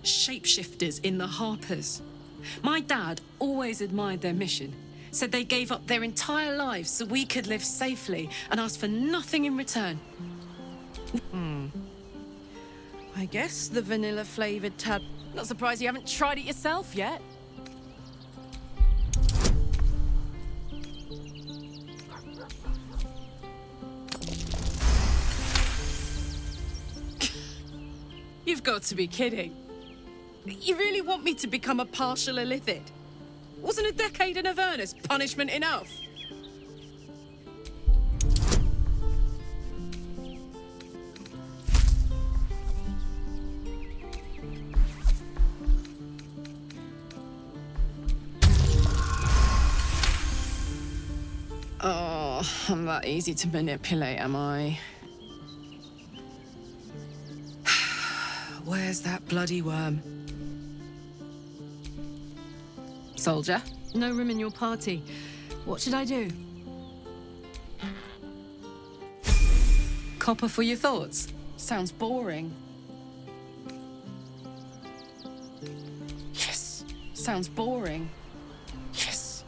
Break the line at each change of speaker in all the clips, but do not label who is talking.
Shapeshifters in the Harpers. My dad always admired their mission. Said they gave up their entire lives so we could live safely and asked for nothing in return.
I guess the vanilla-flavored tad...
Not surprised you haven't tried it yourself yet. You've got to be kidding. You really want me to become a partial illithid? Wasn't a decade in Avernus punishment enough? Oh, I'm that easy to manipulate, am I? Where's that bloody worm? Soldier, no room in your party. What should I do? Copper for your thoughts? Sounds boring. Yes, sounds boring. Yes.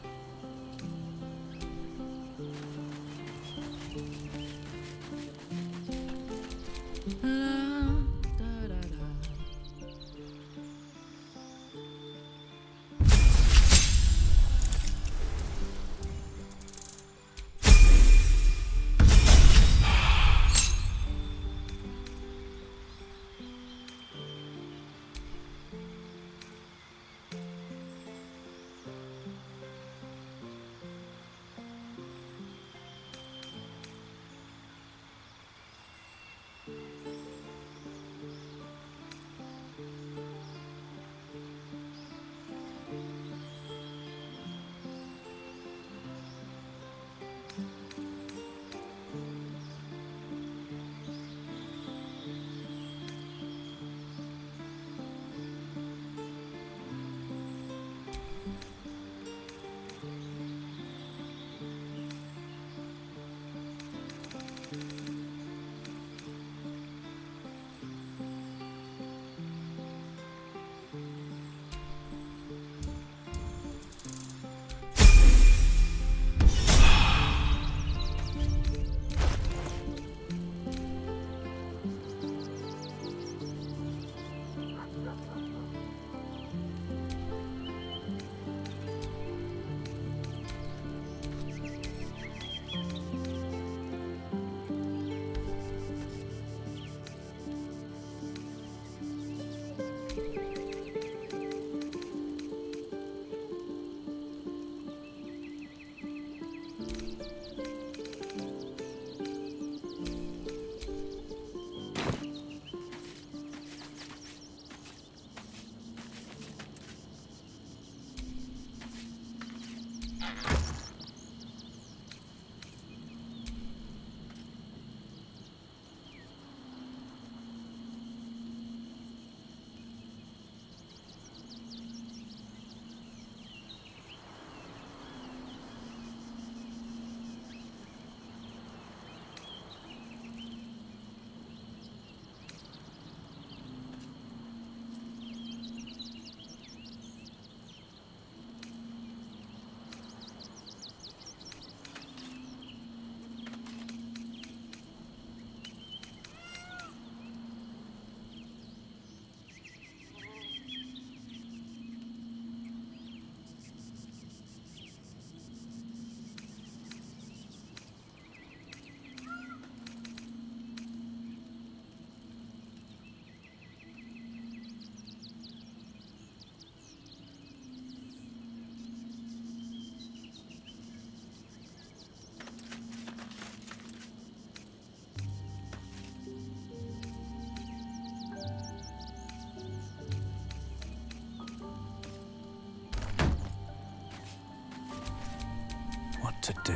To do.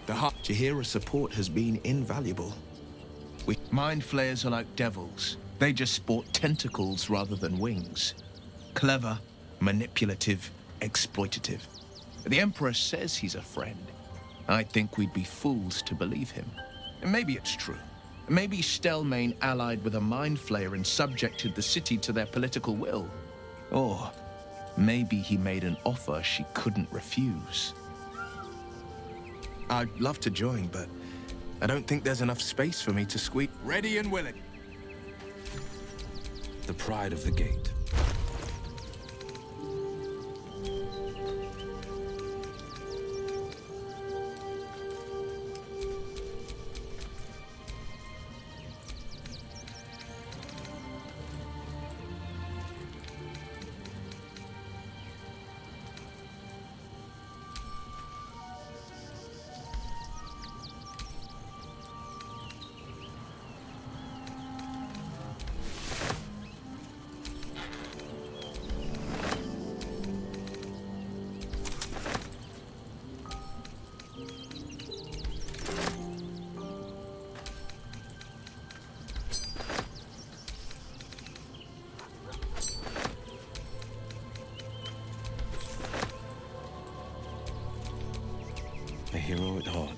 Jahira's support has been invaluable. Mind flayers are like devils. They just sport tentacles rather than wings. Clever, manipulative, exploitative. The Emperor says he's a friend. I think we'd be fools to believe him. And maybe it's true. Maybe Stelmane allied with a mind flayer and subjected the city to their political will. Or maybe he made an offer she couldn't refuse. I'd love to join, but I don't think there's enough space for me to squeak.
Ready and willing. The pride of the gate. A hero at heart.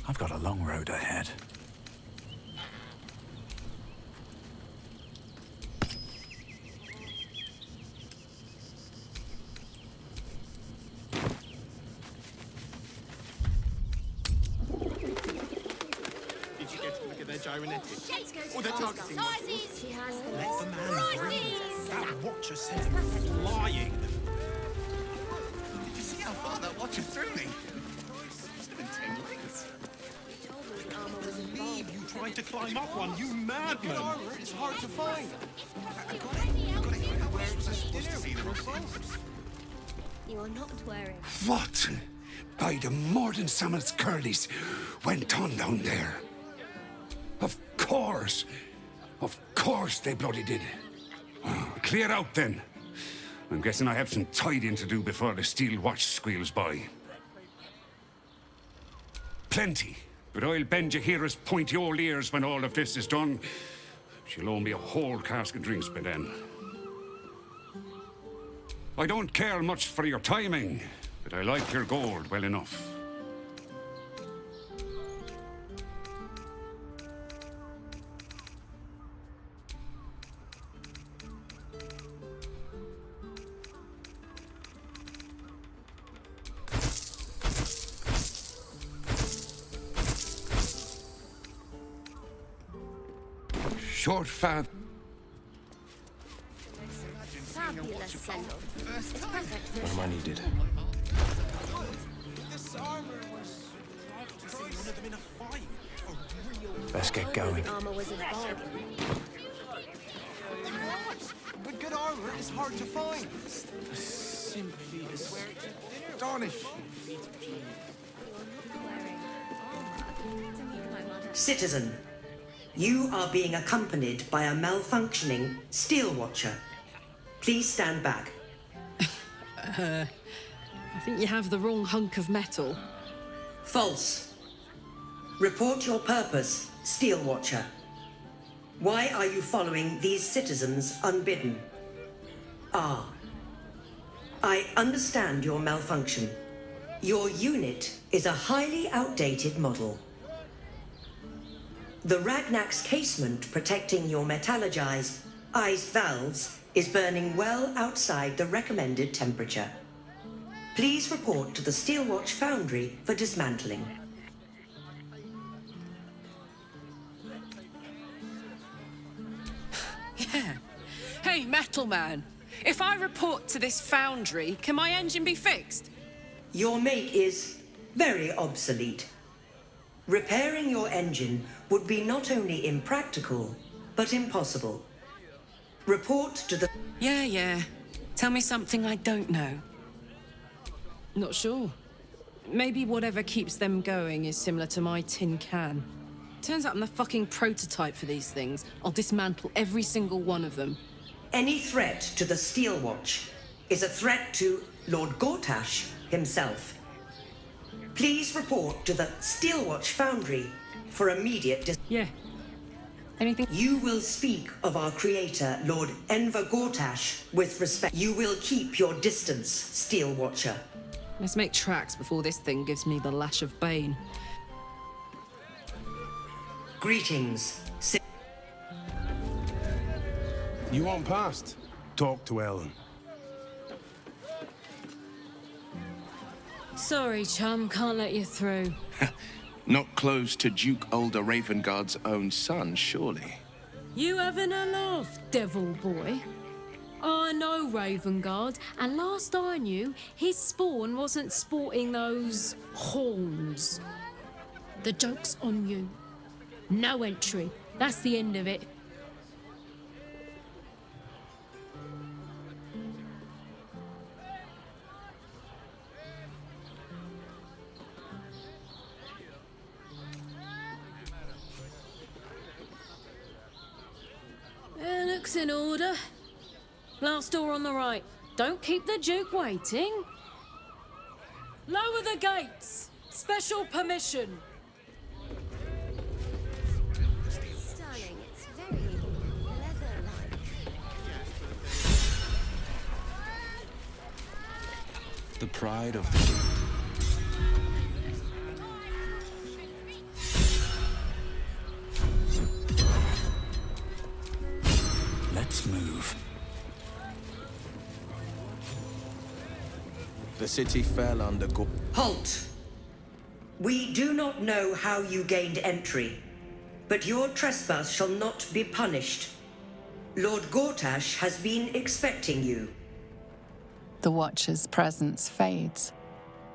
I've got a long road ahead.
Did you get to look at their gyrometics? Or their targeting?
She has
Let the man breathe. That watcher sent him flying. Did you see how far that watcher threw me? Must have been 10 legs. Believe you tried to climb up one, you madman! It's hard to find. I got it. How else was I supposed to see the results?
You are not wearing.
What? By the Morden Summit's curlies went on down there. Of course they bloody did. Clear out then. I'm guessing I have some tidying to do before the steel watch squeals by. Plenty. But I'll bend Jahira's pointy old ears when all of this is done. She'll owe me a whole cask of drinks by then. I don't care much for your timing, but I like your gold well enough. Short fat.
Fabulous send-off. It's perfect for
What am I needed?
This armor was... I'd love to see one of them in a fight. A real...
Let's get going.
armor was a bargain.
But good armor is hard to find. Simply astonishing.
Citizen, you are being accompanied by a malfunctioning steel watcher. Please stand back.
I think you have the wrong hunk of metal.
False. Report your purpose, steel watcher. Why are you following these citizens unbidden? Ah. I understand your malfunction. Your unit is a highly outdated model. The Ragnak's casement protecting your metallurgized iced valves is burning well outside the recommended temperature. Please report to the Steelwatch Foundry for dismantling.
Yeah. Hey, Metal Man. If I report to this foundry, can my engine be fixed?
Your make is very obsolete. Repairing your engine would be not only impractical, but impossible. Report to the...
Yeah. Tell me something I don't know.
Not sure. Maybe whatever keeps them going is similar to my tin can. Turns out I'm the fucking prototype for these things. I'll dismantle every single one of them.
Any threat to the Steelwatch is a threat to Lord Gortash himself. Please report to the Steelwatch Foundry for immediate
Yeah. Anything?
You will speak of our creator, Lord Enver Gortash, with respect. You will keep your distance, Steelwatcher.
Let's make tracks before this thing gives me the lash of Bane.
Greetings.
You want past? Talk to Ellen.
Sorry, chum, can't let you through.
Not close to Duke Ulder Ravengard's own son, surely.
You having a laugh, devil boy? I know Ravengard, and last I knew, his spawn wasn't sporting those horns. The joke's on you. No entry. That's the end of it. Looks in order. Last door on the right. Don't keep the Duke waiting. Lower the gates. Special permission.
Stunning. It's very leather-like.
The pride of the gate. Let's move.
The city fell under
Halt! We do not know how you gained entry, but your trespass shall not be punished. Lord Gortash has been expecting you.
The Watcher's presence fades,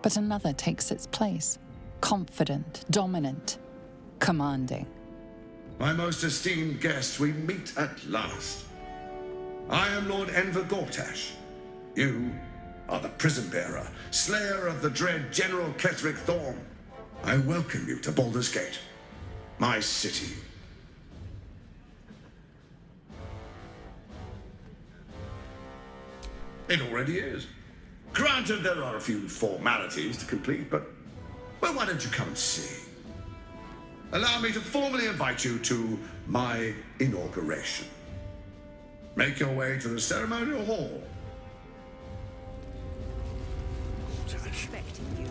but another takes its place. Confident, dominant, commanding.
My most esteemed guest, we meet at last. I am Lord Enver Gortash. You are the prison bearer, slayer of the dread General Ketheric Thorm. I welcome you to Baldur's Gate, my city. It already is. Granted, there are a few formalities to complete, but, well, why don't you come and see? Allow me to formally invite you to my inauguration. Make your way to the ceremonial hall.
Expecting you.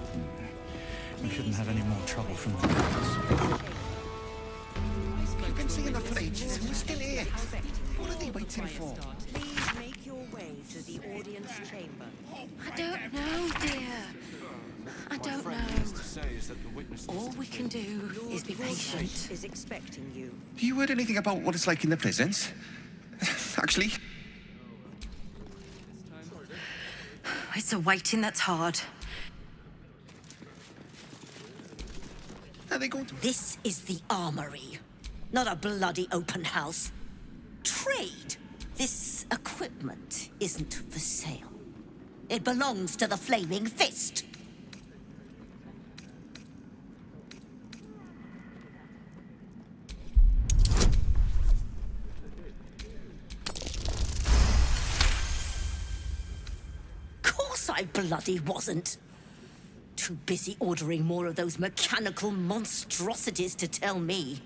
We shouldn't have any more trouble from the guards.
You've been seeing the fleets, and we're still here. What are they waiting for?
Please make your way to the audience chamber.
I don't know, dear. I don't know. All we can do is be patient.
Is expecting you.
You heard anything about what it's like in the prisons? Actually,
It's a waiting that's hard.
are they going to?
This is the armory, not a bloody open house. Trade. This equipment isn't for sale. It belongs to the Flaming Fist. Course I bloody wasn't. Too busy ordering more of those mechanical monstrosities to tell me.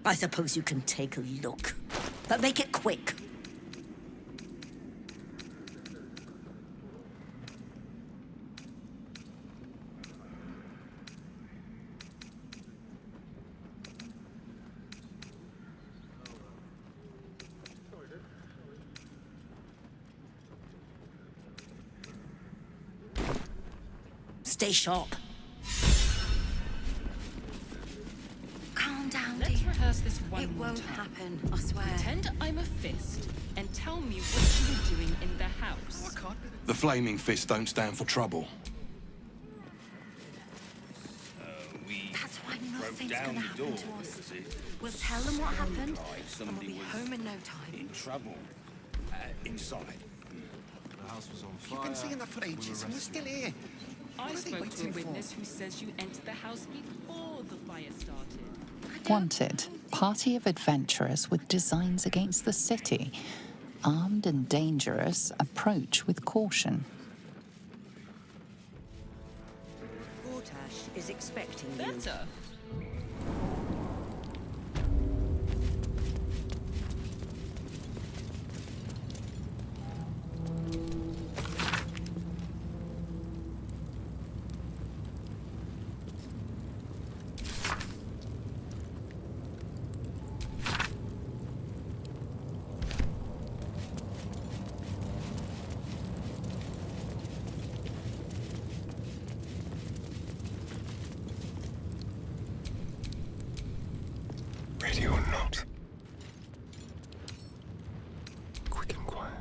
I suppose you can take a look, but make it quick. stay sharp.
Calm down,
Let's
dear.
rehearse this one
It
more
won't
time.
happen, I swear.
Pretend I'm a fist and tell me what you were doing in the house.
The flaming fist don't stand for trouble.
That's why nothing's gonna happen to us. We'll tell them what happened, and we'll be home in no time.
In trouble. Inside.
The house was on fire.
You've been seeing that for ages, and we're still here.
I
What are they
spoke to a
waiting for?
witness who says you entered the house before the fire started.
Wanted, party of adventurers with designs against the city. Armed and dangerous, approach with caution.
Gortash is expecting you.
Better.
Ready or not. Quick and quiet.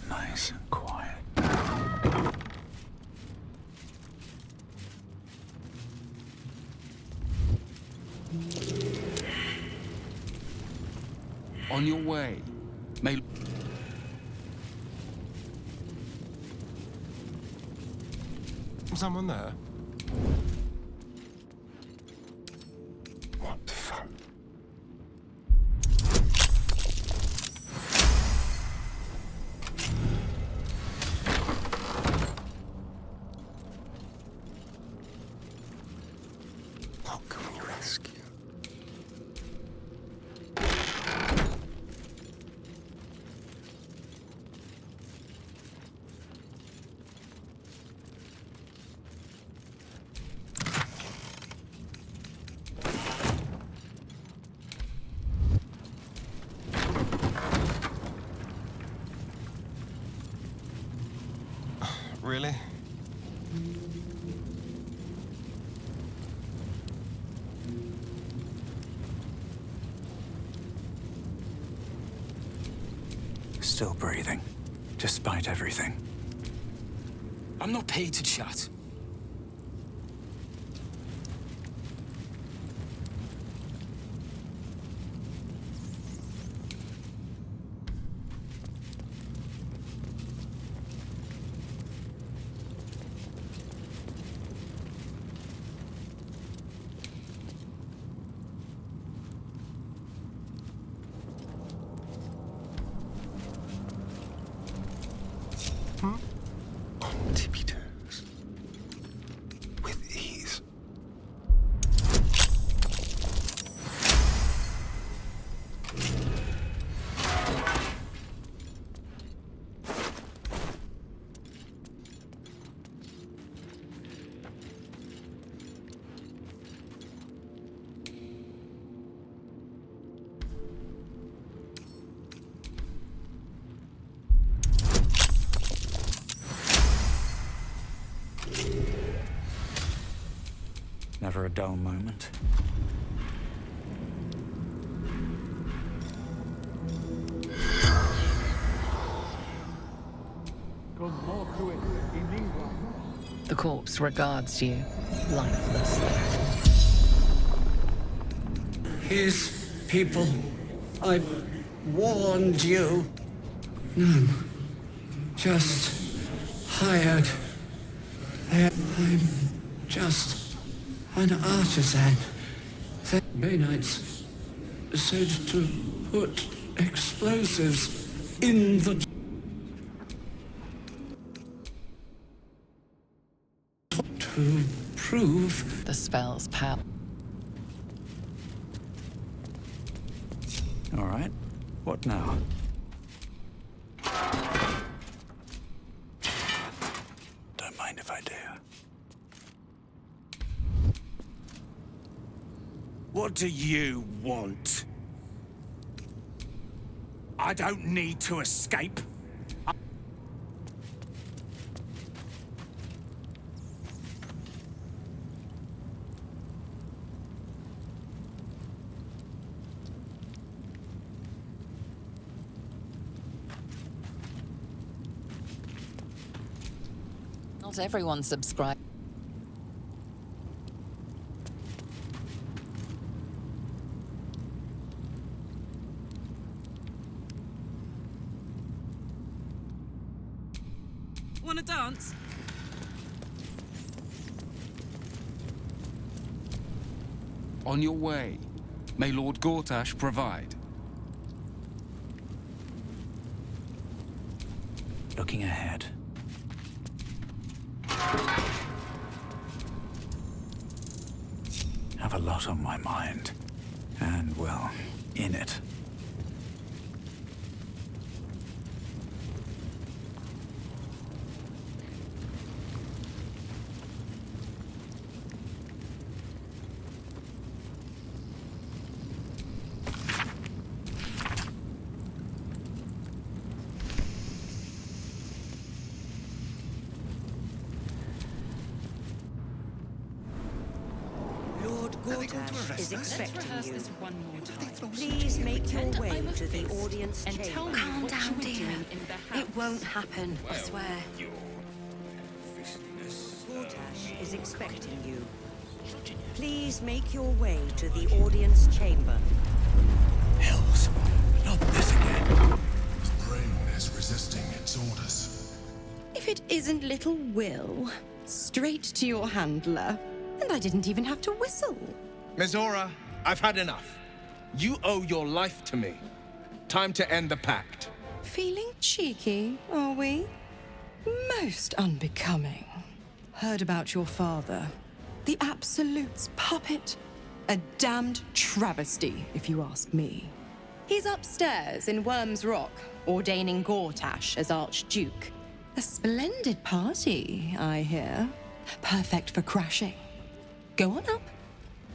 Nice and quiet.
On your way. May...
Someone there? What the fuck? What can we rescue? Really?
Still breathing, despite everything.
I'm not paid to chat.
On tippy toes. With ease.
Never a dull moment.
The corpse regards you lifelessly.
His people. I warned you. None. Just hired. I'm just an artisan. The Baynights said to put explosives in the... to prove...
The spell's power.
All right. What now? Don't mind
What do you want? I don't need to escape.
Not everyone subscribes.
Wanna dance?
On your way. May Lord Gortash provide.
Looking ahead. Have a lot on my mind. And, well, in it.
Gortash is expecting you.
One more time.
Please make your way to the audience
And tell
chamber.
me
Calm
what
down,
you were
dear.
doing in the house.
It won't happen, I swear.
Gortash is expecting you. Please make your way to the audience chamber.
Hells, not this again.
The brain is resisting its orders.
If it isn't little Will, straight to your handler. And I didn't even have to whistle.
Mizora, I've had enough. You owe your life to me. Time to end the pact.
Feeling cheeky, are we? Most unbecoming. Heard about your father. The Absolute's puppet. A damned travesty, if you ask me. He's upstairs in Worm's Rock, ordaining Gortash as Archduke. A splendid party, I hear. Perfect for crashing. Go on up.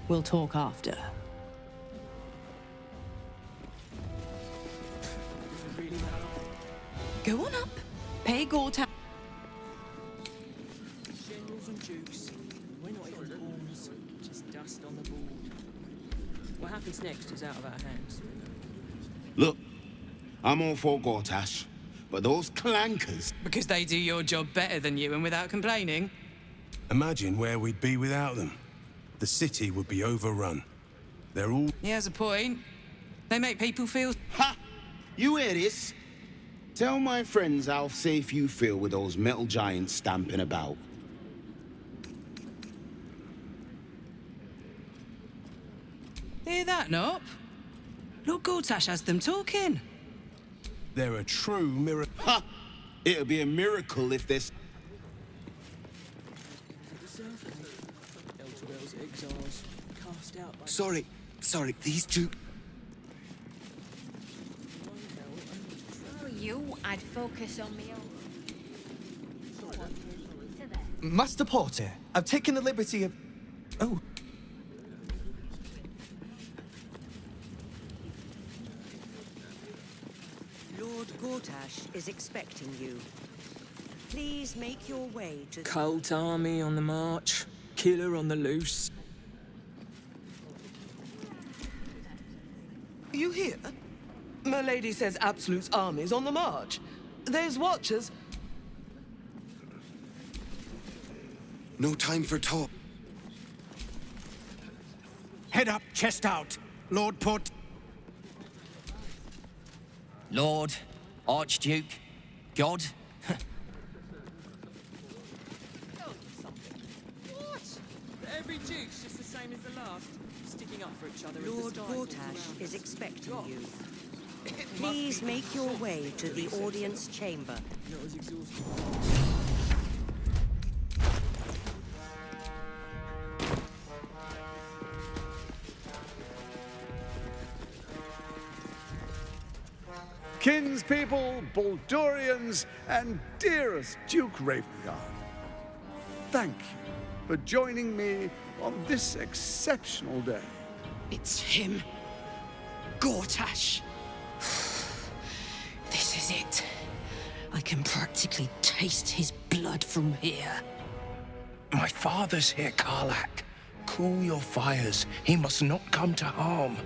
We'll talk after. Go on up. Pay Gortash.
Generals and dukes. We're not even pawns, just dust on the board. What happens next is out of our hands.
Look, I'm all for Gortash, but those clankers...
Because they do your job better than you and without complaining.
Imagine where we'd be without them. The city would be overrun. They're all...
He has a point. They make people feel...
Ha! You hear this? Tell my friends how safe you feel with those metal giants stamping about.
Hear that, Nop? Lord Gortash has them talking.
They're a true miracle.
Ha! It'll be a miracle if this...
Exiles, cast out by...
Sorry, these Duke...
For you, I'd focus on me own.
Master Porter, I've taken the liberty of... Oh.
Lord Gortash is expecting you. Please make your way to...
Cult army on the march, killer on the loose.
You hear? My lady says Absolute's army's on the march. There's watchers...
No time for talk.
Head up, chest out. Lord Port...
Lord, Archduke, God.
What? Every duke's just the same as the last, sticking up for each other.
Lord Gortash is expecting you. Please make your way to the audience chamber.
Not as exhausting.
Kinspeople, Baldurians, and dearest Duke Ravengard, thank you for joining me on this exceptional day.
It's him. Gortash. This is it. I can practically taste his blood from here.
My father's here, Karlak. Cool your fires. He must not come to harm.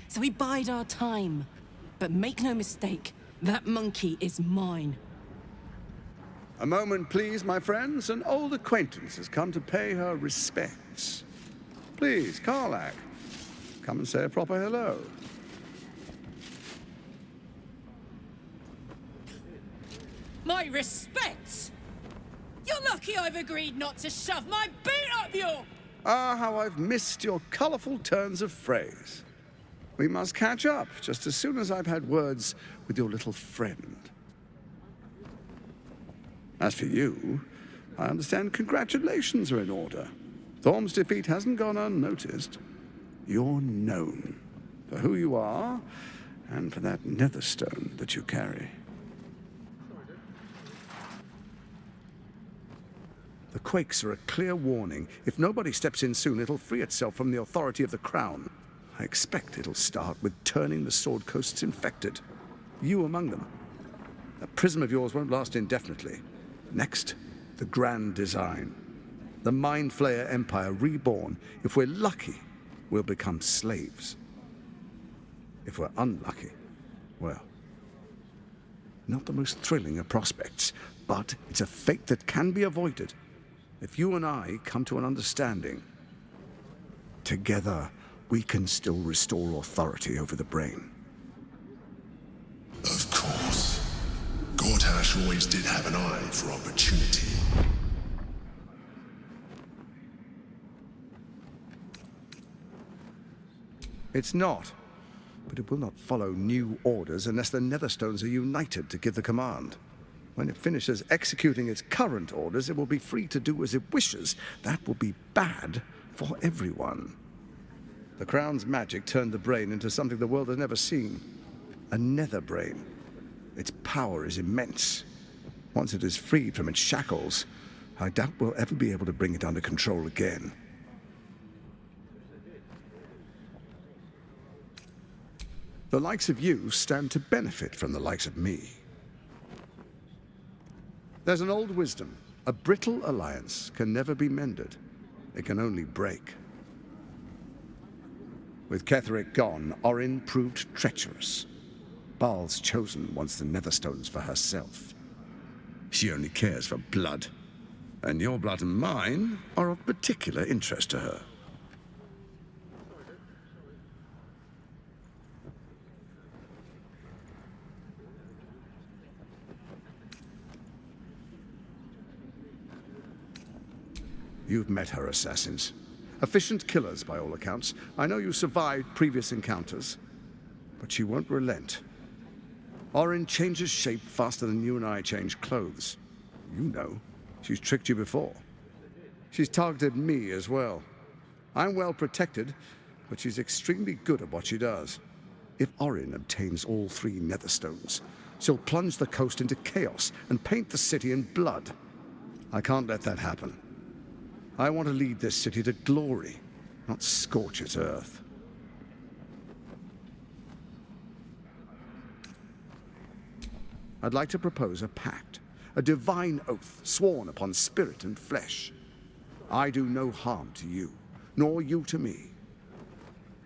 So we bide our time. But make no mistake, that monkey is mine.
A moment, please, my friends. An old acquaintance has come to pay her respects. Please, Karlak, come and say a proper hello.
My respects! You're lucky I've agreed not to shove my boot up your...
Ah, how I've missed your colourful turns of phrase. We must catch up just as soon as I've had words with your little friend. As for you, I understand congratulations are in order. Thorm's defeat hasn't gone unnoticed. You're known for who you are and for that netherstone that you carry. The quakes are a clear warning. If nobody steps in soon, it'll free itself from the authority of the Crown. I expect it'll start with turning the Sword Coasts infected. You among them. That prism of yours won't last indefinitely. Next, the grand design. The Mind Flayer Empire reborn. If we're lucky, we'll become slaves. If we're unlucky, well, not the most thrilling of prospects, but it's a fate that can be avoided if you and I come to an understanding. Together, we can still restore authority over the brain.
Of course. Gortash always did have an eye for opportunity.
It's not, but it will not follow new orders unless the Netherstones are united to give the command. When it finishes executing its current orders, it will be free to do as it wishes. That will be bad for everyone. The Crown's magic turned the brain into something the world has never seen. A nether brain. Its power is immense. Once it is freed from its shackles, I doubt we'll ever be able to bring it under control again. The likes of you stand to benefit from the likes of me. There's an old wisdom. A brittle alliance can never be mended. It can only break. With Ketheric gone, Orin proved treacherous. Baal's chosen wants the Netherstones for herself. She only cares for blood. And your blood and mine are of particular interest to her. You've met her assassins. Efficient killers, by all accounts. I know you survived previous encounters, but she won't relent. Orin changes shape faster than you and I change clothes. You know, she's tricked you before. She's targeted me as well. I'm well protected, but she's extremely good at what she does. If Orin obtains all 3 Netherstones, she'll plunge the coast into chaos and paint the city in blood. I can't let that happen. I want to lead this city to glory, not scorch its earth. I'd like to propose a pact, a divine oath sworn upon spirit and flesh. I do no harm to you, nor you to me.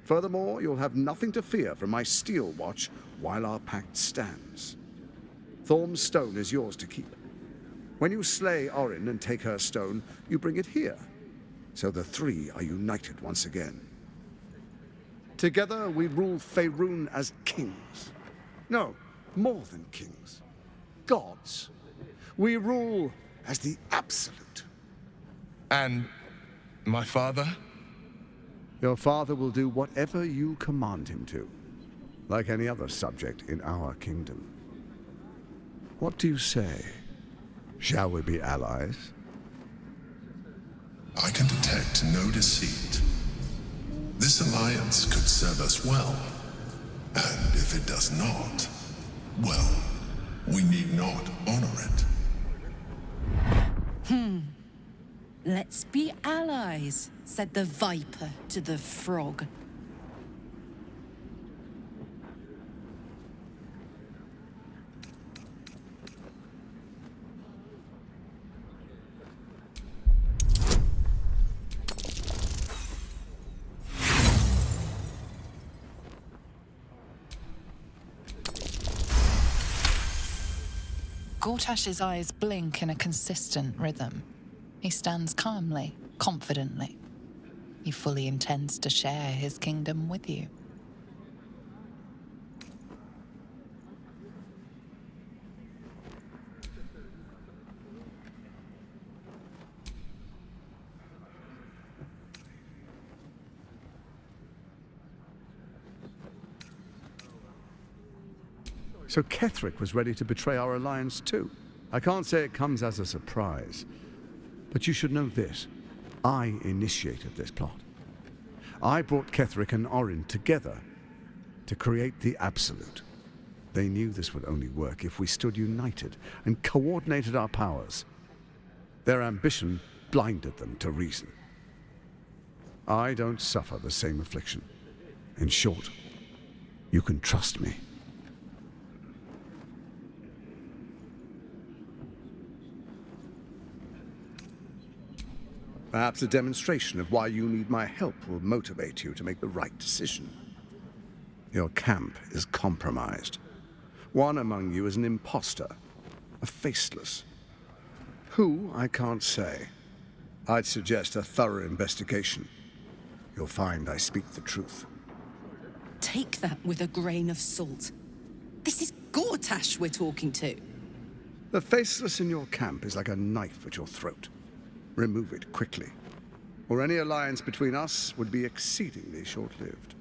Furthermore, you'll have nothing to fear from my steel watch while our pact stands. Thorm's stone is yours to keep. When you slay Orin and take her stone, you bring it here, so the 3 are united once again. Together we rule Faerun as kings. No, more than kings. Gods. We rule as the absolute.
And my father?
Your father will do whatever you command him to, like any other subject in our kingdom. What do you say? Shall we be allies?
I can detect no deceit. This alliance could serve us well. And if it does not, well, we need not honor it.
Let's be allies, said the viper to the frog.
Gortash's eyes blink in a consistent rhythm. He stands calmly, confidently. He fully intends to share his kingdom with you.
So Ketheric was ready to betray our alliance too. I can't say it comes as a surprise, but you should know this. I initiated this plot. I brought Ketheric and Orin together to create the Absolute. They knew this would only work if we stood united and coordinated our powers. Their ambition blinded them to reason. I don't suffer the same affliction. In short, you can trust me. Perhaps a demonstration of why you need my help will motivate you to make the right decision. Your camp is compromised. One among you is an imposter, a faceless. Who, I can't say. I'd suggest a thorough investigation. You'll find I speak the truth.
Take that with a grain of salt. This is Gortash we're talking to.
The faceless in your camp is like a knife at your throat. Remove it quickly, or any alliance between us would be exceedingly short-lived.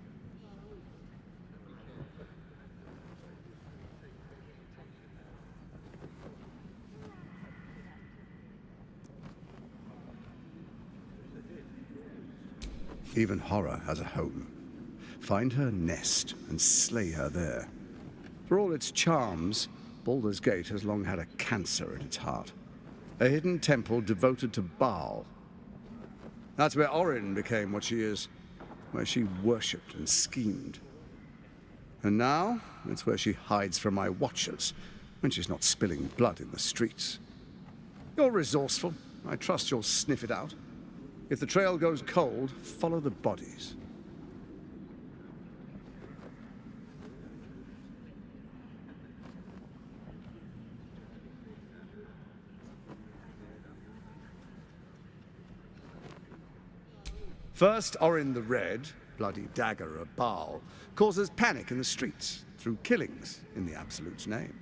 Even horror has a home. Find her nest and slay her there. For all its charms, Baldur's Gate has long had a cancer at its heart. A hidden temple devoted to Baal. That's where Orin became what she is, where she worshipped and schemed. And now, it's where she hides from my watchers, when she's not spilling blood in the streets. You're resourceful. I trust you'll sniff it out. If the trail goes cold, follow the bodies. First, Orin the Red, bloody dagger of Baal, causes panic in the streets through killings in the Absolute's name.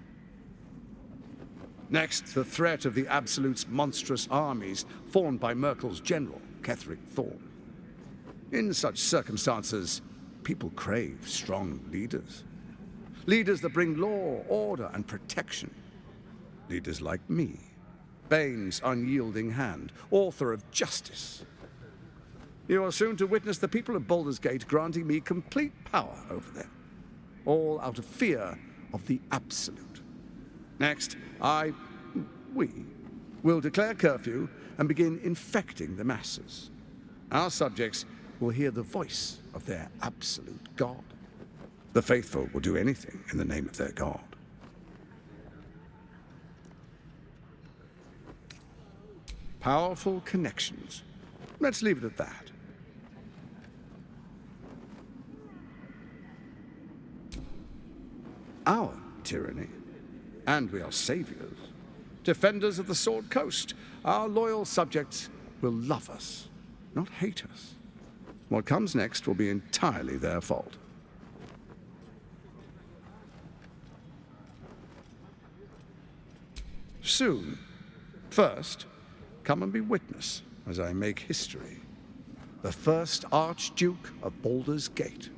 Next, the threat of the Absolute's monstrous armies formed by Merkel's general, Ketheric Thorn. In such circumstances, people crave strong leaders. Leaders that bring law, order, and protection. Leaders like me, Bane's unyielding hand, author of justice. You are soon to witness the people of Baldur's Gate granting me complete power over them, all out of fear of the Absolute. Next, we will declare curfew and begin infecting the masses. Our subjects will hear the voice of their absolute God. The faithful will do anything in the name of their God. Powerful connections. Let's leave it at that. Our tyranny, and we are saviors, defenders of the Sword Coast. Our loyal subjects will love us, not hate us. What comes next will be entirely their fault. Soon. First, come and be witness as I make history. The first Archduke of Baldur's Gate.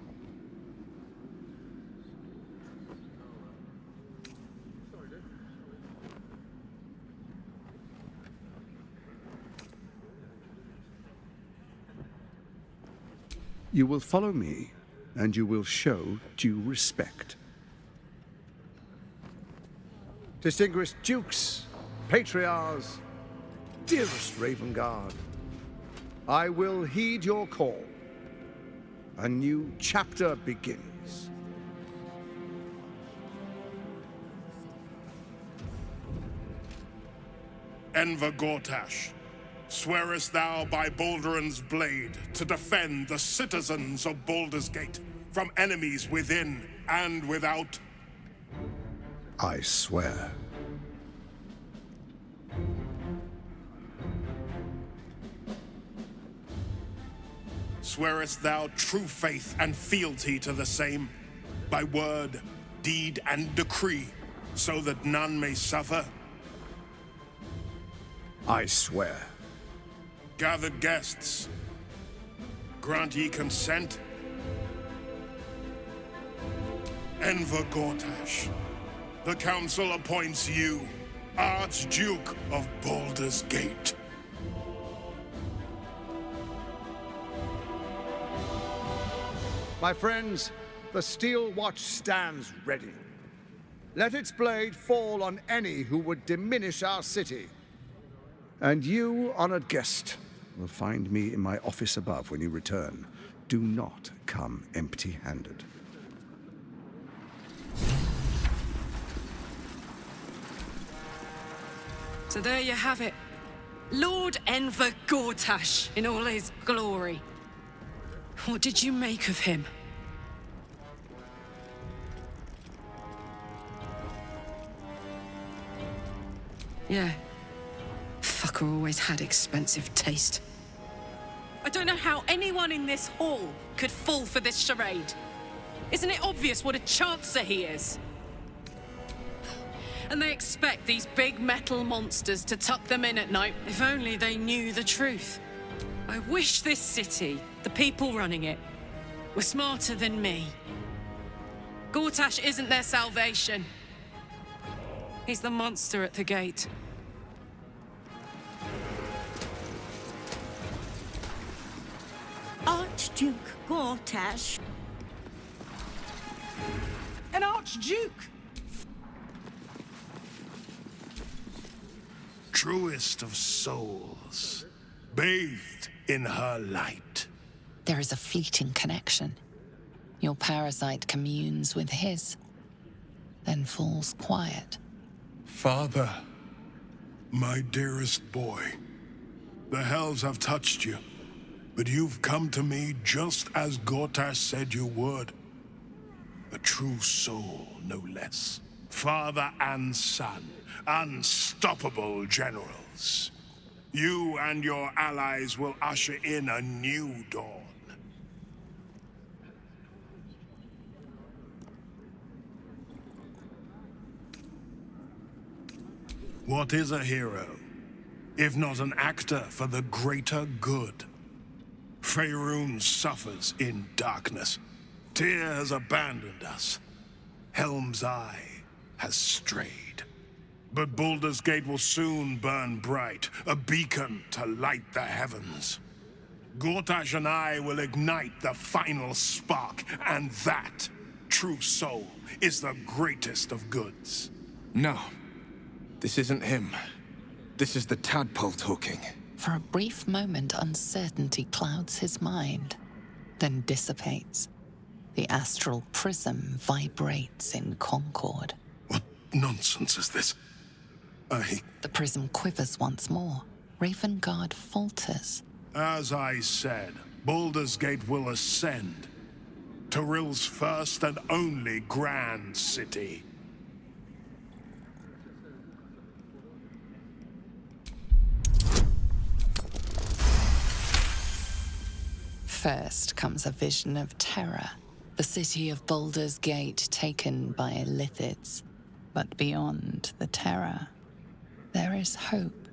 You will follow me, and you will show due respect. Distinguished dukes, patriarchs, dearest Ravengard, I will heed your call. A new chapter begins.
Enver Gortash, swearest thou by Balduran's blade to defend the citizens of Baldur's Gate from enemies within and without?
I swear.
Swearest thou true faith and fealty to the same, by word, deed, and decree, so that none may suffer?
I swear.
Gathered guests, grant ye consent? Enver Gortash, the council appoints you Archduke of Baldur's Gate.
My friends, the Steel Watch stands ready. Let its blade fall on any who would diminish our city. And you, honored guest, will find me in my office above when you return. Do not come empty-handed.
So there you have it. Lord Enver Gortash in all his glory. What did you make of him? Yeah. Fucker always had expensive taste. I don't know how anyone in this hall could fall for this charade. Isn't it obvious what a chancer he is? And they expect these big metal monsters to tuck them in at night. If only they knew the truth. I wish this city, the people running it, were smarter than me. Gortash isn't their salvation. He's the monster at the gate.
Archduke Gortash.
An Archduke!
Truest of souls, bathed in her light.
There is a fleeting connection. Your parasite communes with his, then falls quiet.
Father, my dearest boy, the hells have touched you, but you've come to me just as Gortash said you would. A true soul, no less. Father and son, unstoppable generals. You and your allies will usher in a new dawn. What is a hero, if not an actor for the greater good? Faerun suffers in darkness. Tyr has abandoned us. Helm's Eye has strayed. But Baldur's Gate will soon burn bright, a beacon to light the heavens. Gortash and I will ignite the final spark, and that, true soul, is the greatest of goods.
No. This isn't him. This is the tadpole talking.
For a brief moment, uncertainty clouds his mind, then dissipates. The astral prism vibrates in concord.
What nonsense is this?
The prism quivers once more. Ravengard falters.
As I said, Baldur's Gate will ascend. Tyrill's first and only grand city.
First comes a vision of terror. The city of Baldur's Gate taken by lithids. But beyond the terror, there is hope.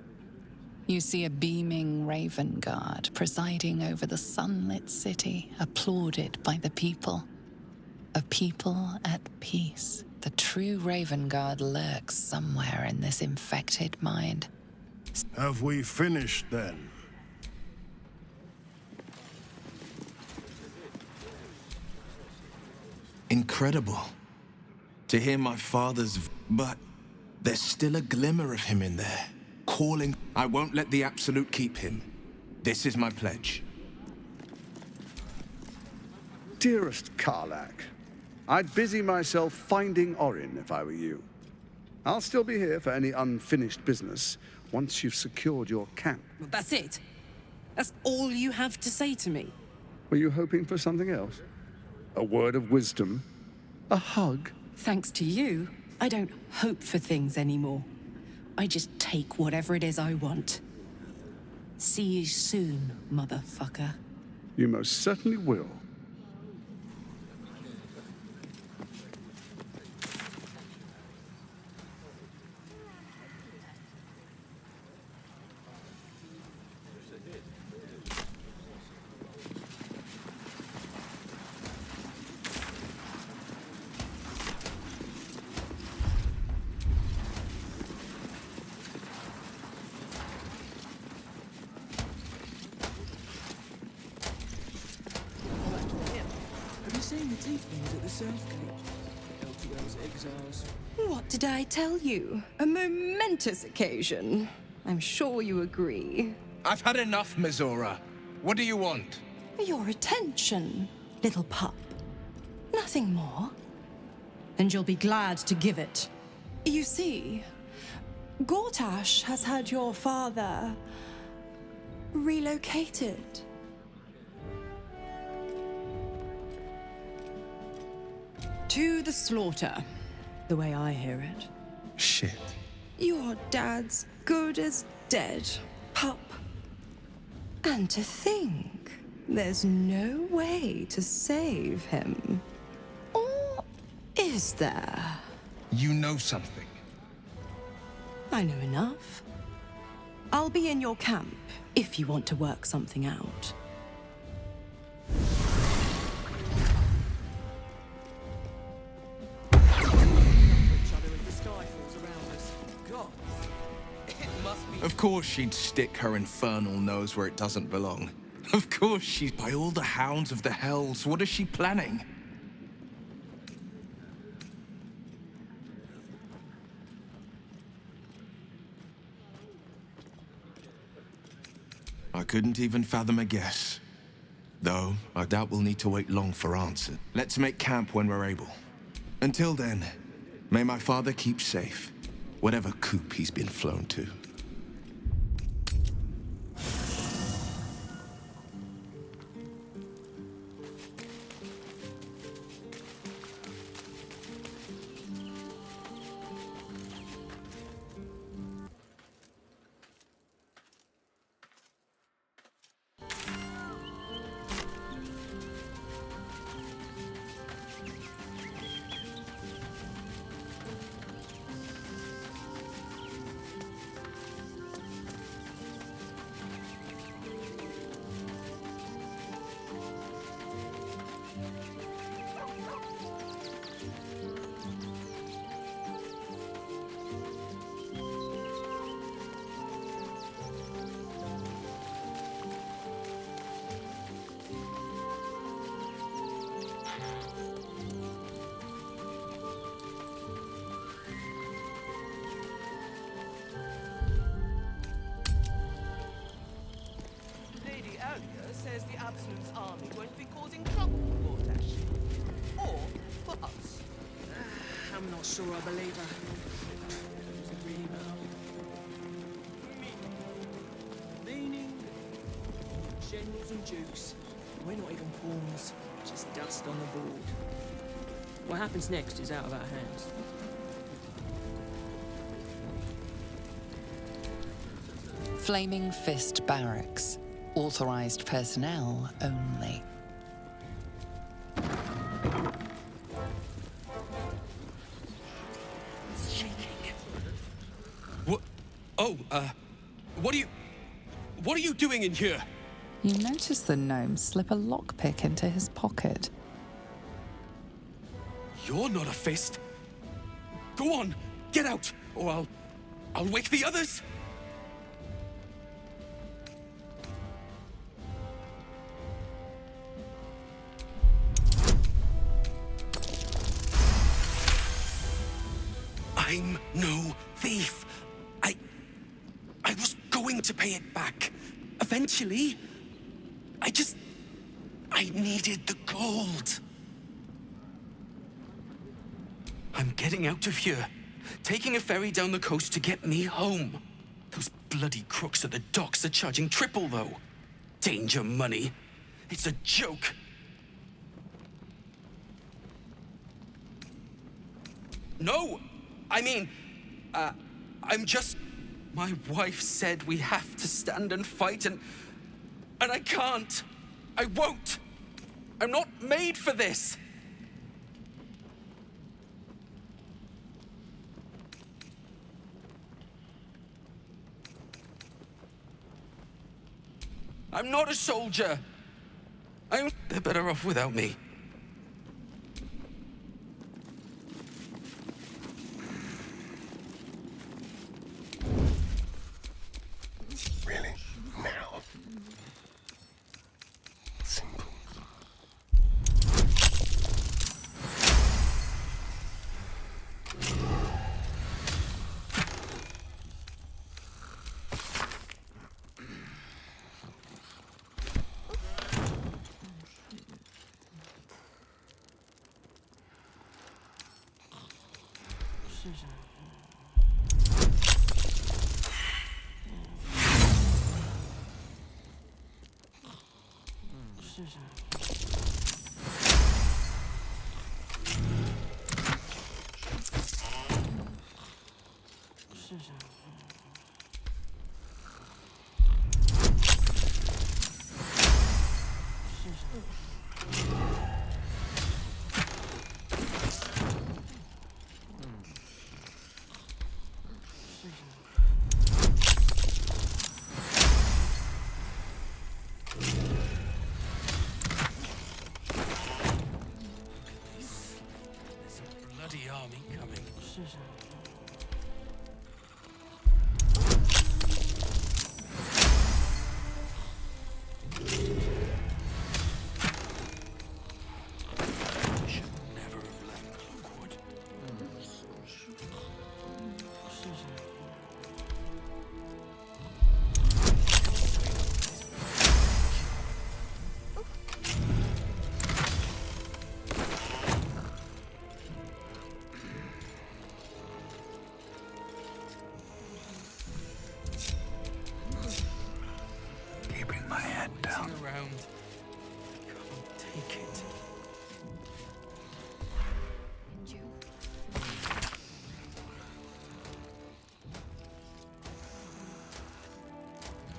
You see a beaming Ravengard presiding over the sunlit city, applauded by the people. A people at peace. The true Ravengard lurks somewhere in this infected mind.
Have we finished then?
Incredible. To hear my father's... But there's still a glimmer of him in there, calling... I won't let the Absolute keep him. This is my pledge.
Dearest Karlach, I'd busy myself finding Orin if I were you. I'll still be here for any unfinished business once you've secured your camp.
That's it? That's all you have to say to me?
Were you hoping for something else? A word of wisdom? A hug?
Thanks to you, I don't hope for things anymore. I just take whatever it is I want. See you soon, motherfucker.
You most certainly will.
What did I tell you? A momentous occasion. I'm sure you agree.
I've had enough, Mizora. What do you want?
Your attention, little pup. Nothing more. And you'll be glad to give it. You see, Gortash has had your father relocated. To the slaughter, the way I hear it.
Shit.
Your dad's good as dead, pup. And to think, there's no way to save him. Or is there?
You know something.
I know enough. I'll be in your camp if you want to work something out.
Of course she'd stick her infernal nose where it doesn't belong. Of course she's... By all the hounds of the hells, what is she planning? I couldn't even fathom a guess. Though, I doubt we'll need to wait long for answers. Let's make camp when we're able. Until then, may my father keep safe, whatever coop he's been flown to.
Says the Absolute's army won't be causing trouble for Gortash. Or for us.
I'm not sure I believe her. Does it really matter? Meaning, generals and dukes. We're not even pawns, just dust on the board. What happens next is out of our hands.
Flaming Fist Barracks. Authorized personnel only.
It's shaking.
What? Oh, what are you doing in here?
You notice the gnome slip a lockpick into his pocket.
You're not a fist. Go on, get out, or I'll wake the others. I'm no thief. I was going to pay it back. Eventually. I needed the gold. I'm getting out of here. Taking a ferry down the coast to get me home. Those bloody crooks at the docks are charging triple, though. Danger money. It's a joke. No! I mean, I'm just... My wife said we have to stand and fight, and I can't. I won't. I'm not made for this. I'm not a soldier. They're better off without me.
Really? Now? Simple.
Army coming. Should never have left Cloakwood.
Keeping my head down.
Around. Can't take it.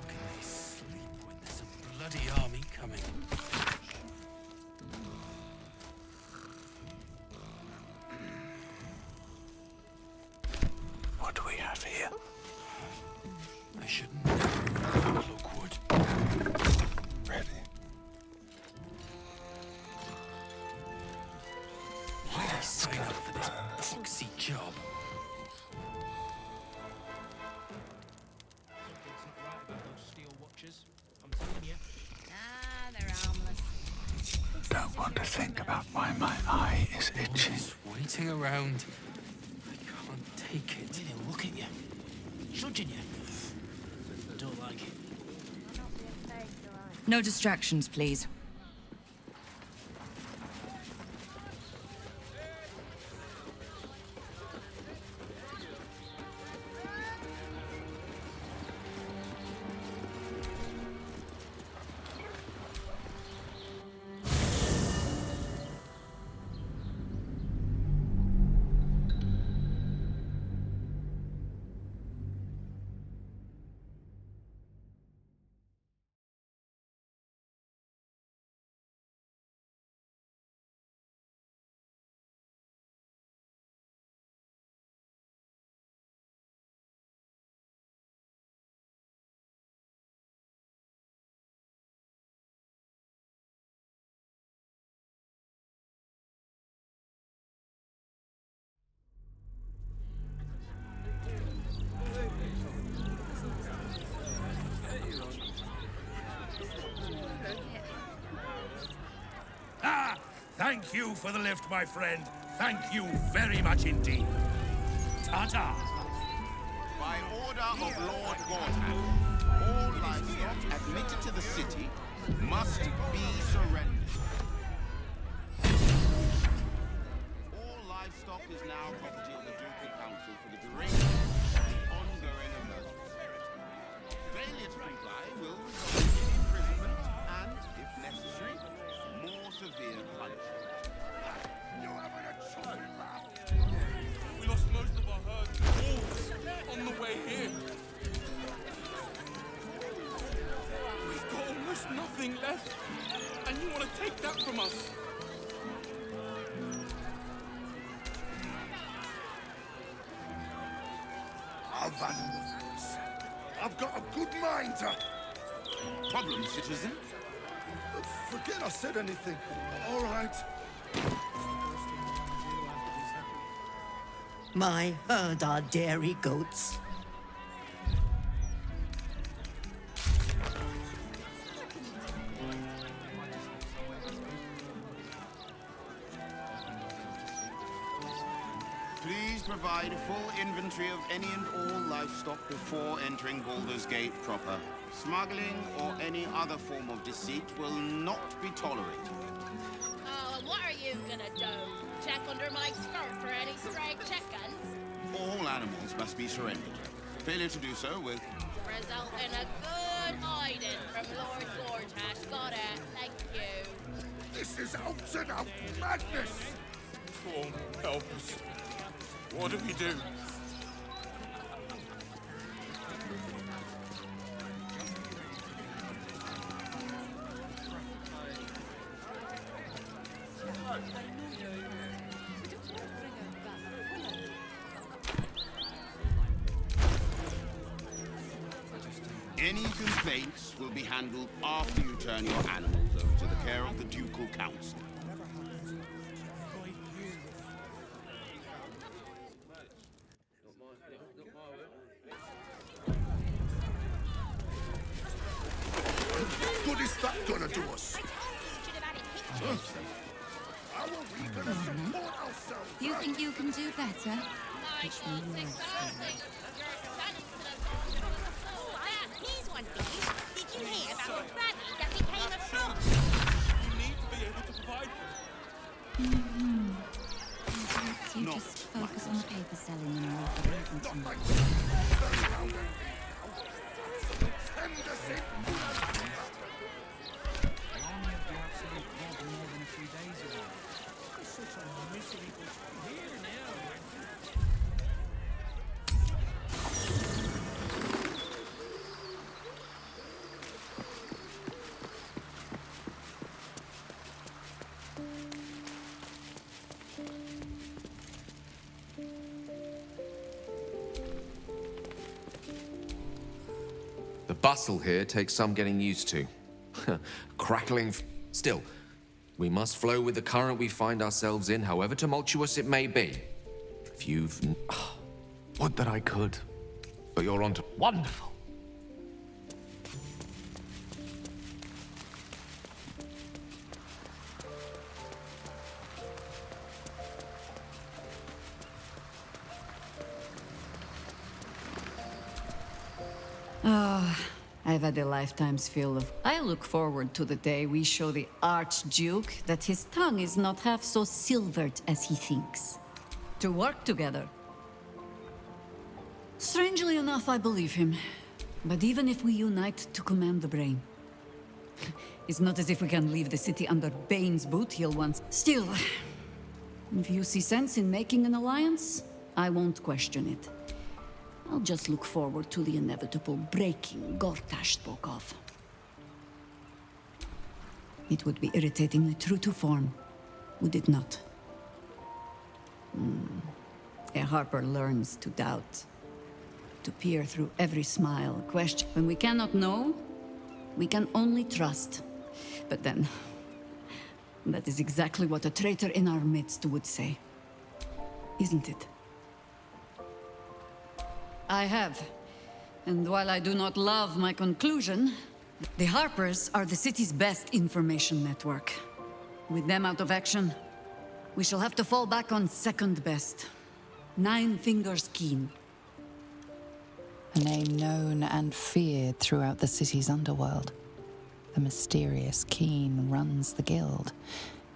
Can they sleep when there's a bloody army coming?
What do we have here?
I should never have left Cloakwood.
Ready?
Why did I sign up for this boxy job?
Don't want to think about why my eye is itching.
Just waiting around. I can't take it.
They'll look at you, judging you. I don't like it.
No distractions, please.
Thank you for the lift, my friend. Thank you very much indeed.
By order of Lord Gortash, all livestock admitted to the city must be surrendered. All livestock is now property of the Ducal Council for the duration of the ongoing emergency. Failure to comply will result in imprisonment and, if necessary, more severe punishment.
We lost most of our herd to wolves on the way here. We've got almost nothing left, and you want to take that from us?
I've got a good mind to...
Problem, citizen?
Forget I said anything. All right.
My herd are dairy goats.
Please provide a full inventory of any and all livestock before entering Baldur's Gate proper. Smuggling or any other form of deceit will not be tolerated.
Oh, and what are you gonna do? Check under my skirt for any stray chickens?
All animals must be surrendered. Failure to do so will
Result in a good hiding from Lord Gortash. Got it. Thank you.
This is out and out madness!
Go on, help us. What do we do?
Any complaints will be handled after you turn your animals over to the care of the Ducal Council.
What good is that gonna do us? How are we gonna support ourselves?
You think you can do better?
He's one thief. Did you hear about the rabbit that became a frog?
You need to be able to provide for
Mm-hmm. Perhaps you just focus on the paper selling and more for everything.
The bustle here takes some getting used to. Crackling. Still, we must flow with the current we find ourselves in, however tumultuous it may be. If you've... Would that I could. But you're on to... Wonderful.
Oh, I've had a lifetime's fill of... I look forward to the day we show the Archduke that his tongue is not half so silvered as he thinks. To work together. Strangely enough, I believe him. But even if we unite to command the brain... It's not as if we can leave the city under Bane's boot heel once. Still, if you see sense in making an alliance, I won't question it. I'll just look forward to the inevitable breaking Gortash spoke of. It would be irritatingly true to form, would it not? A Harper learns to doubt, to peer through every smile, question. When we cannot know, we can only trust. But then, that is exactly what a traitor in our midst would say. Isn't it? I have. And while I do not love my conclusion, the Harpers are the city's best information network. With them out of action, we shall have to fall back on second best. Nine Fingers Keen.
A name known and feared throughout the city's underworld. The mysterious Keen runs the guild,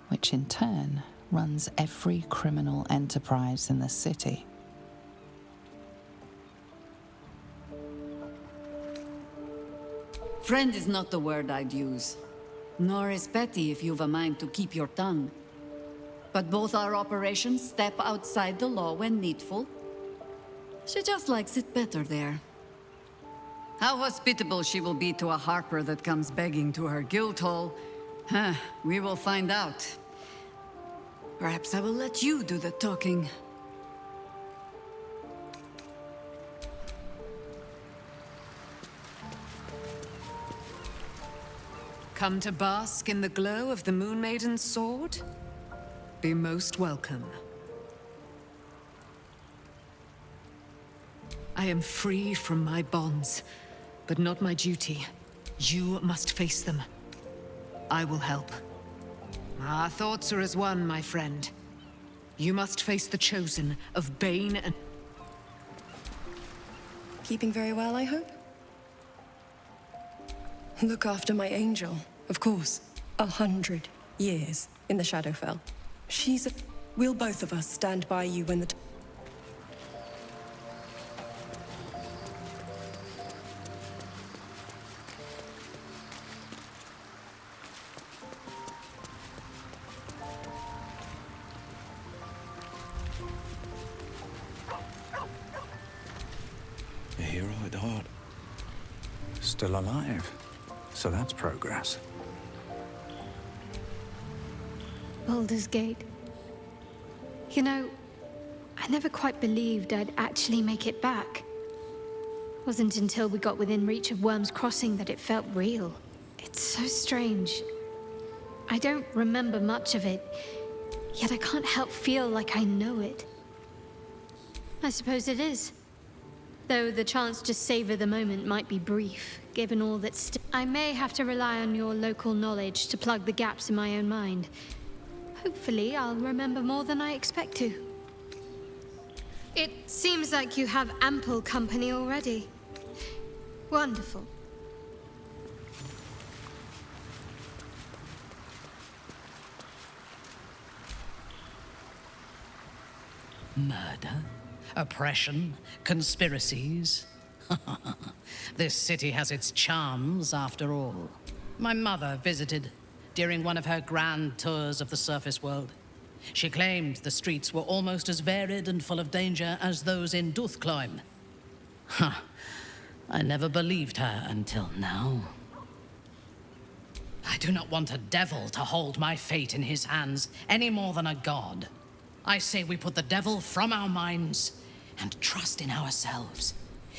which in turn runs every criminal enterprise in the city.
Friend is not the word I'd use. Nor is petty if you've a mind to keep your tongue. But both our operations step outside the law when needful. She just likes it better there. How hospitable she will be to a harper that comes begging to her guild hall, we will find out. Perhaps I will let you do the talking.
Come to bask in the glow of the Moon Maiden's sword? Be most welcome. I am free from my bonds, but not my duty. You must face them. I will help. Our thoughts are as one, my friend. You must face the chosen of Bane and...
Keeping very well, I hope? Look after my angel, of course. 100 years in the Shadowfell. We'll both of us stand by you when the...
A hero at heart. Still alive. So that's progress.
Baldur's Gate. You know, I never quite believed I'd actually make it back. Wasn't until we got within reach of Worm's Crossing that it felt real. It's so strange. I don't remember much of it, yet I can't help feel like I know it. I suppose it is. Though the chance to savor the moment might be brief, given all that's I may have to rely on your local knowledge to plug the gaps in my own mind. Hopefully, I'll remember more than I expect to. It seems like you have ample company already. Wonderful.
Murder, oppression, conspiracies. This city has its charms, after all. My mother visited during one of her grand tours of the surface world. She claimed the streets were almost as varied and full of danger as those in Duthcloim. I never believed her until now. I do not want a devil to hold my fate in his hands any more than a god. I say we put the devil from our minds and trust in ourselves.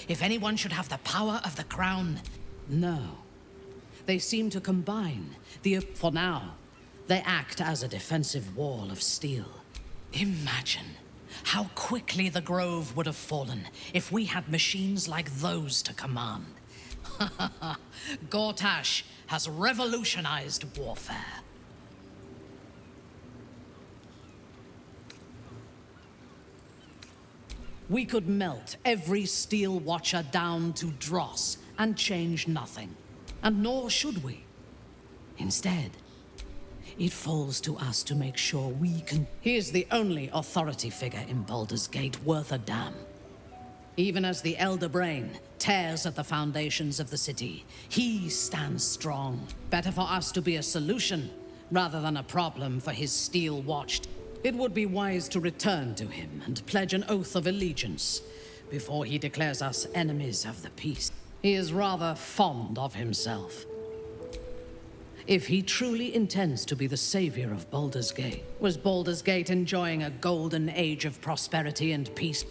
If anyone should have the power of the crown, no. They seem to combine for now, they act as a defensive wall of steel. Imagine how quickly the Grove would have fallen if we had machines like those to command. Gortash has revolutionized warfare. We could melt every Steel Watcher down to dross and change nothing. And nor should we. Instead, it falls to us to make sure we can... He is the only authority figure in Baldur's Gate worth a damn. Even as the Elder Brain tears at the foundations of the city, he stands strong. Better for us to be a solution rather than a problem for his Steel Watch. It would be wise to return to him and pledge an oath of allegiance before he declares us enemies of the peace. He is rather fond of himself. If he truly intends to be the savior of Baldur's Gate, was Baldur's Gate enjoying a golden age of prosperity and peace?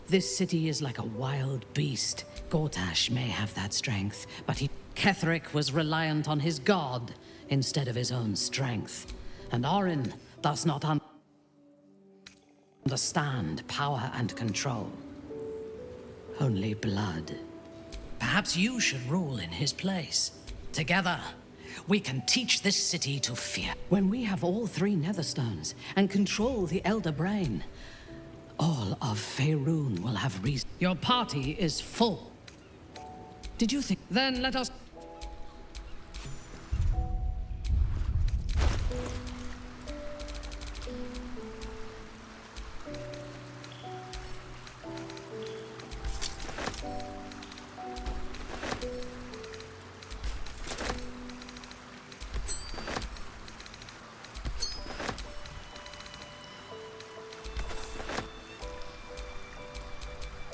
This city is like a wild beast. Gortash may have that strength, but Ketheric was reliant on his god instead of his own strength. And Orin does not understand power and control. Only blood. Perhaps you should rule in his place. Together, we can teach this city to fear. When we have all three Netherstones and control the Elder Brain, all of Faerun will have reason. Your party is full. Did you think? Then let us.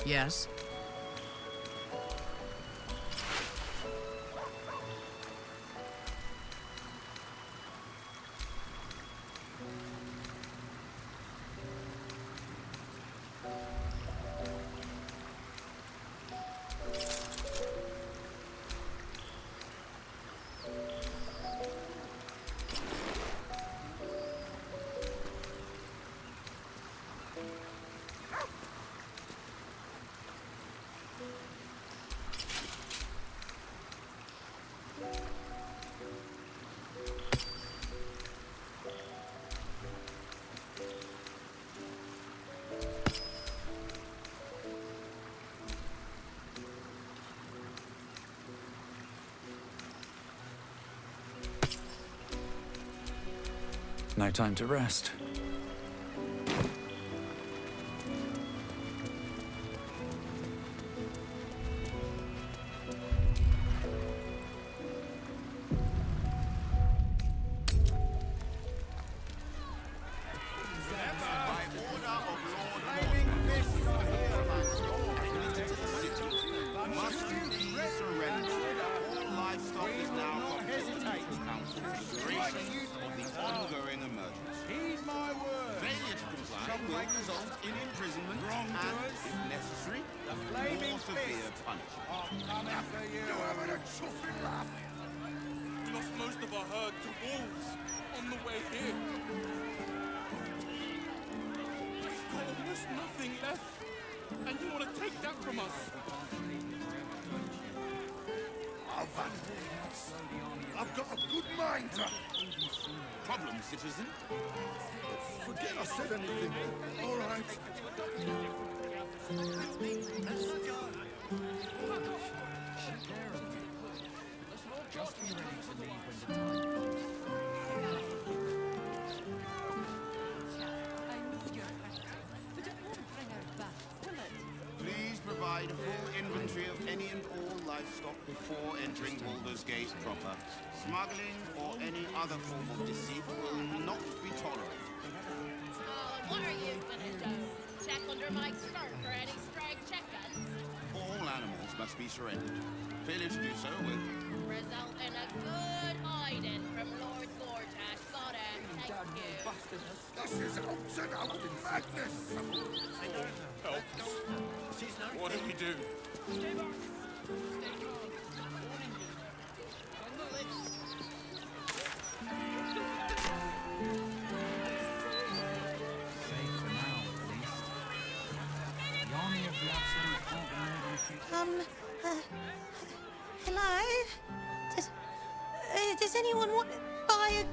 Yes?
No time to rest.
I've got a good mind to... Problem, citizen? Forget I said anything. All right.
Just be ready to leave when the time comes.
Please provide a full inventory of any and all livestock before entering Baldur's Gate proper. Smuggling or any other form of deceit will not be tolerated.
What are you gonna do? Check under my skirt for any stray chickens?
All animals must be surrendered. Failure to do so will
Result in a good hiding from Lord Gortash. Got it. Thank you.
This is out madness!
Help. What do we do?
Hello? Does anyone want to buy a...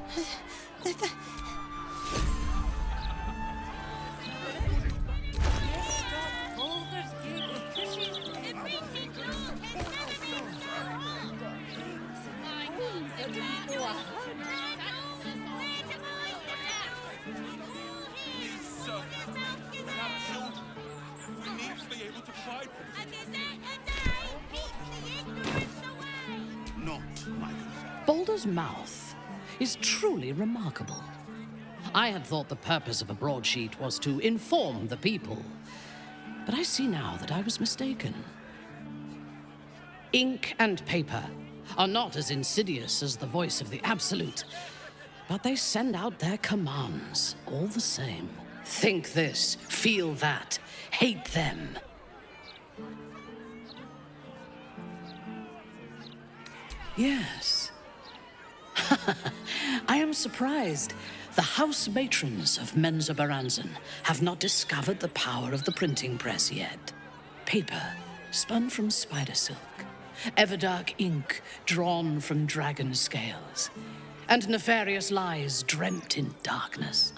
Baldur's mouth is truly remarkable. I had thought the purpose of a broadsheet was to inform the people, but I see now that I was mistaken. Ink and paper are not as insidious as the voice of the Absolute, but they send out their commands all the same. Think this, feel that, hate them. Yes. I am surprised. The house matrons of Menzoberranzan have not discovered the power of the printing press yet. Paper spun from spider silk, everdark ink drawn from dragon scales, and nefarious lies dreamt in darkness.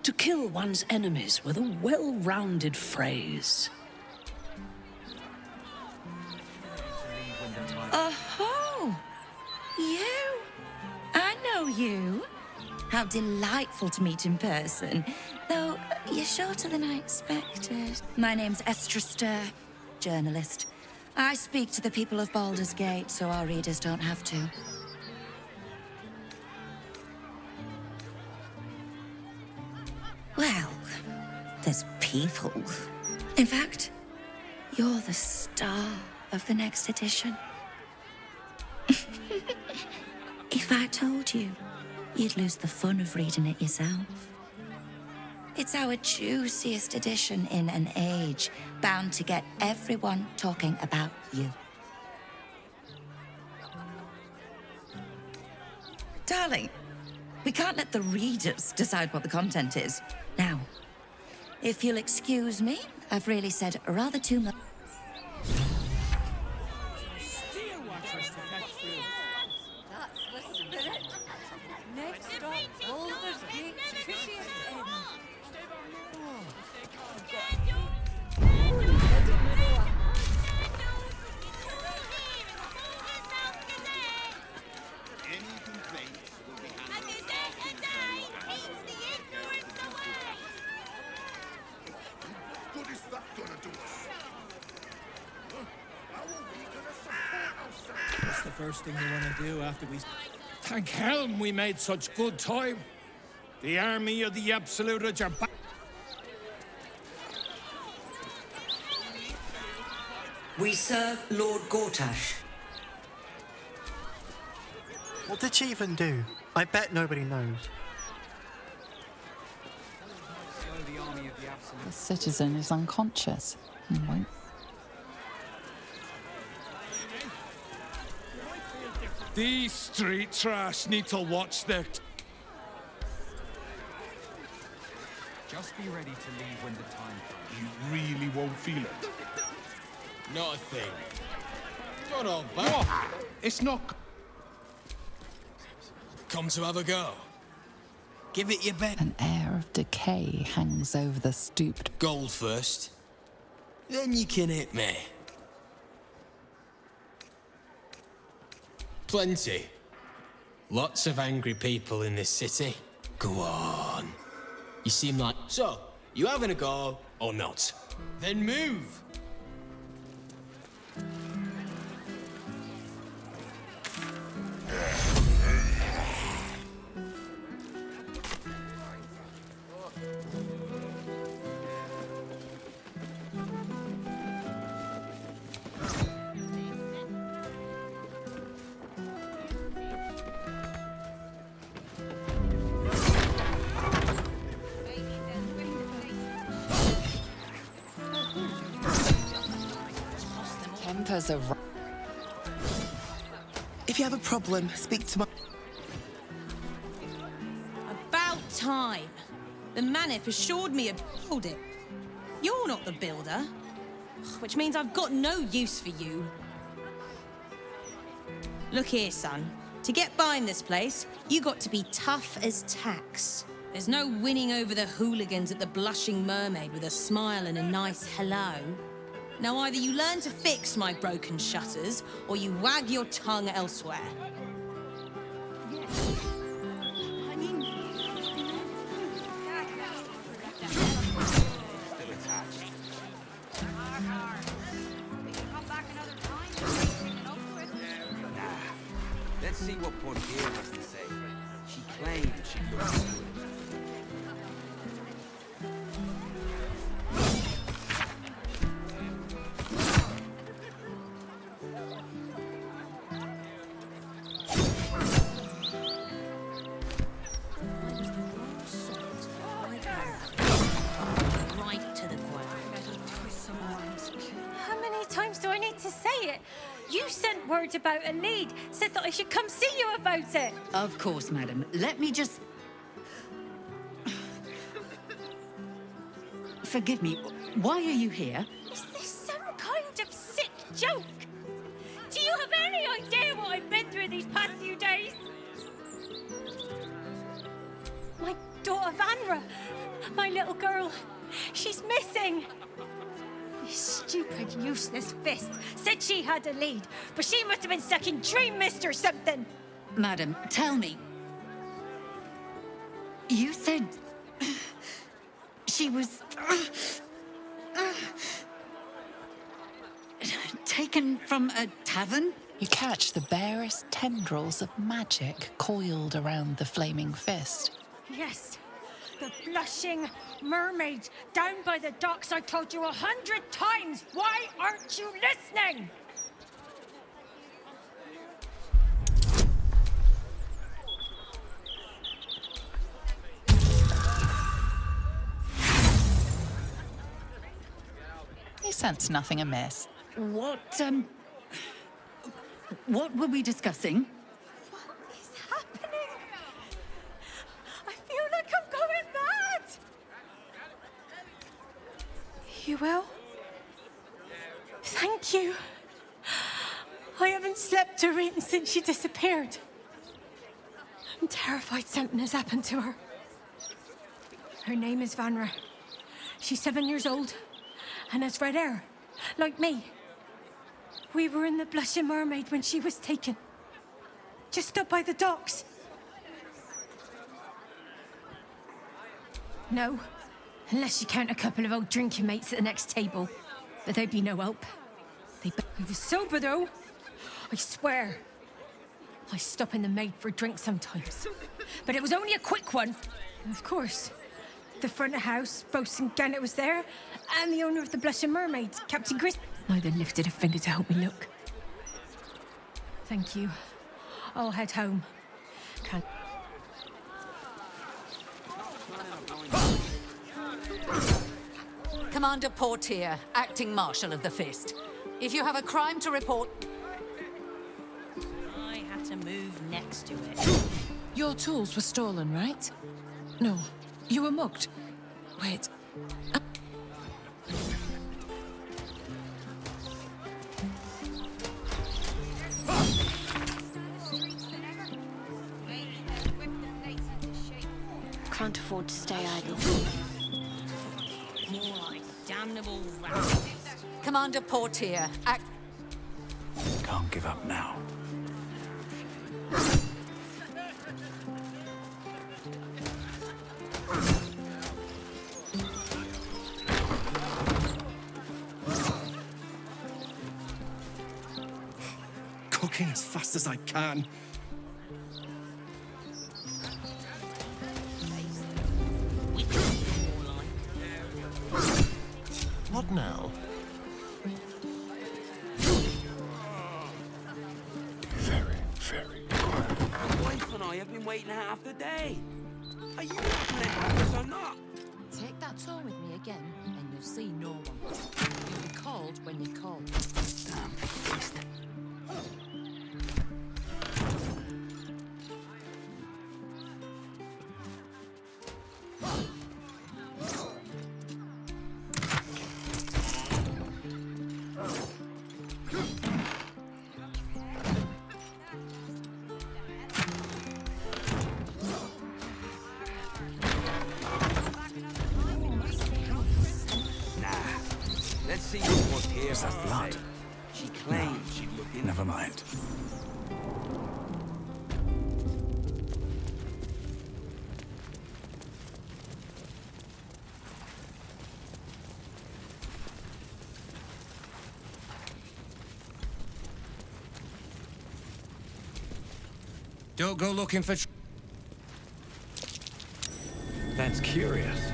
To kill one's enemies with a well-rounded phrase.
Oh, you? I know you. How delightful to meet in person. Though, you're shorter than I expected. My name's Estra Stir, journalist. I speak to the people of Baldur's Gate, so our readers don't have to. Well, there's people. In fact, you're the star of the next edition. If I told you, you'd lose the fun of reading it yourself. It's our juiciest edition in an age bound to get everyone talking about you. Darling, we can't let the readers decide what the content is. Now, if you'll excuse me, I've really said rather too much.
Next stop, Baldur's Gate, trickiest end.
Any complaints will be handled.
What is that gonna do us? How are we gonna support ourselves?
What's the first thing you want to do after we... Thank Helm we made such good time. The army of the Absolute are back.
We serve Lord Gortash.
What did she even do? I bet nobody knows.
The citizen is unconscious and won't.
These street trash need to watch their...
Just be ready to leave when the time comes.
You really won't feel it.
Not a thing. Not all bad.
It's not...
Come to have a go. Give it your best.
An air of decay hangs over the stooped.
Gold first. Then you can hit me. Plenty. Lots of angry people in this city. Go on. You seem like... So, you having a go or not? Then move.
Tempers are...
If you have a problem, speak to my...
About time. The Manip assured me of... Hold it. You're not the builder. Which means I've got no use for you. Look here, son. To get by in this place, you got to be tough as tax. There's no winning over the hooligans at the Blushing Mermaid with a smile and a nice hello. Now either you learn to fix my broken shutters, or you wag your tongue elsewhere.
Let's see what Portier has to say. She claimed she looks good.
Right to the ground.
How many times do I need to say it? You sent word about a lead, said that I should come see you about it.
Of course, madam. Let me just... Forgive me. Why are you here?
Is this some kind of sick joke? Do you have any idea what I've been through these past few days? My daughter Vanra,
My little girl. She's missing. This stupid, useless fist said she had a lead, but she must have been sucking Dream Mist or something.
Madam, tell me. You said she was taken from a tavern?
You catch the barest tendrils of magic coiled around the flaming fist.
Yes, the blushing mermaid down by the docks. I told you 100 times. Why aren't you listening?
You sense nothing amiss.
What were we discussing?
What is happening? I feel like I'm going mad. You well? Thank you. I haven't slept or eaten since she disappeared. I'm terrified something has happened to her. Her name is Vanra. She's 7 years old and has red hair, like me. We were in the Blushing Mermaid when she was taken. Just up by the docks. No, unless you count a couple of old drinking mates at the next table. But they'd be no help. He was sober, though. I swear. I stop in the maid for a drink sometimes. But it was only a quick one. And of course, the front of house, Bosun Gannet was there, and the owner of the Blushing Mermaid, Captain Gris. Neither lifted a finger to help me look. Thank you. I'll head home. Can't.
Commander Portier, acting Marshal of the Fist. If you have a crime to report...
I had to move next to it.
Your tools were stolen, right? No, you were mugged. Wait.
Can't afford to stay idle.
More like damnable rats.
Commander Portier, act...
Can't give up now.
Cooking as fast as I can.
What now? Very quiet.
My wife and I have been waiting half the day. Are you looking at us or not?
Take that tour with me again, and you'll see no one. You'll be called when you're called.
Damn beast.
Let's see what was here.
Is that blood?
She claimed she'd look in.
Never mind.
Don't go looking for...
That's curious.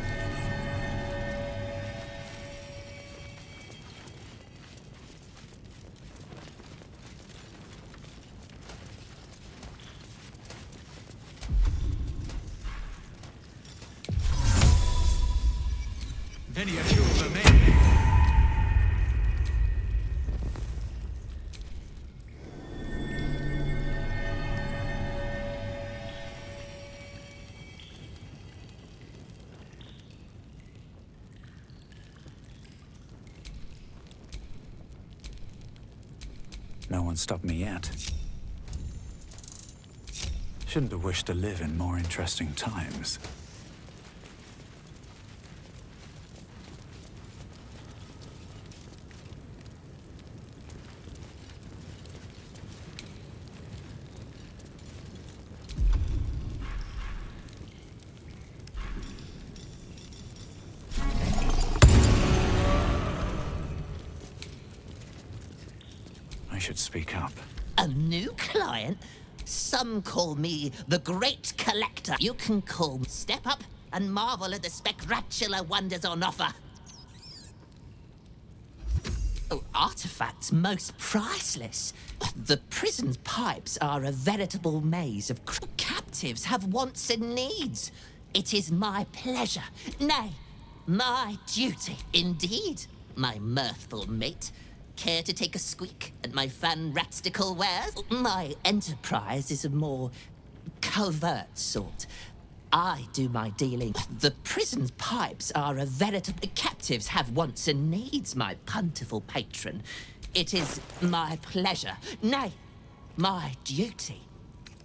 No one stopped me yet. Shouldn't have wished to live in more interesting times. should speak up.
A new client? Some call me the Great Collector. You can call me. Step up and marvel at the spectacular wonders on offer. Oh, artifacts most priceless. The prison's pipes are a veritable maze of captives have wants and needs. It is my pleasure, nay, my duty, indeed, my mirthful mate. Care to take a squeak at my fan-ratstical wares? My enterprise is a more covert sort. I do my dealing. The prison's pipes are a veritable... Captives have wants and needs, my plentiful patron. It is my pleasure, nay, my duty,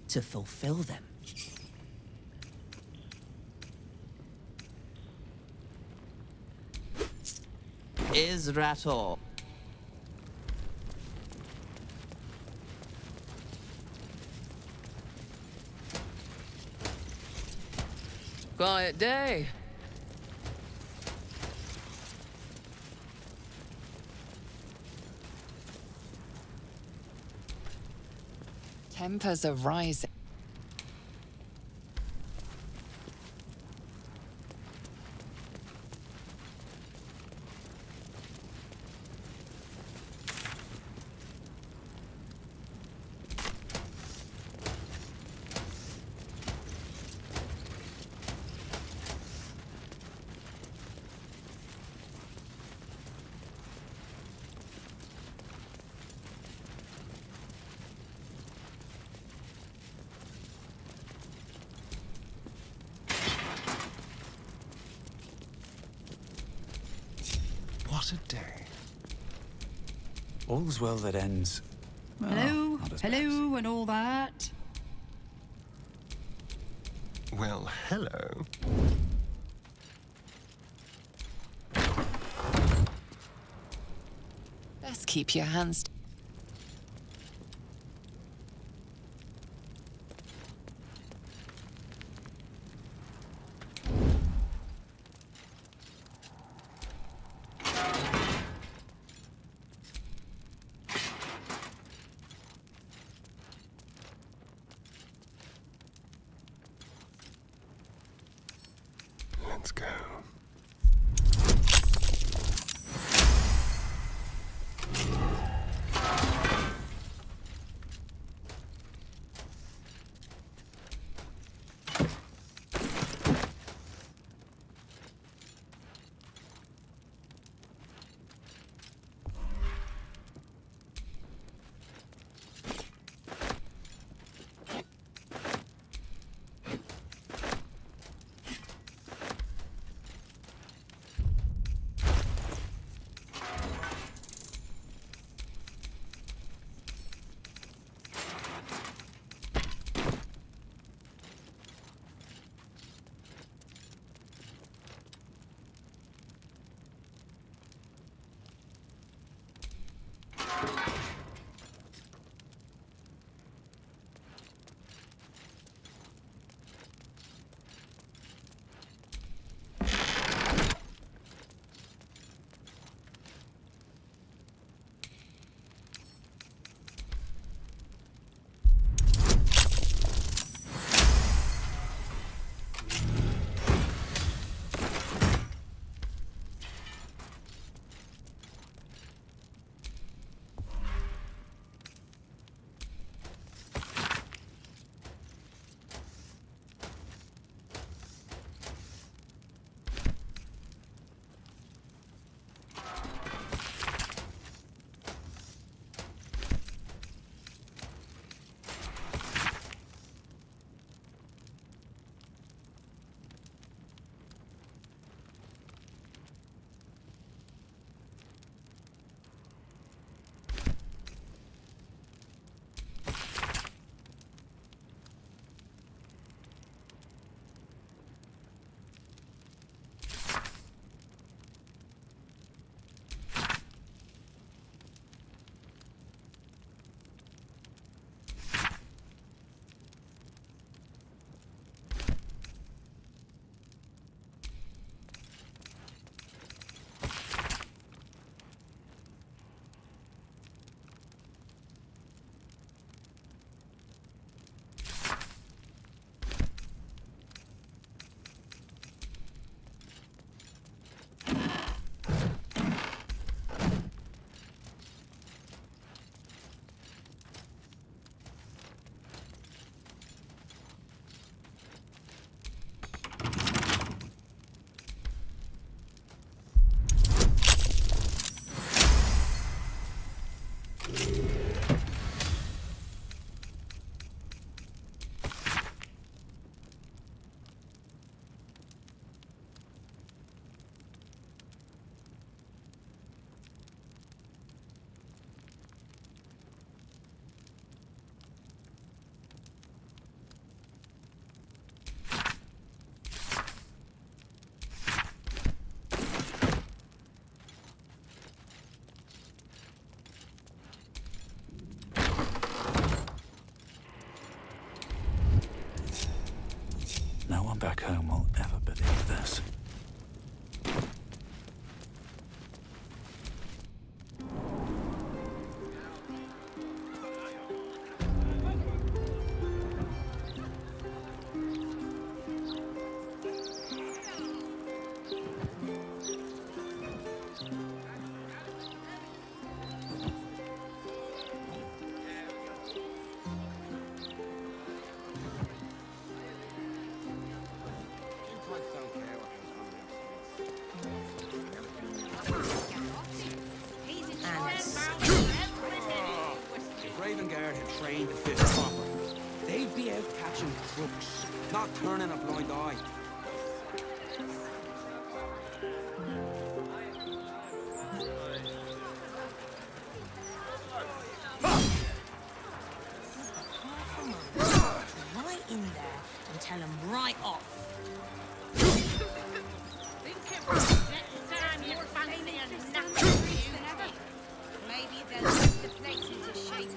to fulfill them. Is that all?
Quiet day.
Tempers are rising.
What a day.
All's well that ends. Well,
Hello,
not as
hello, and all that.
Well, hello.
Best keep your hands.
Let's go.
No one back home will ever believe this.
If Ravengard had trained the fifth proper, they'd be out catching crooks, not turning a blind eye.
Right in there and tell them right off.
Maybe they'll set the place into shape.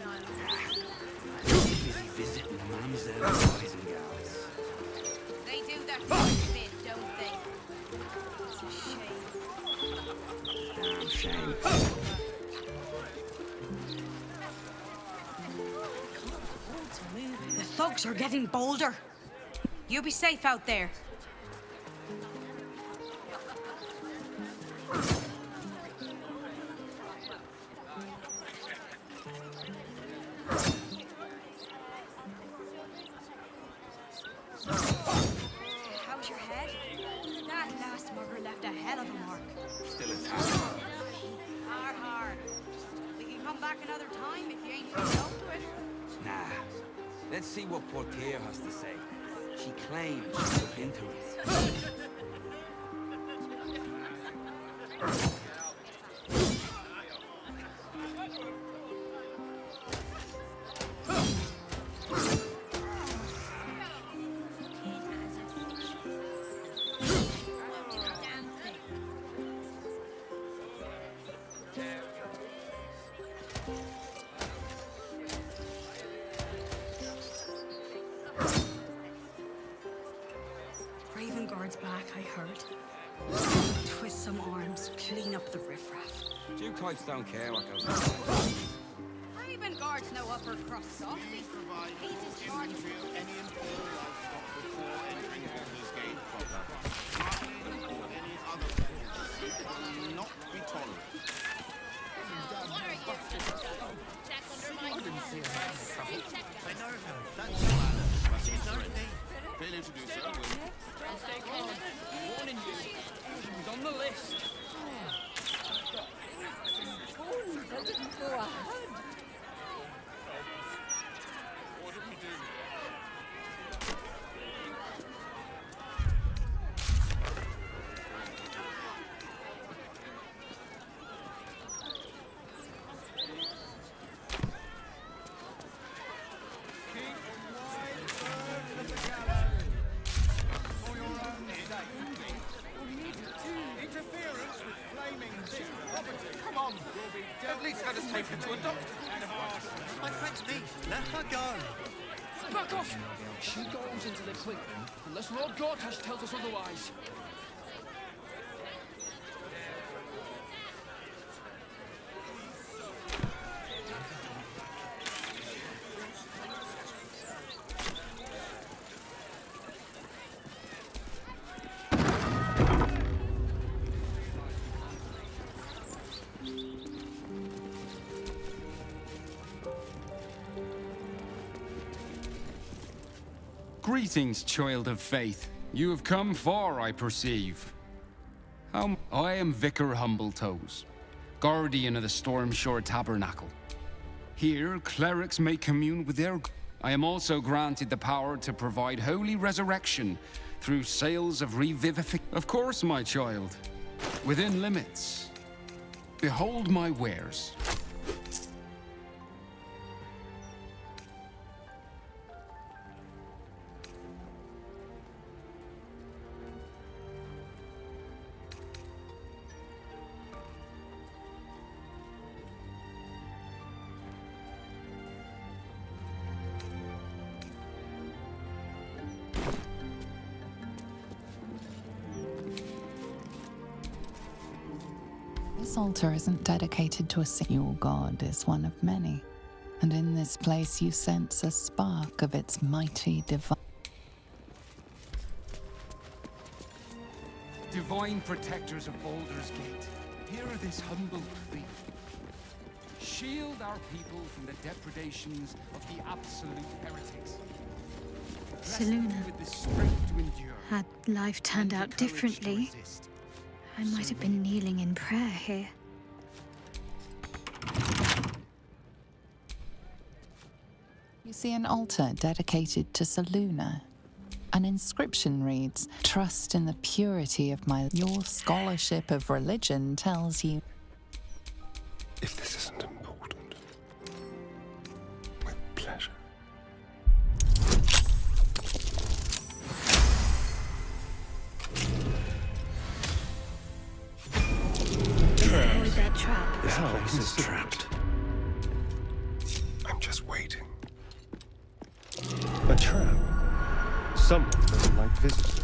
Busy visiting the mamselle boys and gals.
They do their first bit, don't they? It's a shame.
Damn shame.
The thugs are getting bolder. You be safe out there. How's your head? That last mugger left a hell of a mark.
Still attached.
Hard. We can come back another time if you ain't feeling up to it.
Nah. Let's see what Portier has to say. She claims she looked into it.
Ravengard's back, I heard. Twist some arms, clean up the riffraff.
You types don't care what goes on.
Ravengard's no upper crust softy. He's in charge of
any imperial livestock before entering Baldur's Gate proper. Marketing or any other form will not be tolerated.
I didn't see her.
I know her. That's Joanna. She's no thief. Failure to do so will...
Stay calm. Warning you. She was on the list.
I didn't go ahead.
What do we do?
At least let us take her to a doctor.
My friend's thief. Let her go.
Back off! She goes into the clearing unless Lord Gortash tells us otherwise.
Greetings, child of faith. You have come far, I perceive. I am Vicar Humbletoes, guardian of the Stormshore Tabernacle. Here, clerics may commune with their... I am also granted the power to provide holy resurrection through sales of revivification. Of course, my child. Within limits. Behold my wares.
This altar isn't dedicated to a single god, is one of many. And in this place you sense a spark of its mighty divine.
Divine protectors of Baldur's Gate, hear this humble plea. Shield our people from the depredations of the absolute heretics. Bless them
Seluna,
with the strength to endure.
had life turned out differently, I might have been kneeling in prayer here.
You see an altar dedicated to Seluna. An inscription reads, "Trust in the purity of my..." Your scholarship of religion tells you...
If this isn't important, with pleasure.
Avoid that trap.
This place is trapped.
I'm just waiting. A trap. Someone doesn't like visitors.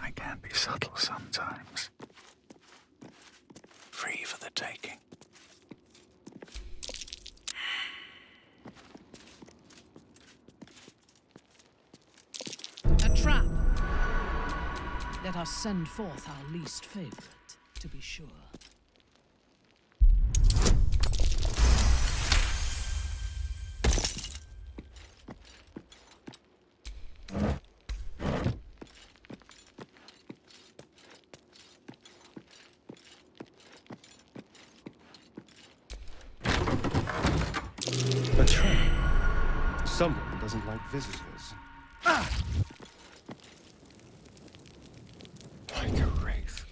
I can be subtle sometimes. Free for the taking.
A trap. Let us send forth our least favorite, to be sure.
A trap. Someone doesn't like visitors. Like a wraith.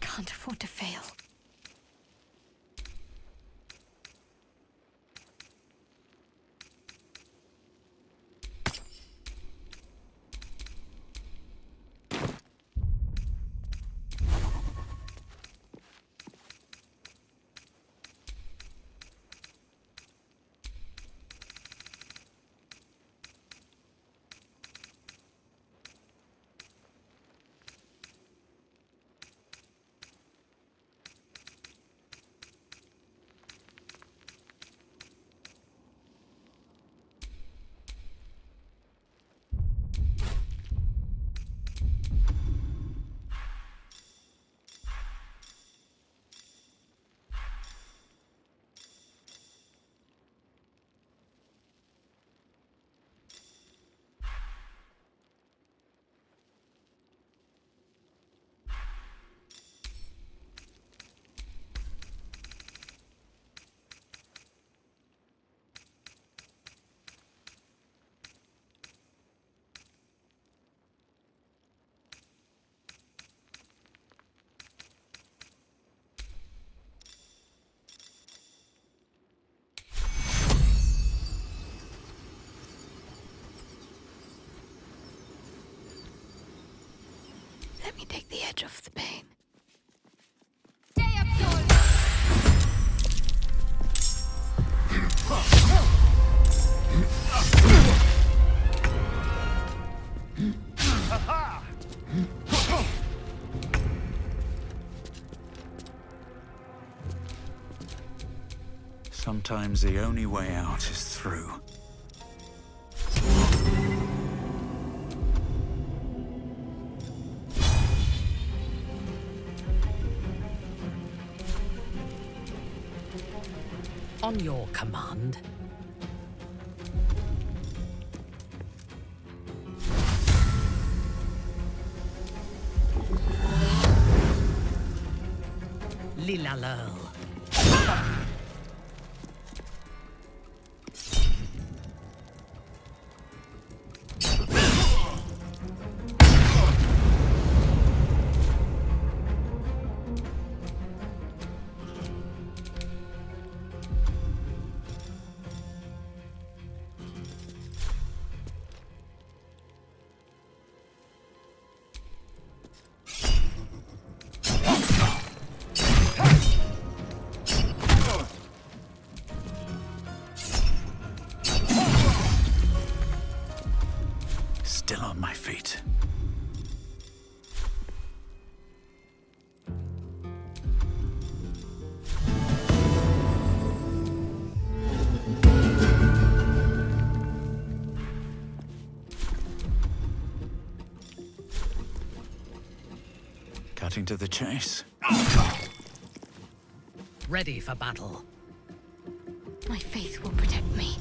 Can't afford to fail. edge of the pain.
Sometimes the only way out is through.
On your command. Lilalel.
Still on my feet. Cutting to the chase.
Ready for battle.
My faith will protect me.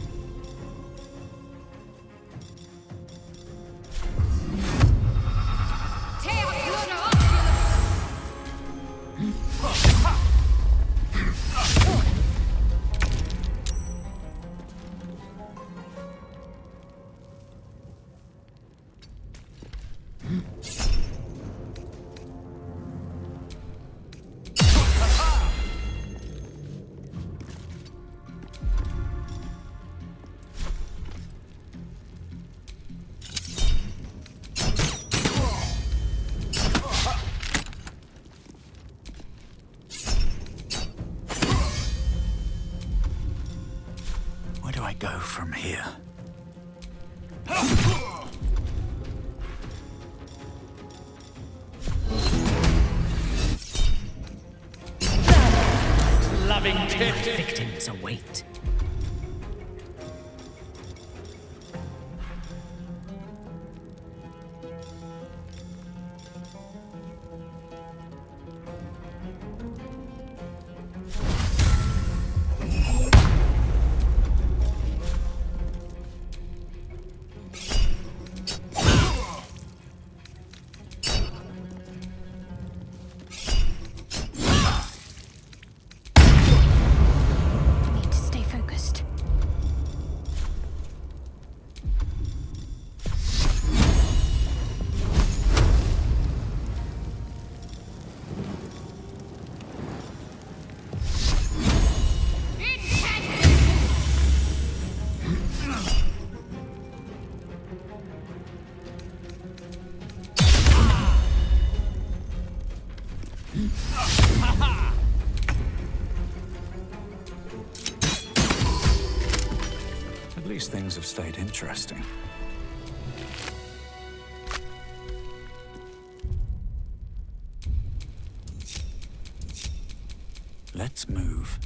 Where do I go from here?
Loving victims await.
Need to stay focused.
At least things have stayed interesting. Let's move.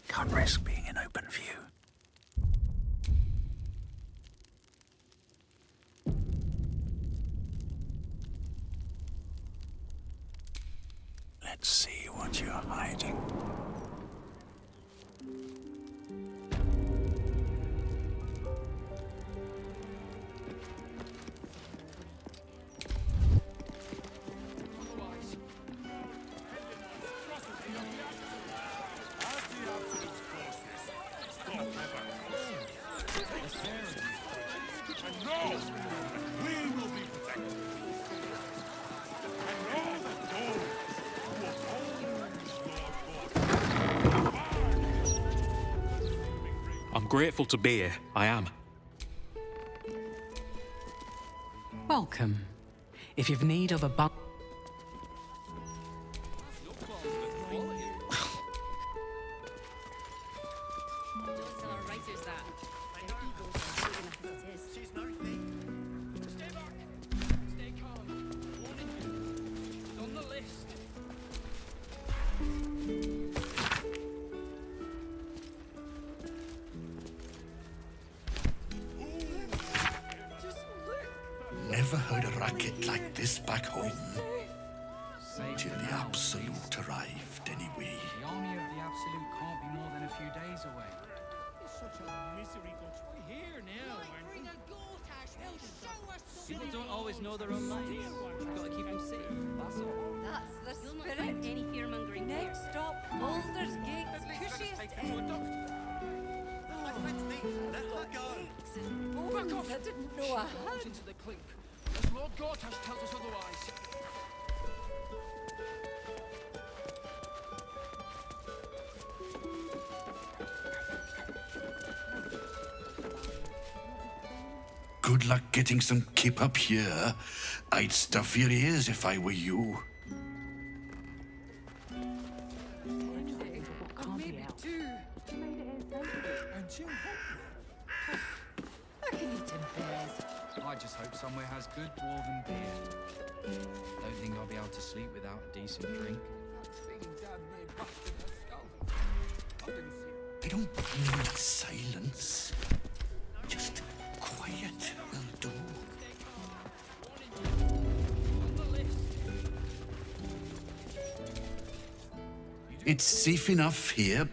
Can't risk being in open view. Let's see what you're hiding.
I'm grateful to be here. I am.
Welcome. If you've need of a bunk.
Never heard a racket like this back home. Till the Absolute arrived, anyway.
The army of the Absolute can't be more than a few days away.
It's such a misery country. We're here now, aren't we?
People don't always know their own minds. You've got to keep them safe. That's all.
That's the spirit. Any fear-mongering next stop, Baldurs Gate, the cushiest inn.
Back off!
I didn't know I had.
Into the clink. Unless Lord Gortash tells us otherwise.
Good luck getting some kip up here. I'd stuff your ears if I were you.
Maybe two. I can eat in pairs.
I just hope somewhere has good dwarven beer. Don't think I'll be able to sleep without a decent drink.
I don't need silence. Just quiet will do. It's safe enough here.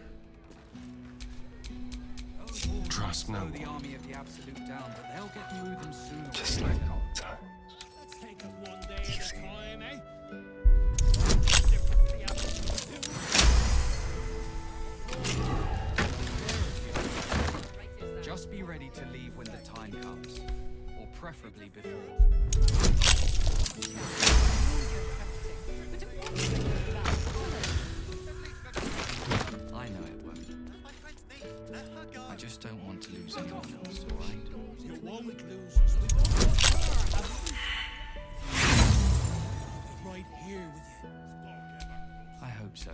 Trust no
The army of the Absolute down, but they'll get through them soon.
Just like old times.
Let's take it one day at a time, eh?
Just be ready to leave when the time comes, or preferably before. I know it won't. I just don't want to lose anyone else, all right?
You won't lose us. We're right here with you.
I hope so.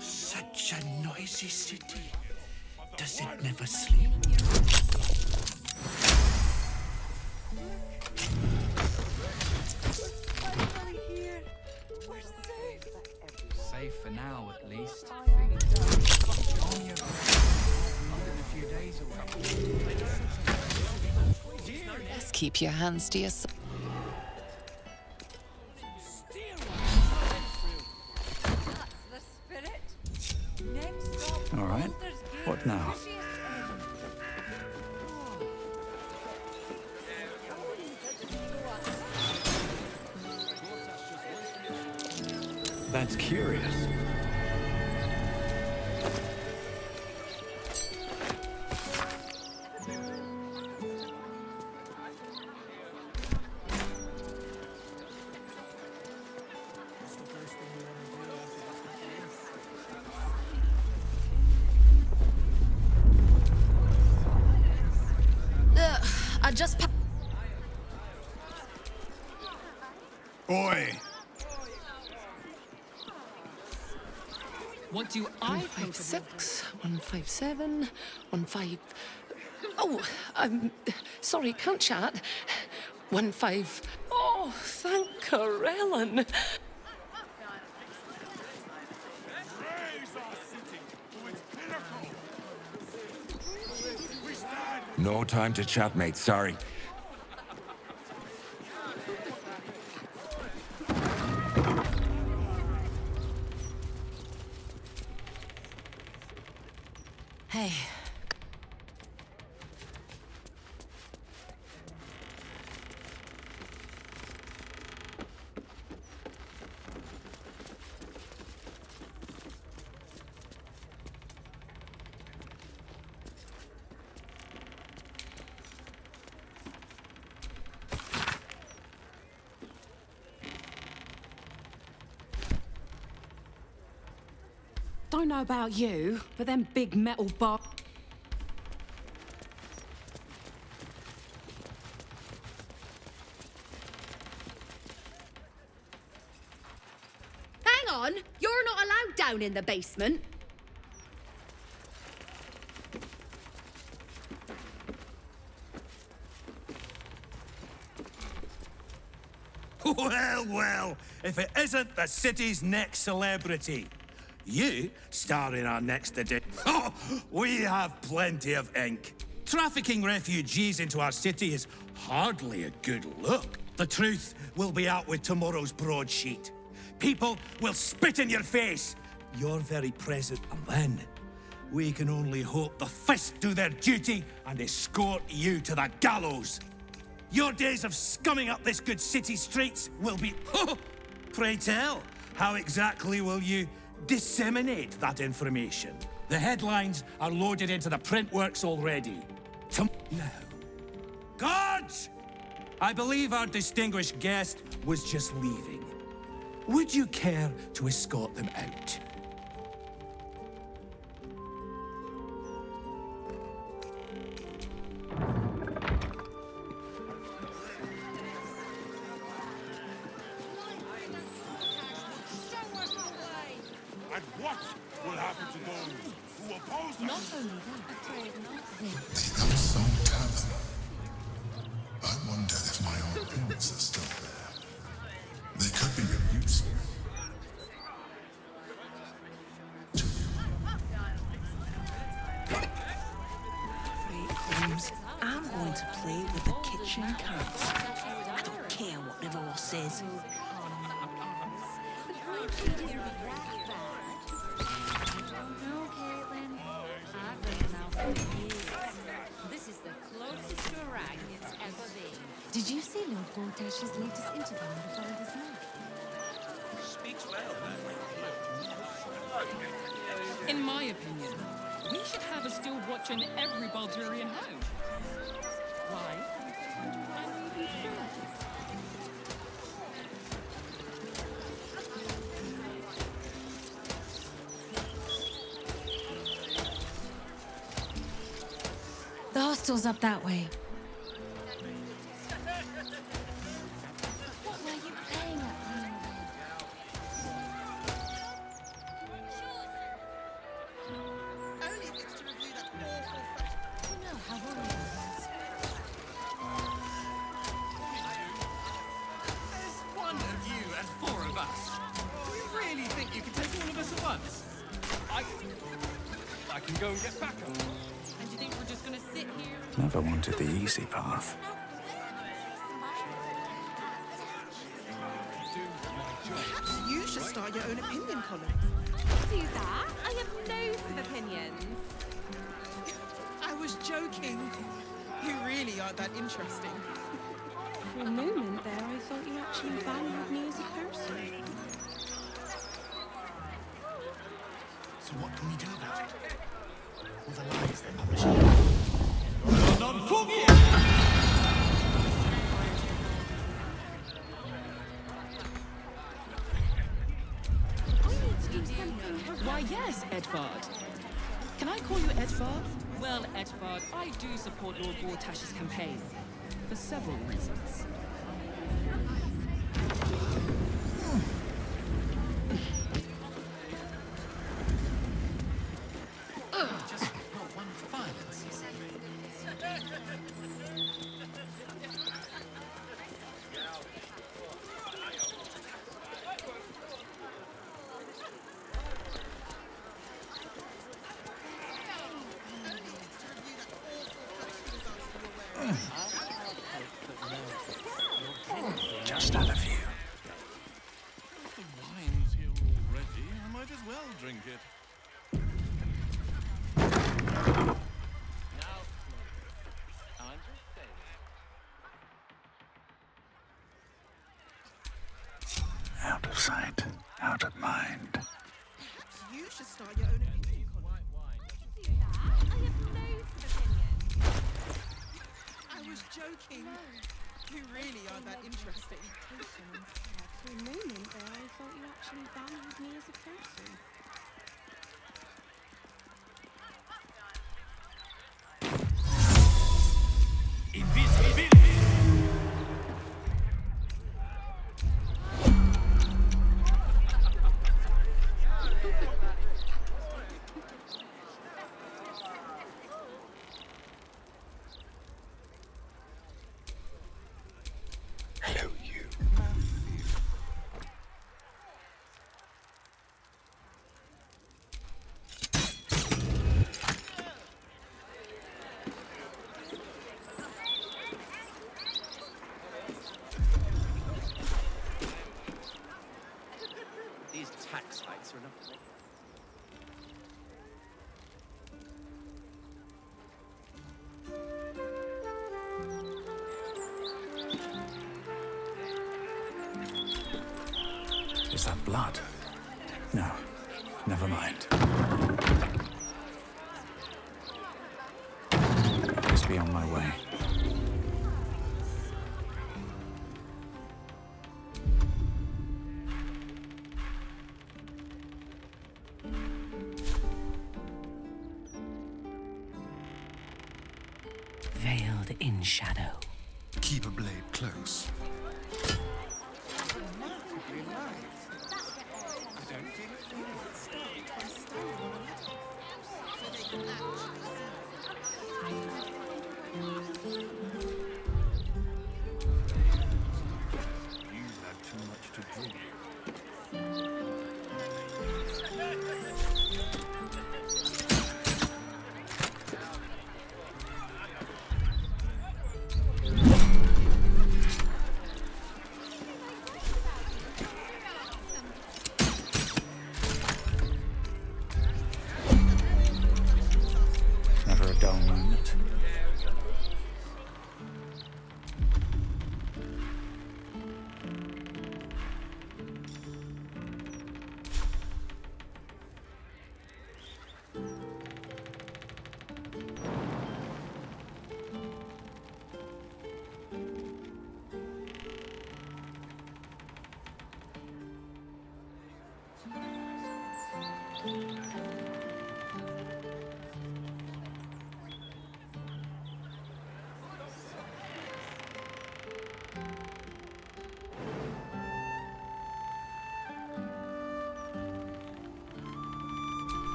Such a noisy city. Does it never sleep?
Finally here. We're safe.
Safe for now, at least. Army of more than a few days away.
Just keep your hands to yourself.
That's the spirit. Next stop,
All right.
Baldur's Gate,
What now?
cushiest inn.
That's curious.
I just.
Oi!
What do I
156, 157, 15.
Oh, I'm sorry, can't chat. 15. Oh, thank Corellin.
No time to chat, mate. Sorry.
Hey. Don't know about you, but them big metal bar...
Hang on! You're not allowed down in the basement.
Well, well, if it isn't the city's next celebrity. You star in our next edition. Oh, we have plenty of ink. Trafficking refugees into our city is hardly a good look. The truth will be out with tomorrow's broadsheet. People will spit in your face. Your very presence. And then we can only hope the fists do their duty and escort you to the gallows. Your days of scumming up this good city streets will be... Pray tell, how exactly will you disseminate that information? The headlines are loaded into the print works already. Now, guards! I believe our distinguished guest was just leaving. Would you care to escort them out?
And what will happen to those who oppose us?
Not only that, afraid not.
The Elfsong Tavern. I wonder if my old pins are still there. They could be of use.
I'm going to play with the kitchen cats. I don't care what the boss says.
This is the closest to a rag it's ever been.
Did you see Lord Gortash's latest interview on the Baldurs Lake?
Speaks well.
In my opinion, we should have a still watch in every Baldurian home. Why? I'm even sure.
The hostel's up that way.
What were you playing at, Only if it's to review that awful... You know how worried I was.
There's one of you and four of us. Do you really think you can take all of us at once? I can go and get back up.
And you think we're just gonna sit here?
Never wanted the easy path.
Perhaps you should start your own opinion column.
Do that? I have loads of opinions.
I was joking. You really aren't that interesting.
For a moment there, I thought you actually valued me as a person.
So what can we do about it? All the lies they're publishing.
Why, yes, Edvard. Can I call you Edvard? Well, Edvard, I do support Lord Gortash's campaign. For several reasons.
Just not one for violence.
Just had a few.
The wine's here already. I might as well drink it.
Now, I'm just saying.
Out of sight, out of mind.
Perhaps you should start your own opinion column. I was joking. You really are that interesting.
For a moment there, I thought you actually valued me as a person.
Hello, you.
These tax hikes are enough.
Is that blood? No, never mind. Must be on my way.
Veiled in shadow.
Keep a blade close.
Remarkably light. I don't feel it feeling it start by standing on it. So they can actually
You've had too much to drink.
Never a dull moment.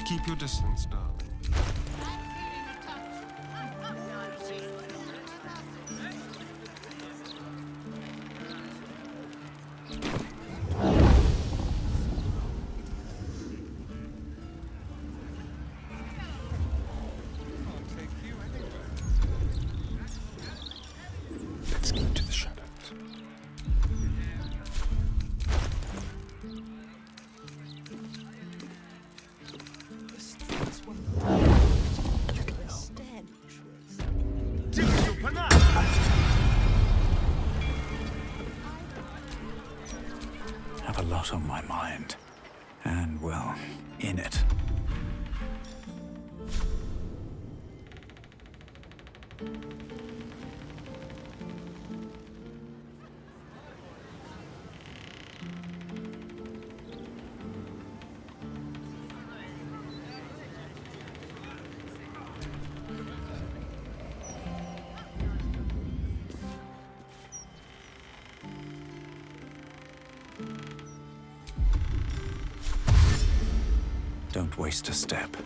Keep your distance, darling.
Let's keep to the shadows. Have a lot on my mind. And, well, in it. Don't waste a step.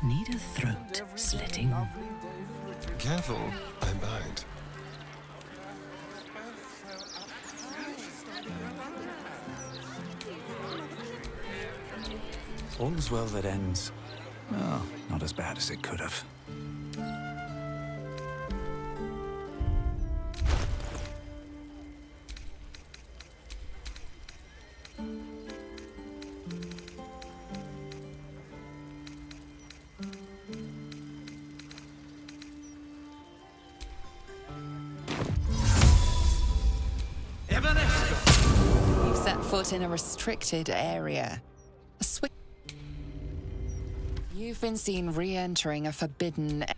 Need a throat slitting.
Careful, I'm behind.
All's well that ends. Well, not as bad as it could have.
You've set foot in a restricted area. You've been seen re-entering a forbidden...
I've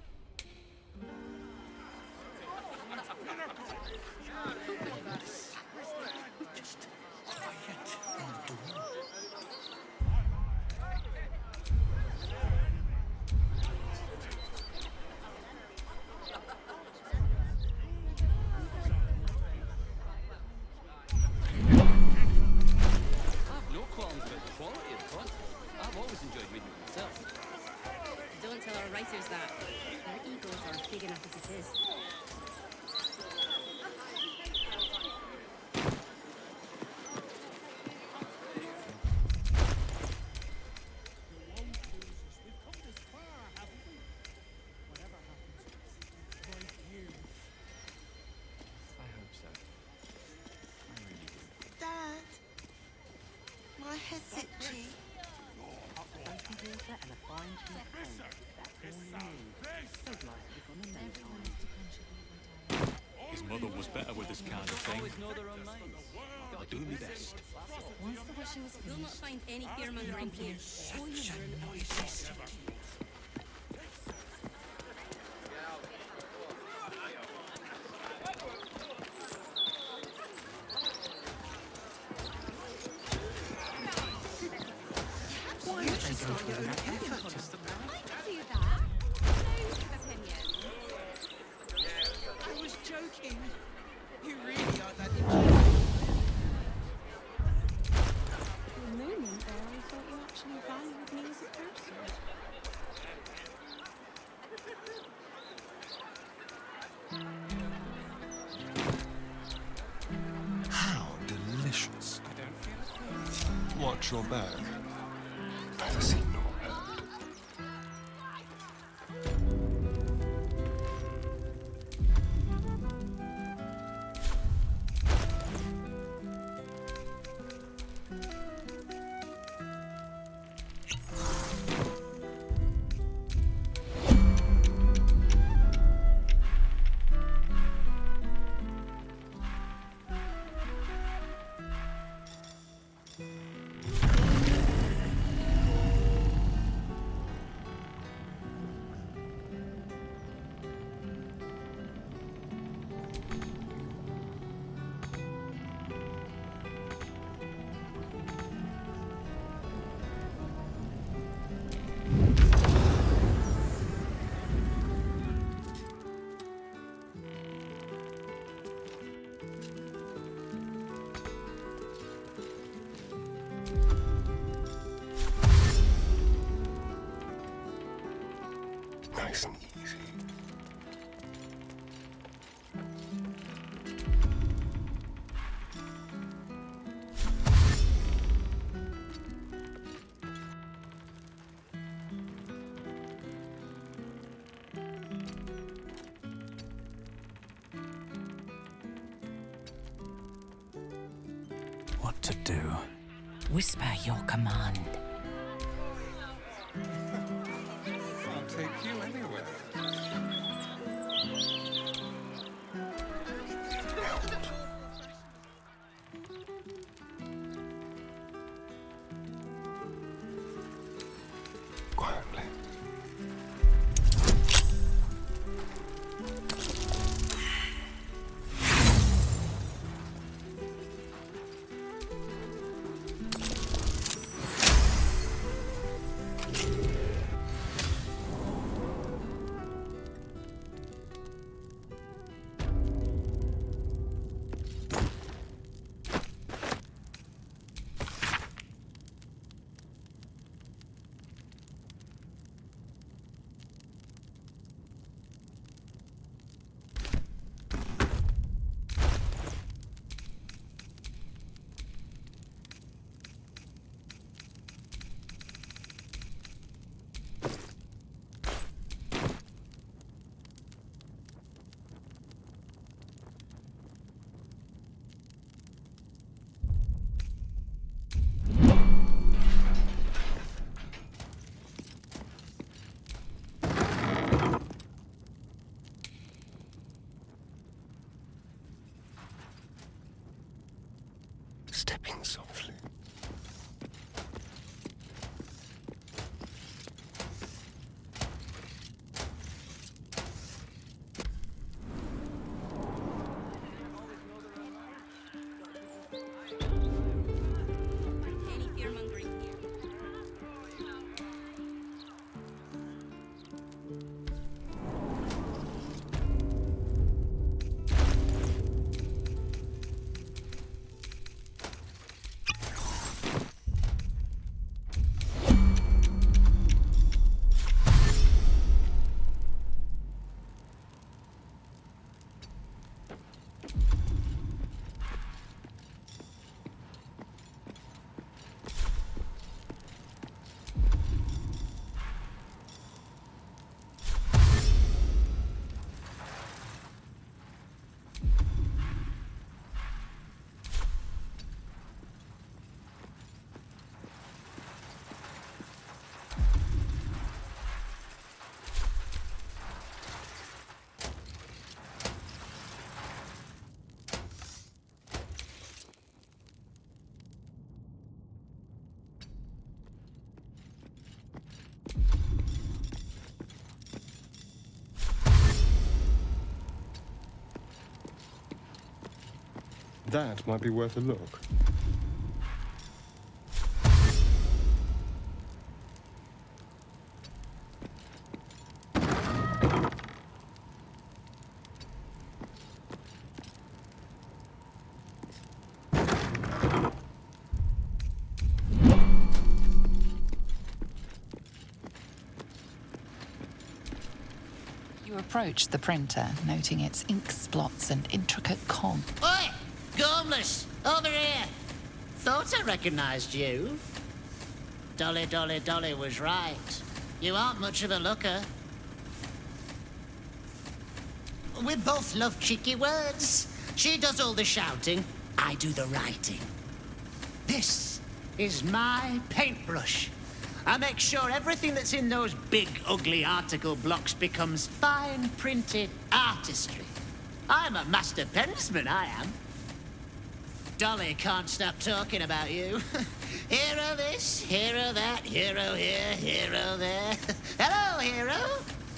no qualms about the quality of the content. I've always enjoyed reading it myself.
Don't tell our writers that. Their egos are big enough as it is.
I hope so. I really do.
Dad, my head's itchy.
His mother was better with this kind of thing. I'll do my best.
Once the wishing is finished, you'll not find any fearmongering here.
Such a noisy city.
Why would she start your own effort? I do that. Loads of opinions.
I was joking. You really are that interesting.
For a moment there, I thought you actually valued me as a person.
How delicious. Watch your back. Neither seen nor heard. Nice and easy.
What to do?
Whisper your command.
I'll take you anywhere. Quietly.
tipping softly.
Any fear-mongering here?
That might be worth a look.
You approach the printer, noting its ink splots and intricate cog.
Oi! Gormless! Over here! Thought I recognized you. Dolly, Dolly, Dolly was right. You aren't much of a looker. We both love cheeky words. She does all the shouting, I do the writing. This is my paintbrush. I make sure everything that's in those big, ugly article blocks becomes fine printed artistry. I'm a master pensman, I am. Dolly can't stop talking about you. Hero this, hero that, hero here, hero there. Hello, hero.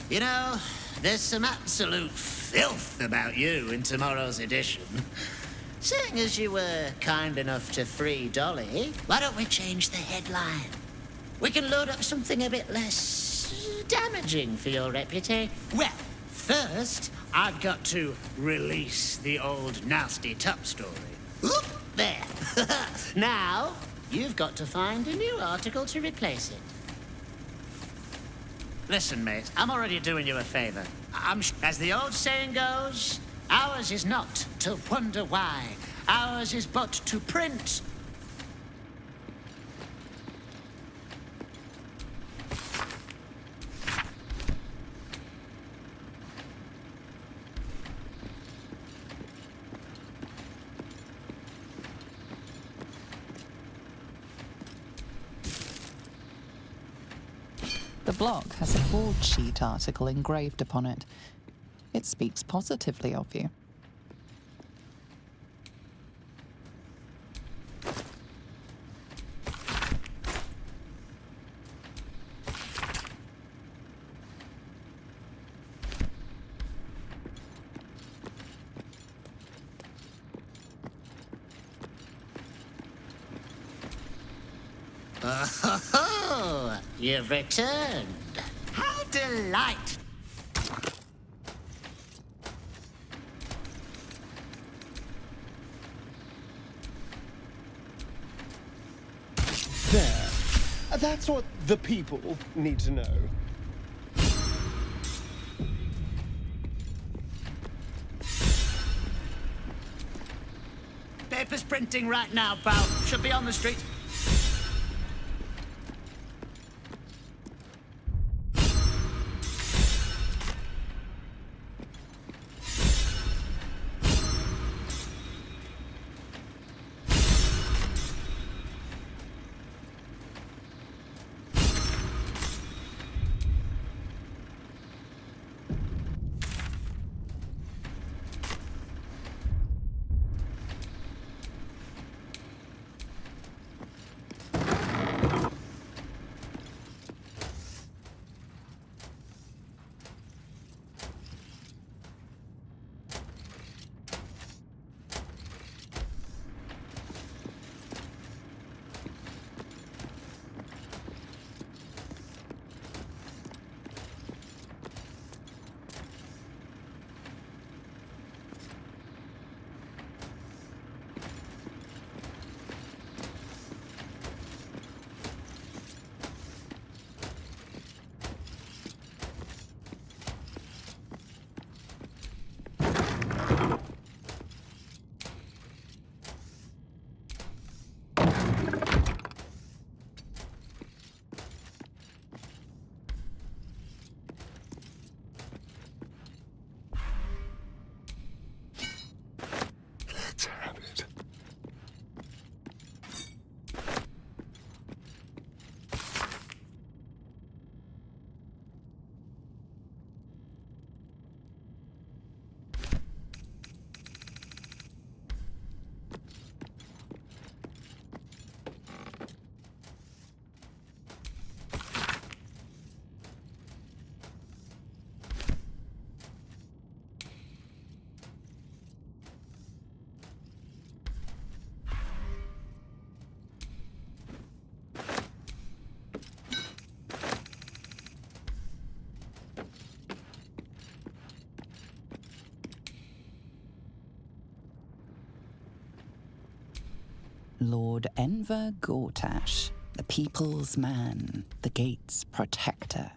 You know, there's some absolute filth about you in tomorrow's edition. Seeing as you were kind enough to free Dolly, why don't we change the headline? We can load up something a bit less damaging for your reputation. Well, first, I've got to release the old nasty top story. Oop, there. Now, you've got to find a new article to replace it. Listen, mate, I'm already doing you a favor. As the old saying goes, ours is not to wonder why. Ours is but to print.
The block has a broadsheet article engraved upon it. It speaks positively of you.
Oh, you've returned. How delightful.
There. That's what the people need to know.
Paper's printing right now, pal. Should be on the street.
Lord Enver Gortash, the people's man, the gate's protector.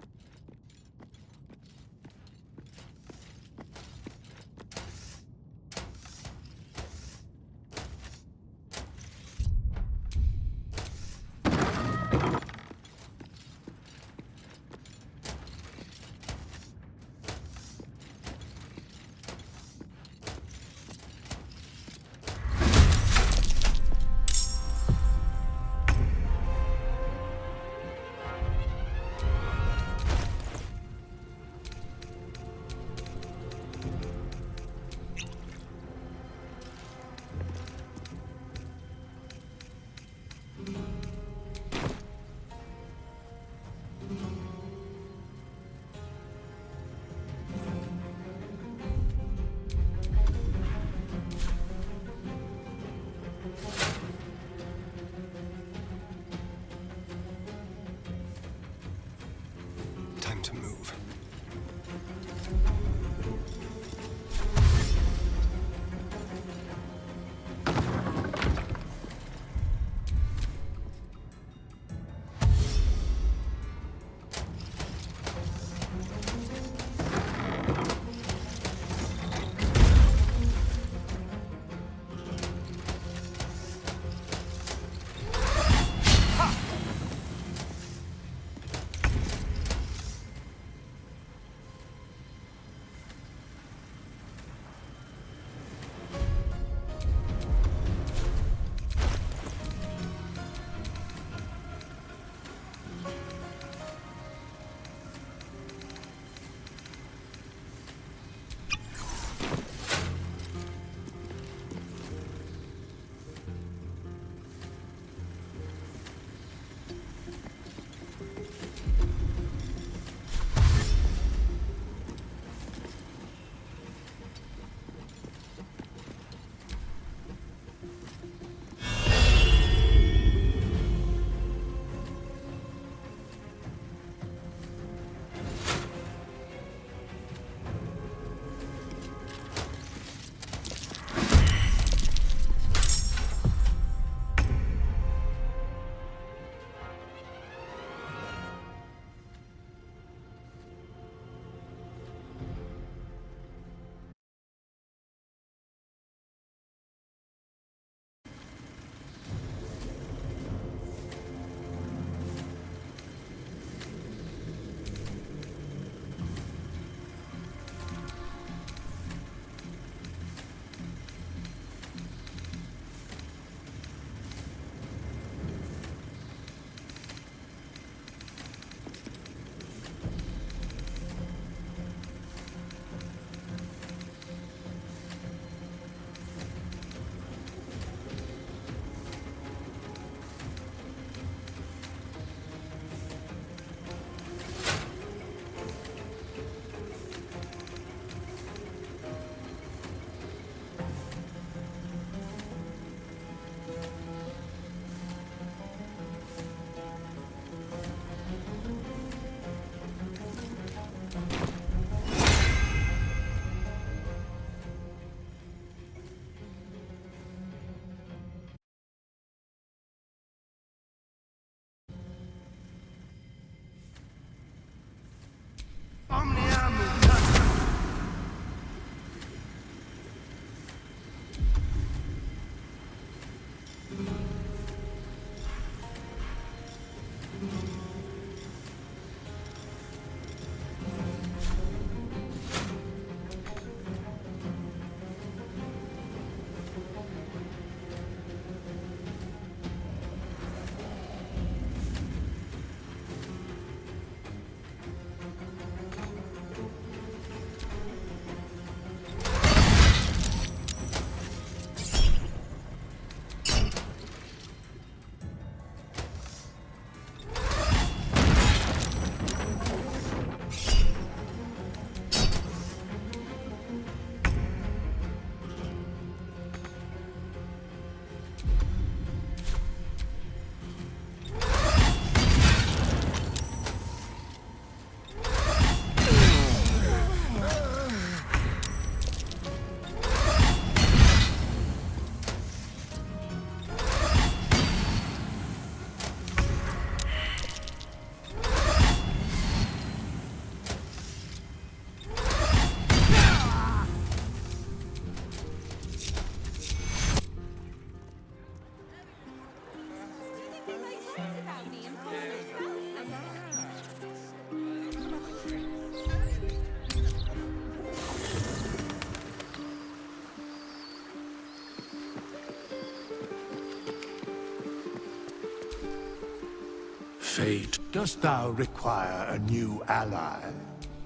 Fate, dost thou require a new ally?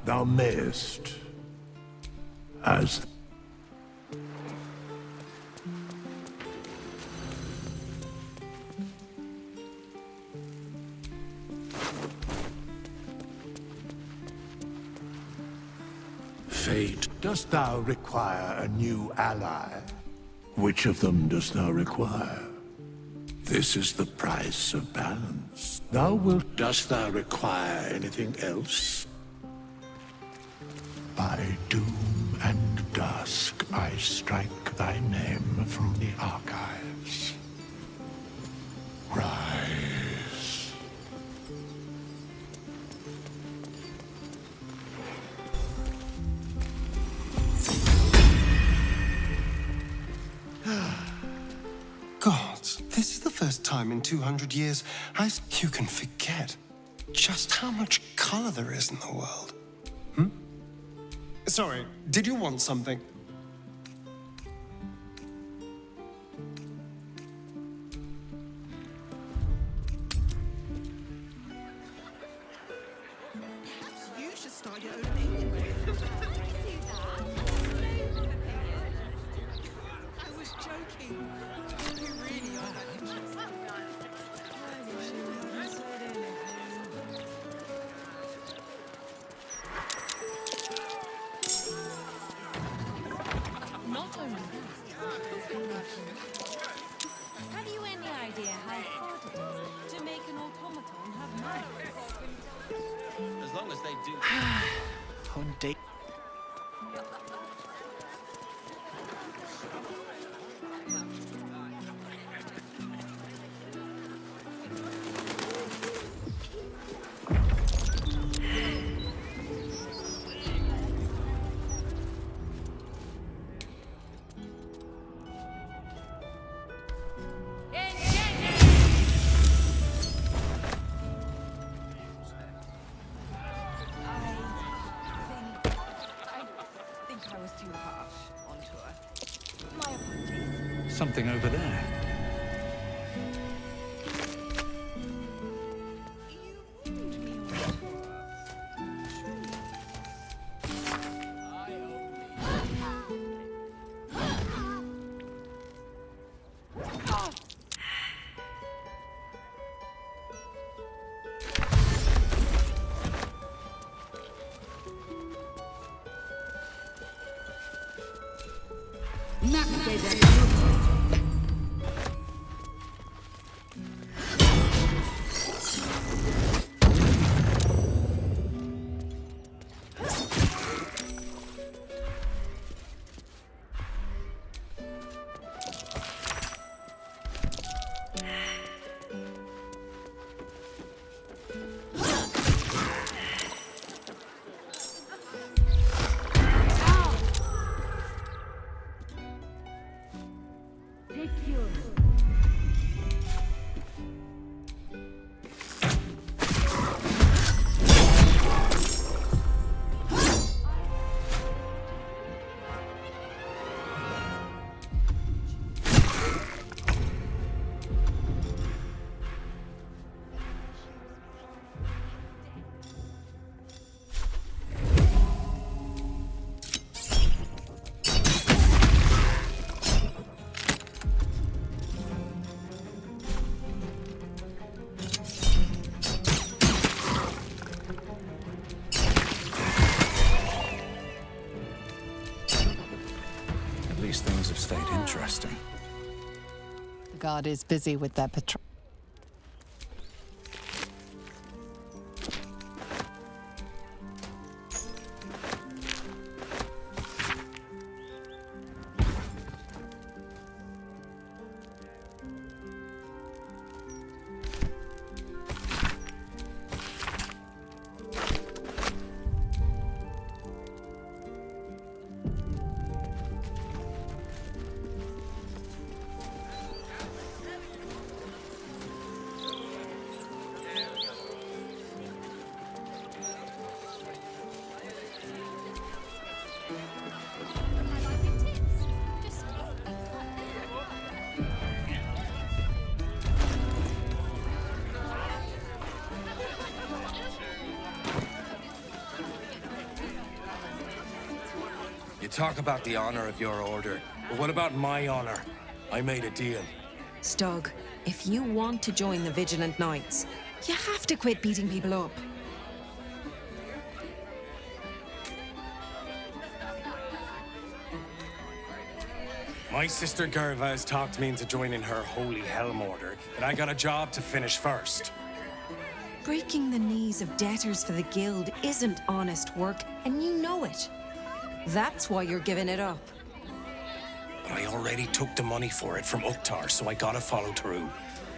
Thou mayest. As Fate, dost thou require a new ally? Which of them dost thou require? This is the price of balance. Dost thou require anything else? By doom and dusk I strike thy name from the archives. Rise.
Gods, this is the first time in 200 years you can forget just how much color there is in the world. Sorry, did you want something?
Perhaps you should start your own opinion with. I was joking. You really are that interesting.
Not only
Have you any idea how hard it is to make an automaton have minds?
As long as they do.
On date.
I was too harsh onto her. My apologies.
Something over there. At least things have stayed interesting.
The guard is busy with their patrol.
You talk about the honor of your order, but what about my honor? I made a deal.
Stug, if you want to join the Vigilant Knights, you have to quit beating people up.
My sister Gerva has talked me into joining her Holy Helm Order, but I got a job to finish first.
Breaking the knees of debtors for the guild isn't honest work, and you know it. That's why you're giving it up.
But I already took the money for it from Uktar, so I gotta follow through.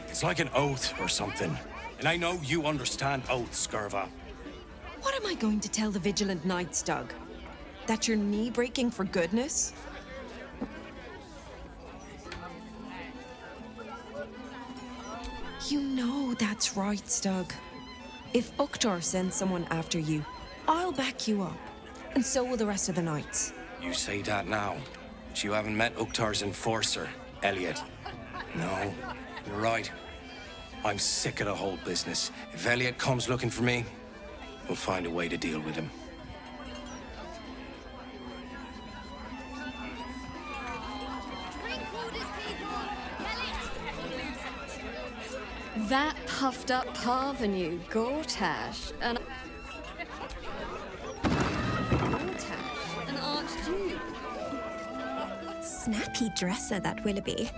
It's like an oath or something. And I know you understand oaths, Gerva.
What am I going to tell the Vigilant Knights, Doug? That you're knee-breaking for goodness? You know that's right, Stug. If Uktar sends someone after you, I'll back you up. And so will the rest of the knights.
You say that now, but you haven't met Uktar's enforcer, Elliot. No, you're right. I'm sick of the whole business. If Elliot comes looking for me, we'll find a way to deal with him.
That puffed up parvenu, Gortash, an archduke.
Snappy dresser, that Willoughby.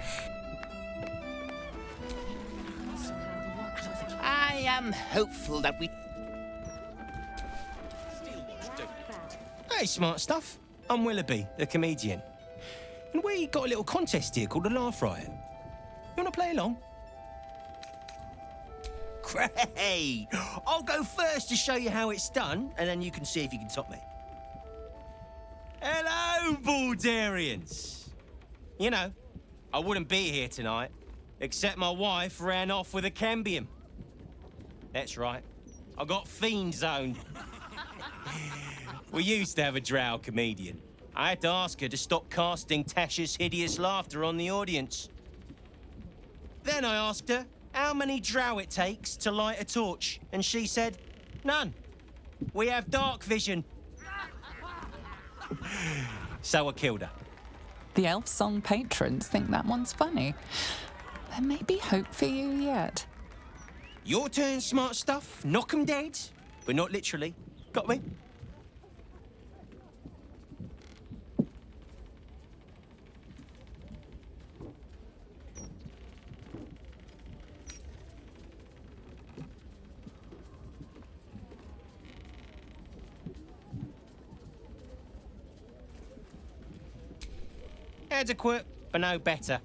I am hopeful that we...
Hey, smart stuff. I'm Willoughby, the comedian. And we got a little contest here called the Laugh Riot. You want to play along? Great! I'll go first to show you how it's done, and then you can see if you can top me. Hello, Baldurians! You know, I wouldn't be here tonight, except my wife ran off with a cambium. That's right, I got fiend zoned. We used to have a drow comedian. I had to ask her to stop casting Tasha's hideous laughter on the audience. Then I asked her how many drow it takes to light a torch, and she said, none. We have dark vision. So I killed her.
The Elfsong patrons think that one's funny. There may be hope for you yet.
Your turn, smart stuff. Knock 'em dead, but not literally. Got me? Adequate, but no better.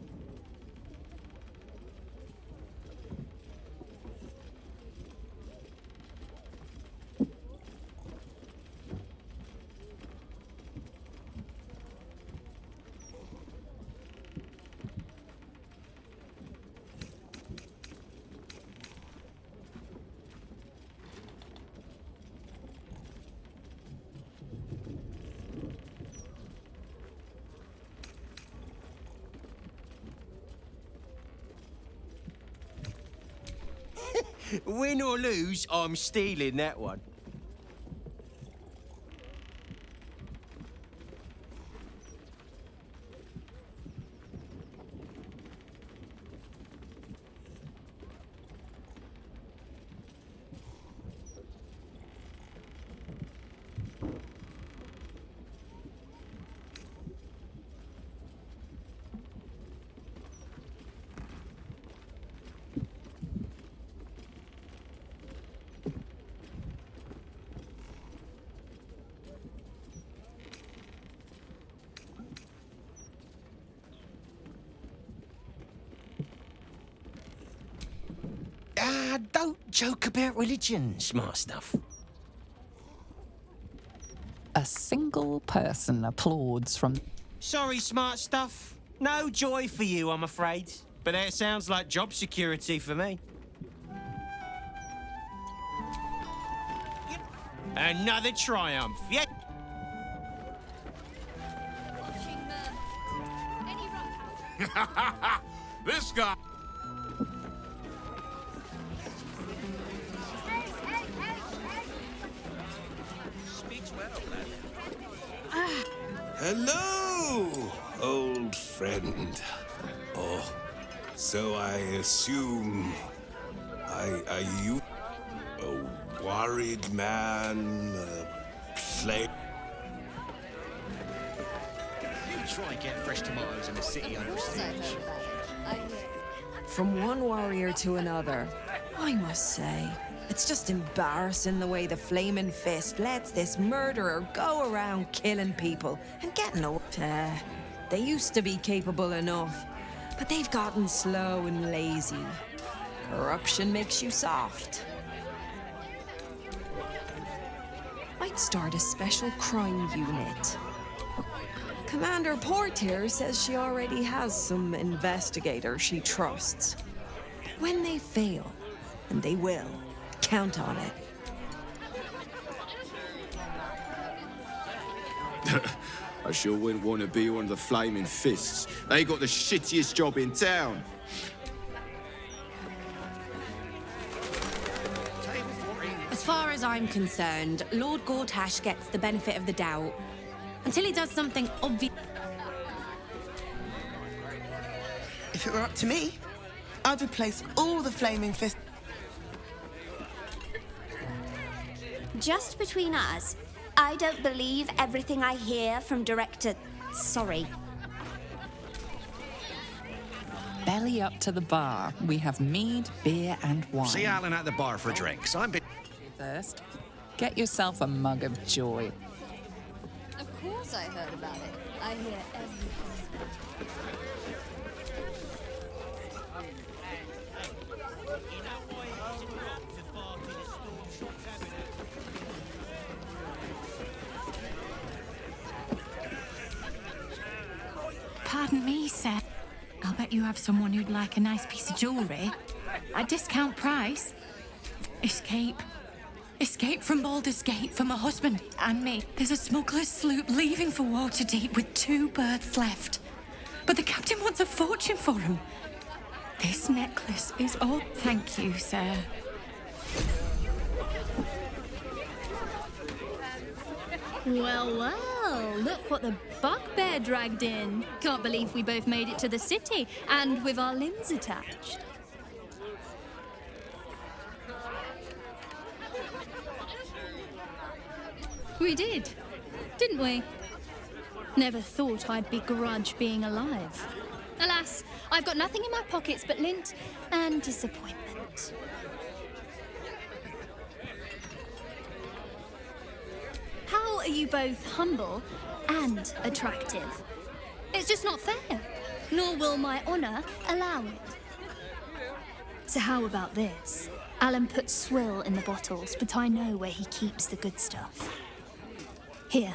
Win or lose, I'm stealing that one. Don't joke about religion, smart stuff.
A single person applauds from...
Sorry, smart stuff. No joy for you, I'm afraid. But that sounds like job security for me. Another triumph, yeah.
This guy...
Hello, old friend. Oh, so I assume are you a worried man, play?
You try and get fresh tomatoes in the city under siege.
From one warrior to another, I must say, it's just embarrassing the way the Flaming Fist lets this murderer go around killing people and getting away. They used to be capable enough, but they've gotten slow and lazy. Corruption makes you soft. I'd start a special crime unit. Commander Portier says she already has some investigators she trusts. When they fail, and they will, count on it.
I sure wouldn't want to be one of the Flaming Fists. They got the shittiest job in town.
As far as I'm concerned, Lord Gortash gets the benefit of the doubt. Until he does something obvious.
If it were up to me, I'd replace all the Flaming Fists.
Just between us, I don't believe everything I hear from Director... Sorry.
Belly up to the bar. We have mead, beer, and wine.
See Alan at the bar for drinks. I'm...
First, get yourself a mug of joy.
Of course I heard about it. I hear everything.
Pardon me, sir. I'll bet you have someone who'd like a nice piece of jewellery. At discount price. Escape. Escape from Baldur's Gate for my husband and me. There's a smuggler's sloop leaving for Waterdeep with 2 berths left. But the captain wants a fortune for him. This necklace is all... Thank you, sir.
Well, well, look what the bugbear dragged in. Can't believe we both made it to the city, and with our limbs attached. We did, didn't we? Never thought I'd begrudge being alive. Alas, I've got nothing in my pockets but lint and disappointment. How are you both humble and attractive? It's just not fair, nor will my honour allow it. So how about this? Alan puts swill in the bottles, but I know where he keeps the good stuff. Here.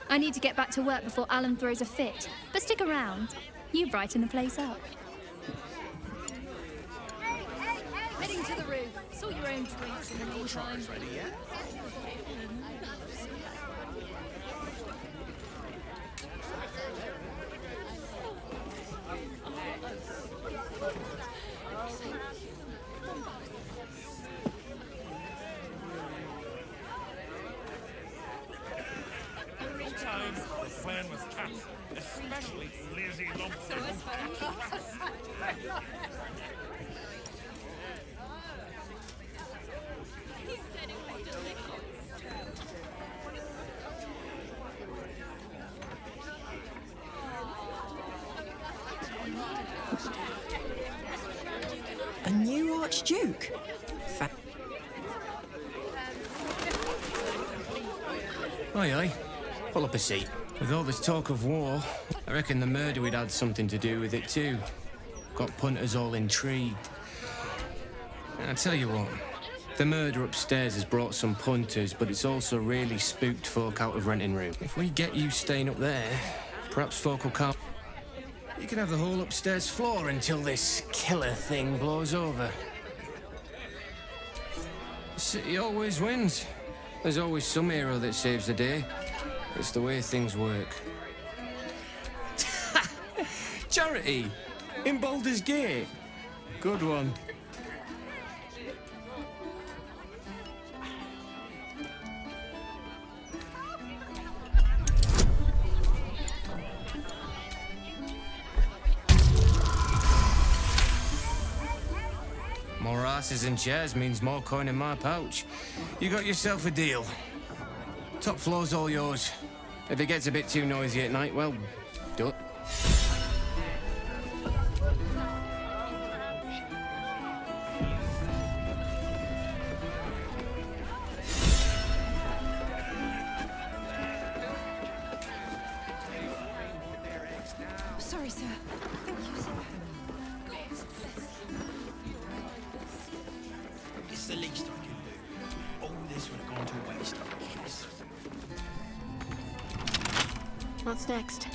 I need to get back to work before Alan throws a fit, but stick around. You brighten the place up. Heading to the roof. Sort your own drinks in the meantime.
Ready yet?
Sometimes the plan was tough, especially Lizzie Lobster.
A new Archduke?
Aye, aye. Pull up a seat. With all this talk of war, I reckon the murder would had something to do with it too. Got punters all intrigued. And I tell you what, the murder upstairs has brought some punters, but it's also really spooked folk out of renting room. If we get you staying up there, perhaps folk will come. You can have the whole upstairs floor until this killer thing blows over. The city always wins. There's always some hero that saves the day. It's the way things work. Charity! In Baldur's Gate. Good one.
glasses and chairs means more coin in my pouch. You got yourself a deal. Top floor's all yours. If it gets a bit too noisy at night, well, don't.
Sorry, sir. Thank you, sir.
It's the least I can do. All this would have gone to waste.
What's next?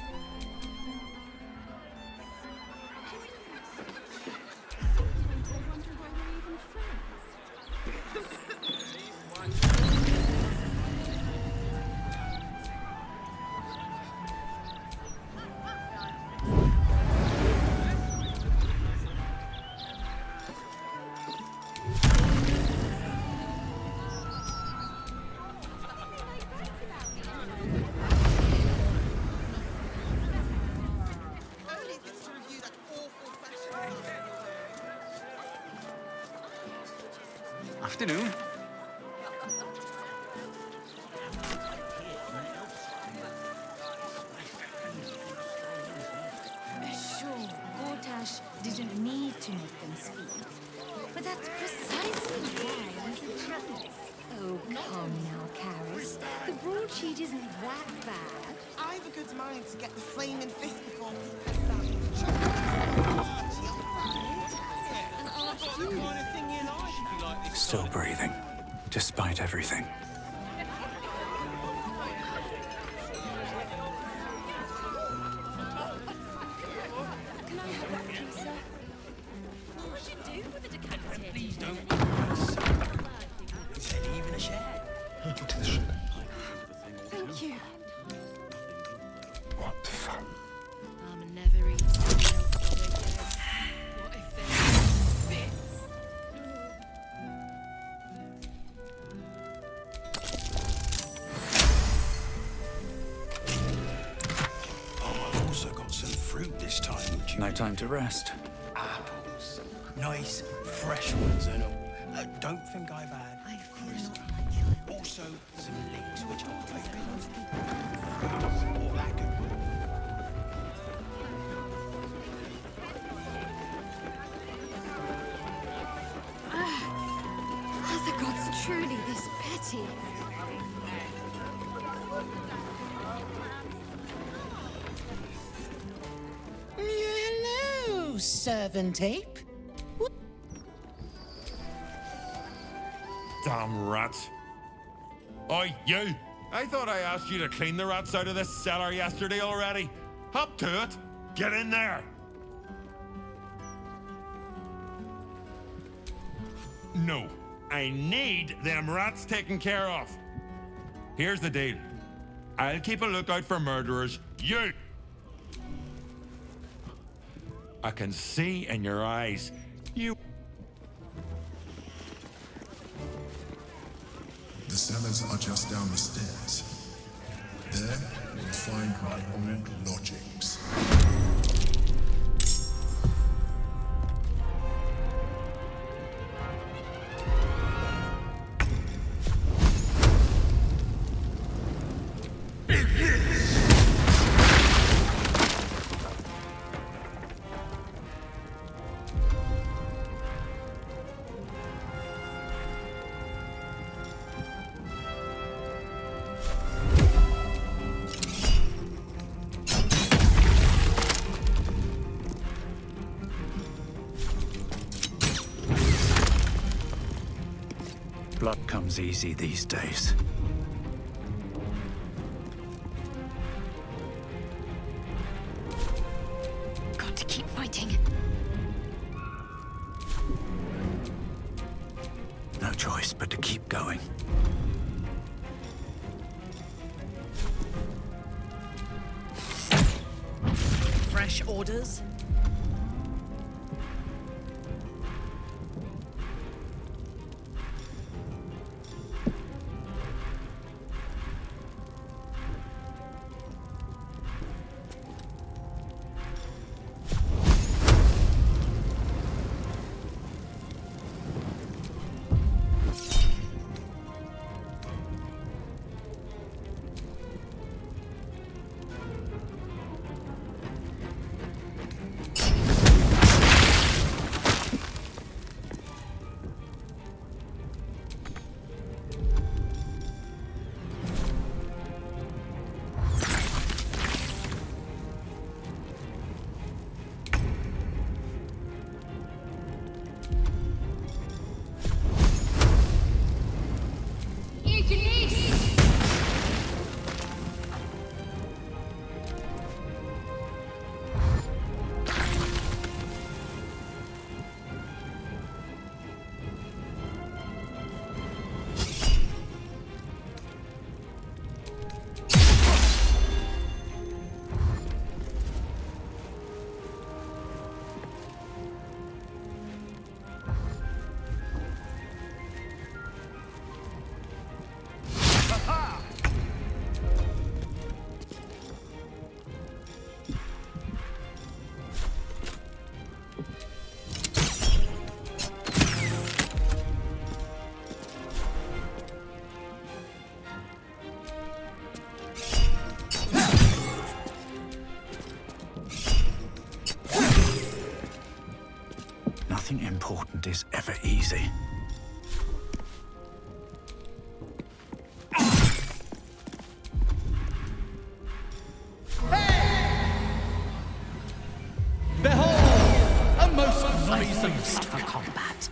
Afternoon.
Sure, Gortash didn't need to make them speak. But that's precisely why he's a chance. Oh, come now, Karis. The broadsheet isn't that bad.
I've a good mind to get the flaming fist before people start.
Still breathing, despite everything.
Can I have that, please, sir? What would you do with a decanter?
Please don't. Is there even a share?
To the ship.
Thank you.
What fun.
I'm never eating anything else again. What if there's bits?
Oh, I've also got some fruit this time, would you?
No time to rest.
Apples. Nice, fresh ones and all. Don't think I've had.
I feel
Crystal.
not like killing.
Also, some leeks, which I'll take. All that good.
Are the gods truly this petty?
Hello, servant ape.
Damn rats. Oi, you! I thought I asked you to clean the rats out of this cellar yesterday already. Up to it! Get in there! No, I need them rats taken care of. Here's the deal. I'll keep a lookout for murderers. You! I can see in your eyes. You...
The cellars are just down the stairs. There, you'll find my old lodgings.
Blood comes easy these days.
Got to keep fighting.
No choice but to keep going.
Fresh orders?
important is ever easy.
Behold, a most
I
noisome
thirst for combat.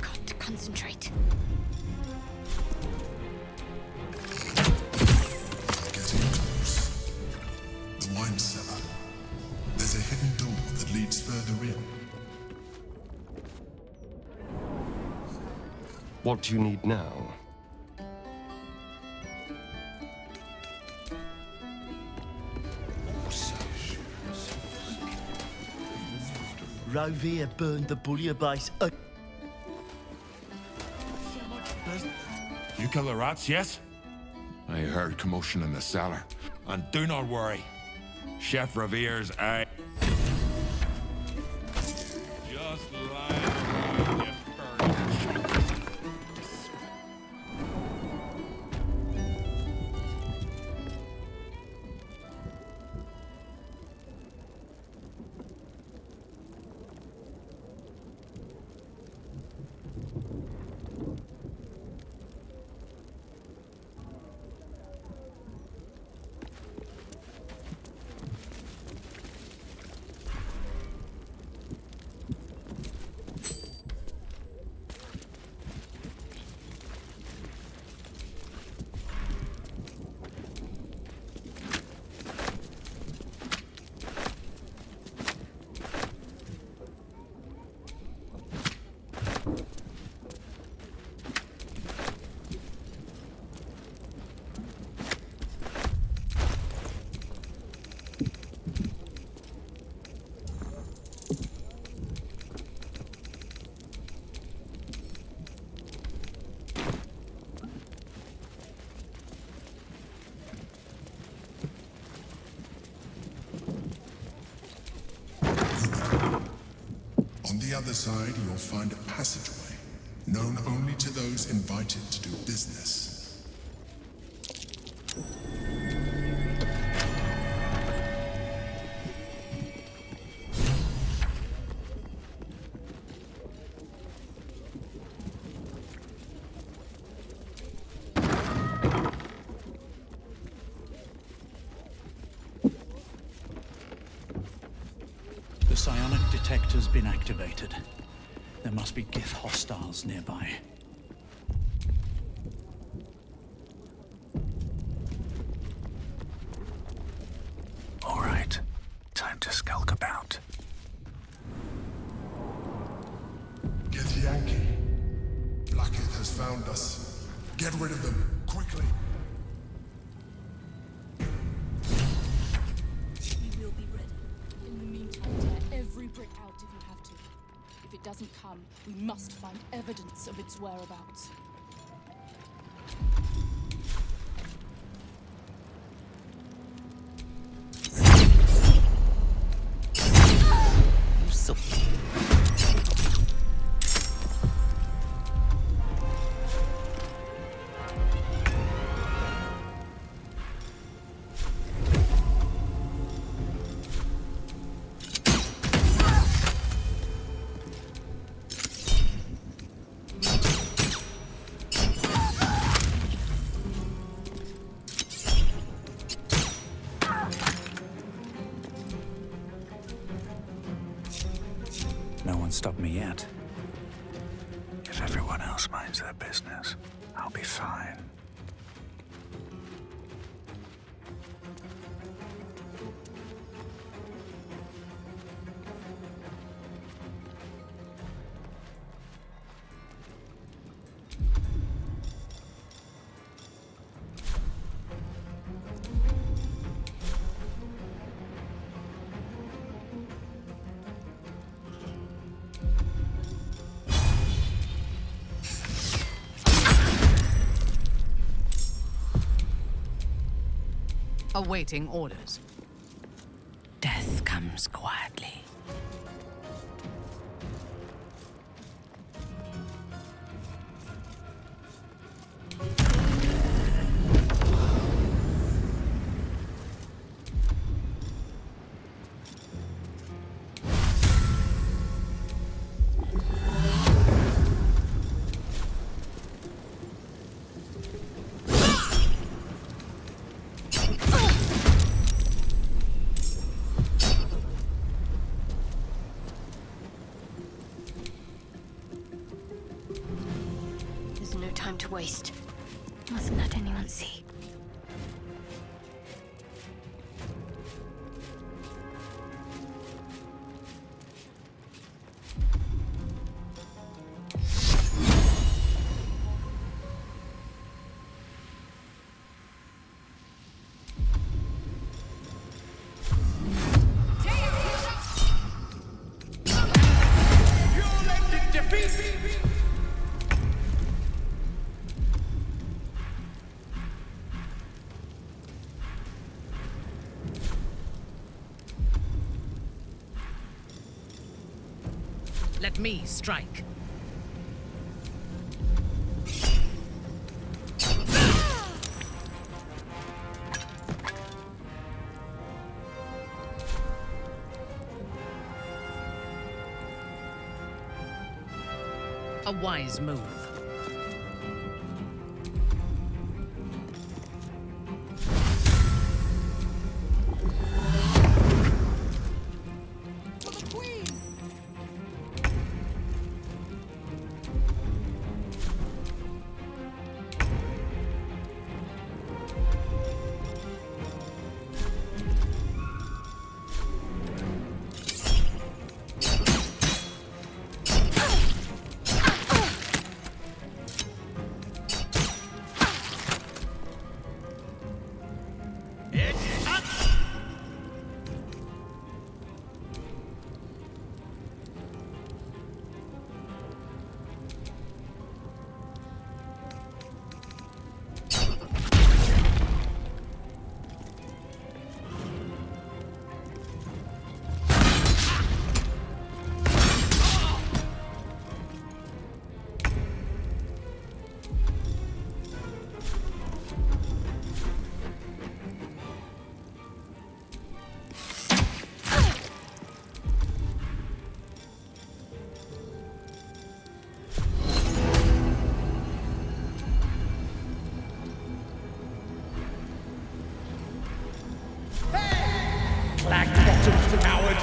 Got to concentrate.
Getting close. The wine cellar. There's a hidden door that leads further in.
What do you need now?
Rovia burned the bullier base.
You kill the rats, yes? I heard commotion in the cellar. And do not worry. Chef Revere's eye. Just lying around, you bird.
On the other side, you'll find a passageway, known only to those invited to do business.
The psionic detector's been activated. There must be Gith hostiles nearby. All right, time to skulk about.
Githyanki. Blackith has found us. Get rid of them, quickly.
We will be ready. In the meantime, tear every brick out if you have to. If it doesn't come, we must find evidence of its whereabouts.
No one stopped me yet. If everyone else minds their business, I'll be fine.
Awaiting orders. Death comes quietly.
time to waste. Mustn't let anyone see.
Let me strike. A wise move.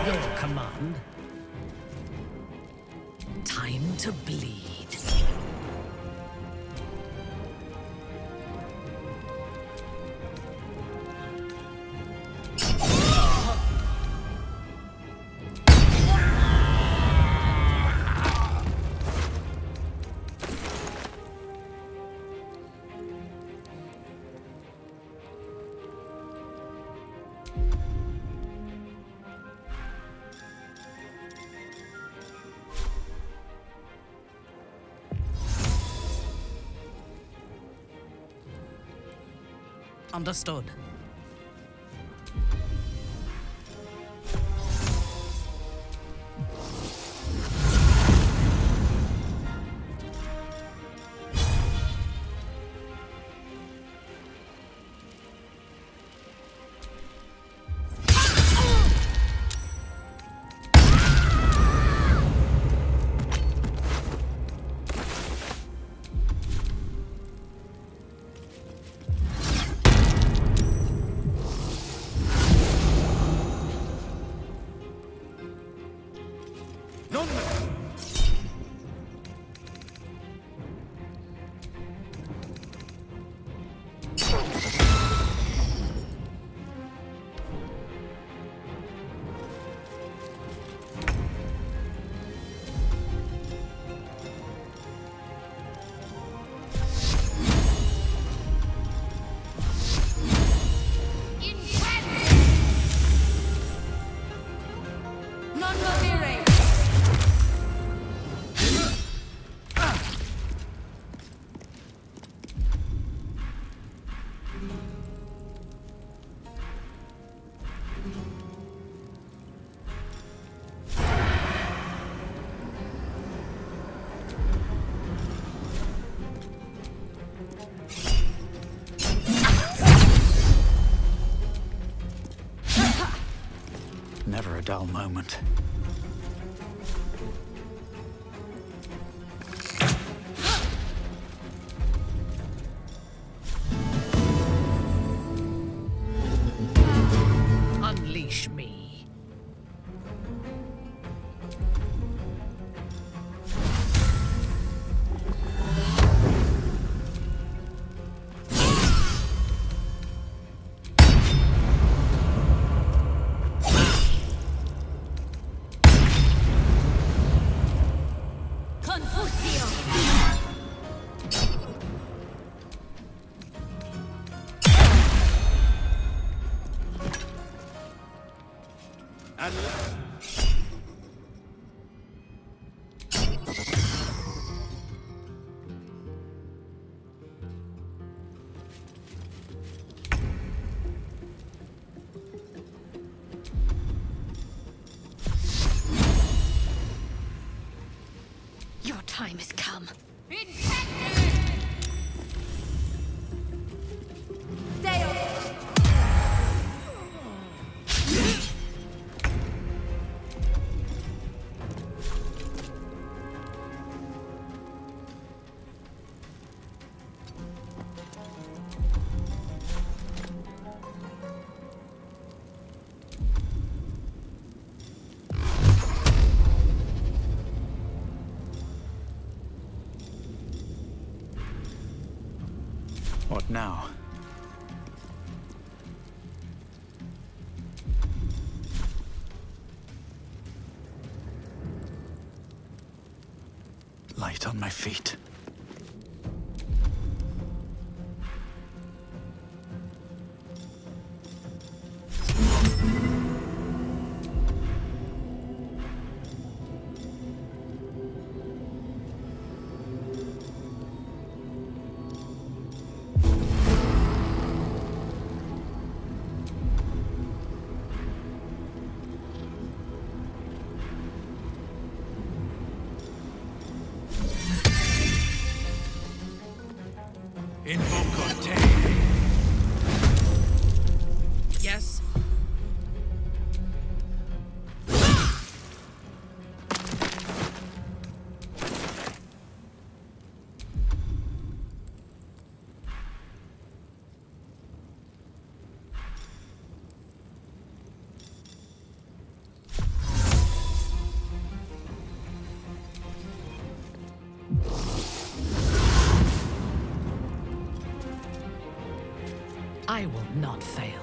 Your command. Time to bleed. Understood.
Never a dull moment.
Unleash me.
Confusio! Your time has come.
What now? Light on my feet.
Yes? I will not fail.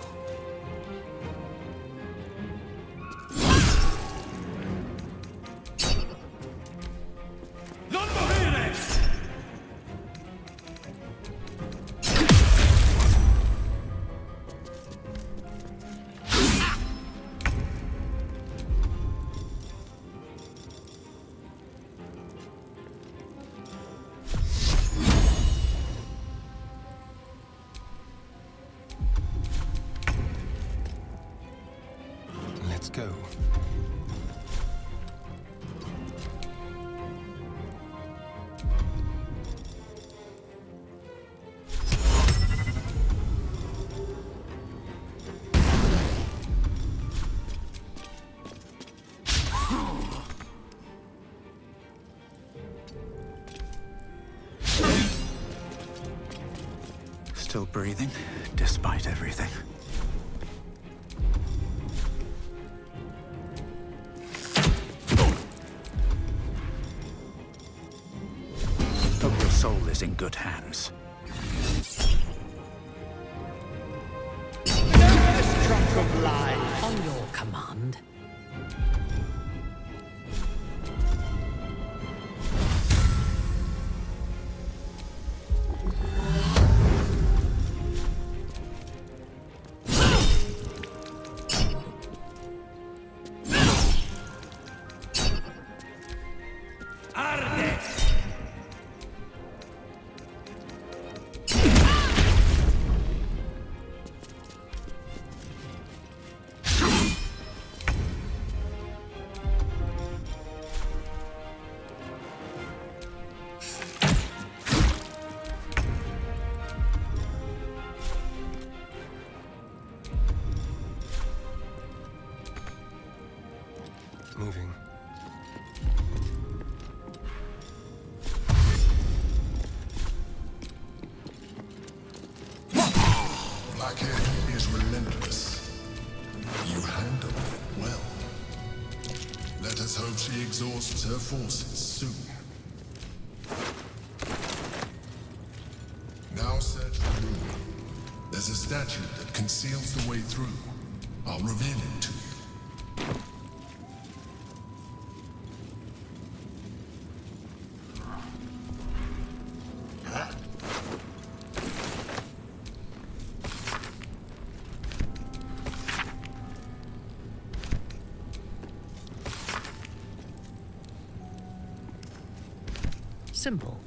Let's go.
Still breathing, despite everything. Hope your soul is in good hands.
Trunk of lies. On your command.
Moving.
Blackhead is relentless. You handle it well. Let us hope she exhausts her forces soon. Now search the room. There's a statue that conceals the way through. I'll reveal it to you.
Simple.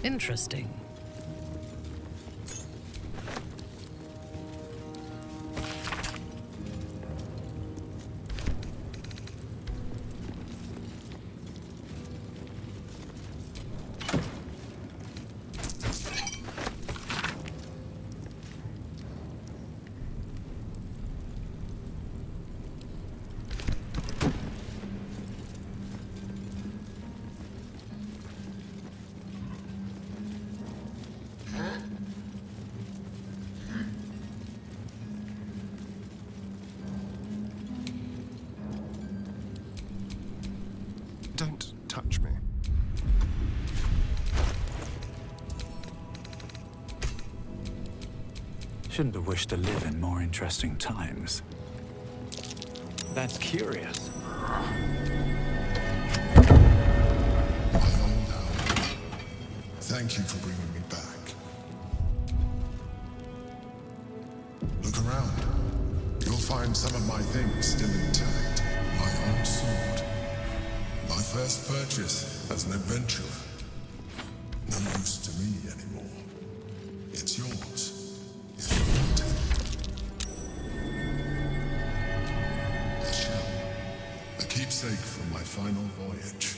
Interesting.
Don't touch me.
Shouldn't have wished to live in more interesting times. That's curious.
Thank you for bringing me back. Look around. You'll find some of my things still intact. My old sword. My first purchase as an adventurer. No use to me anymore. It's yours. If you want it. A shell. A keepsake from my final voyage.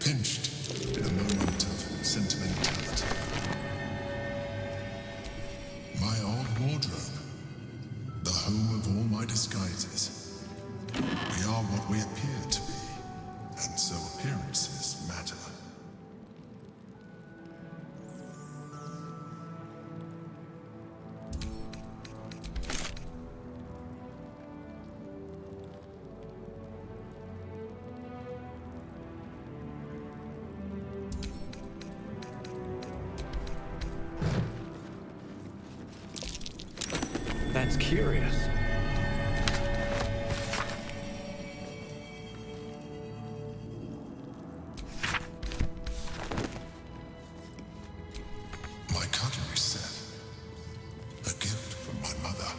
Pinched in a moment of sentimentality. My old wardrobe. The home of all my disguises. We are what we appear to be. And so appearances matter.
That's curious.
My cutlery set. A gift from my mother.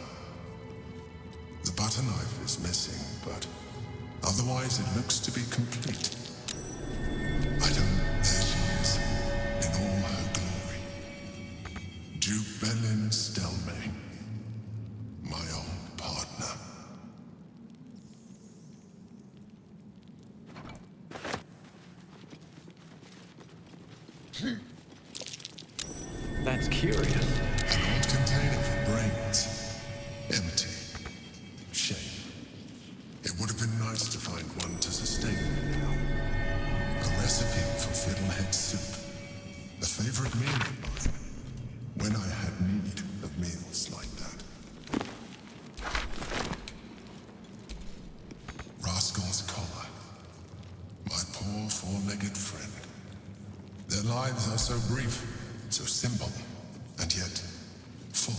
The butter knife is missing, but otherwise it looks to be complete. I don't. There she is, in all her glory. Duke Belin Stelmane. My old partner.
That's curious.
An old container for brains. Empty. Shame. It would have been nice to find one to sustain me now. A recipe for fiddlehead soup. A favorite meal of mine. When I had need of meals like that. Rascal's collar. My poor four-legged friend. Their lives are so brief, so simple, and yet full.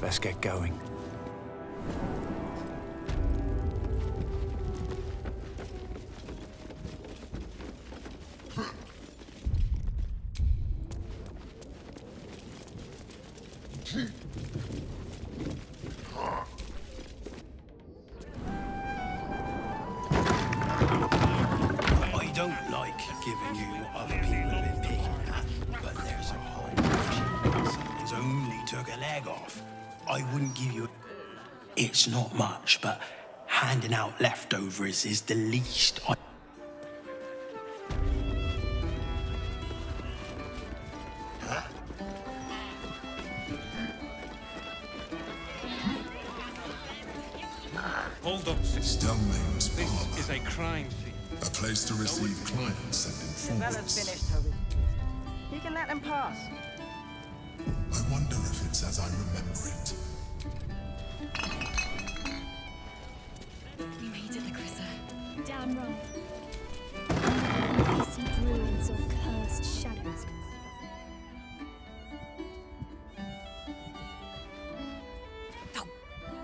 Let's get going.
I don't like giving you what other people have been picking at, but there's a whole bunch. Someone's only took a leg off. I wouldn't give you... It's not much, but handing out leftovers is the least I...
Hold up.
Stelmane's
This
Parlour.
is a crime scene.
A place to receive clients and
Fella's
informants.
finished, Toby. You can let them pass.
I wonder if it's as I remember it.
We made it, Larissa. Damn right. Ancient ruins or cursed shadows.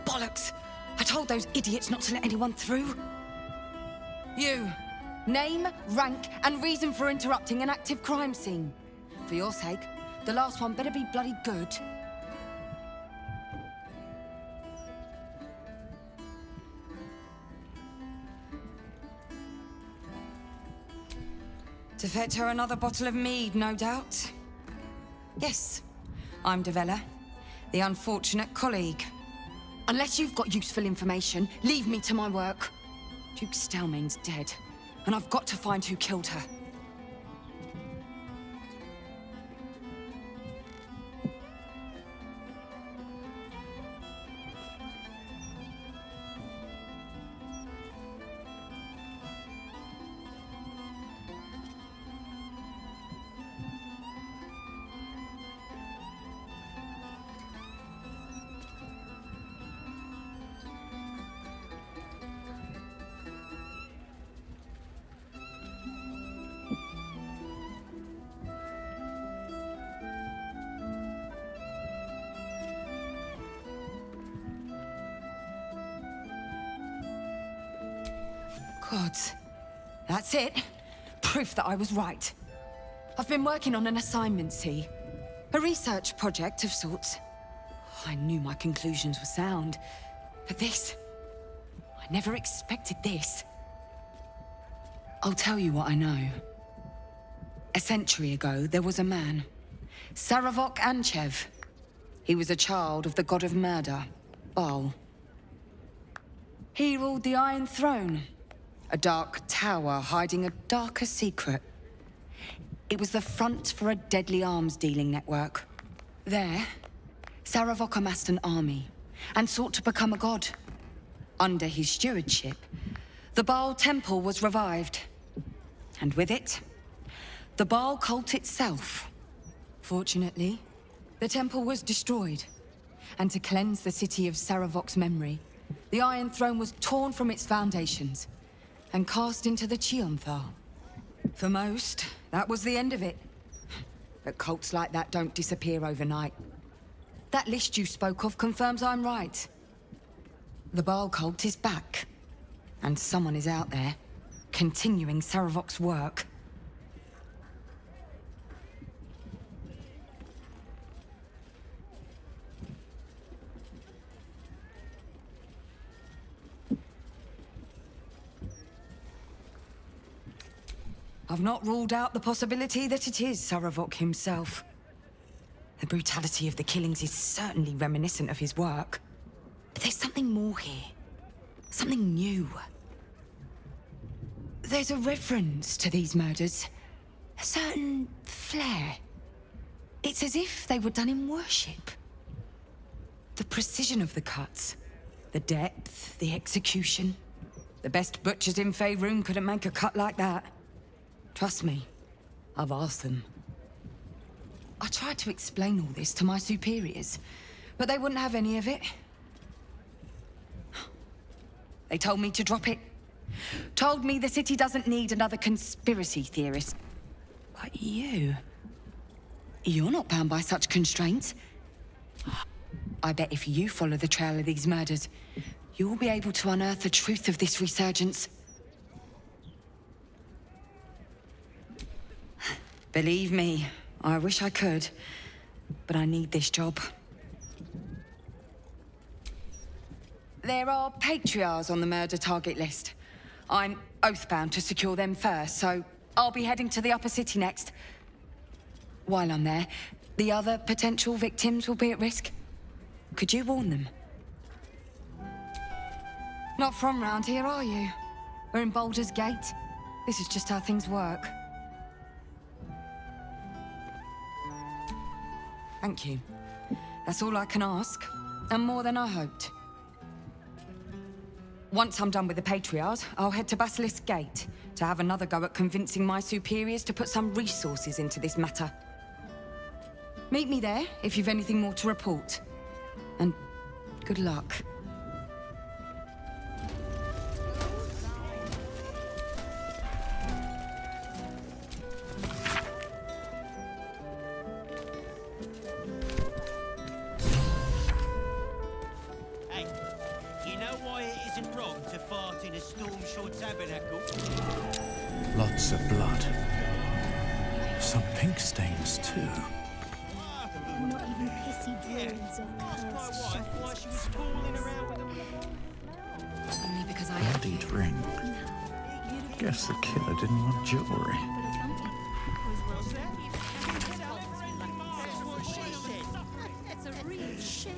Bollocks! I told those idiots not to let anyone through. You. Name, rank, and reason for interrupting an active crime scene. For your sake, the last one better be bloody good. To fetch her another bottle of mead, no doubt. Yes, I'm Devella, the unfortunate colleague. Unless you've got useful information, leave me to my work. Duke Stelmane's dead, and I've got to find who killed her. Gods. That's it. Proof that I was right. I've been working on an assignment, see? A research project of sorts. I knew my conclusions were sound. But this... I never expected this. I'll tell you what I know. A century ago, there was a man. Saravok Anchev. He was a child of the god of murder, Baal. He ruled the Iron Throne. A dark tower hiding a darker secret. It was the front for a deadly arms-dealing network. There, Saravok amassed an army and sought to become a god. Under his stewardship, the Baal Temple was revived. And with it, the Baal cult itself. Fortunately, the temple was destroyed. And to cleanse the city of Saravok's memory, the Iron Throne was torn from its foundations and cast into the Chionthar. For most, that was the end of it. But cults like that don't disappear overnight. That list you spoke of confirms I'm right. The Baal cult is back. And someone is out there, continuing Saravok's work. I've not ruled out the possibility that it is Saravok himself. The brutality of the killings is certainly reminiscent of his work. But there's something more here. Something new. There's a reverence to these murders. A certain flair. It's as if they were done in worship. The precision of the cuts. The depth, the execution. The best butchers in Faerun couldn't make a cut like that. Trust me, I've asked them. I tried to explain all this to my superiors, but they wouldn't have any of it. They told me to drop it. Told me the city doesn't need another conspiracy theorist. But you're not bound by such constraints.
I bet if you follow the trail of these murders, you'll be able to unearth the truth of this resurgence. Believe me, I wish I could, but I need this job. There are patriarchs on the murder target list. I'm oathbound to secure them first, so I'll be heading to the upper city next. While I'm there, the other potential victims will be at risk. Could you warn them? Not from round here, are you? We're in Baldurs Gate. This is just how things work. Thank you. That's all I can ask, and more than I hoped. Once I'm done with the Patriarch, I'll head to Basilisk Gate to have another go at convincing my superiors to put some resources into this matter. Meet me there if you've anything more to report. And good luck.
Hey, you know why it isn't wrong to fart in a Stormshore tabernacle?
Lots of blood. Some pink stains, too.
Not even pissy druids or cursed shadows.
Only because I
Bloody drink. Guess the killer didn't want jewelry.
It's a real shame.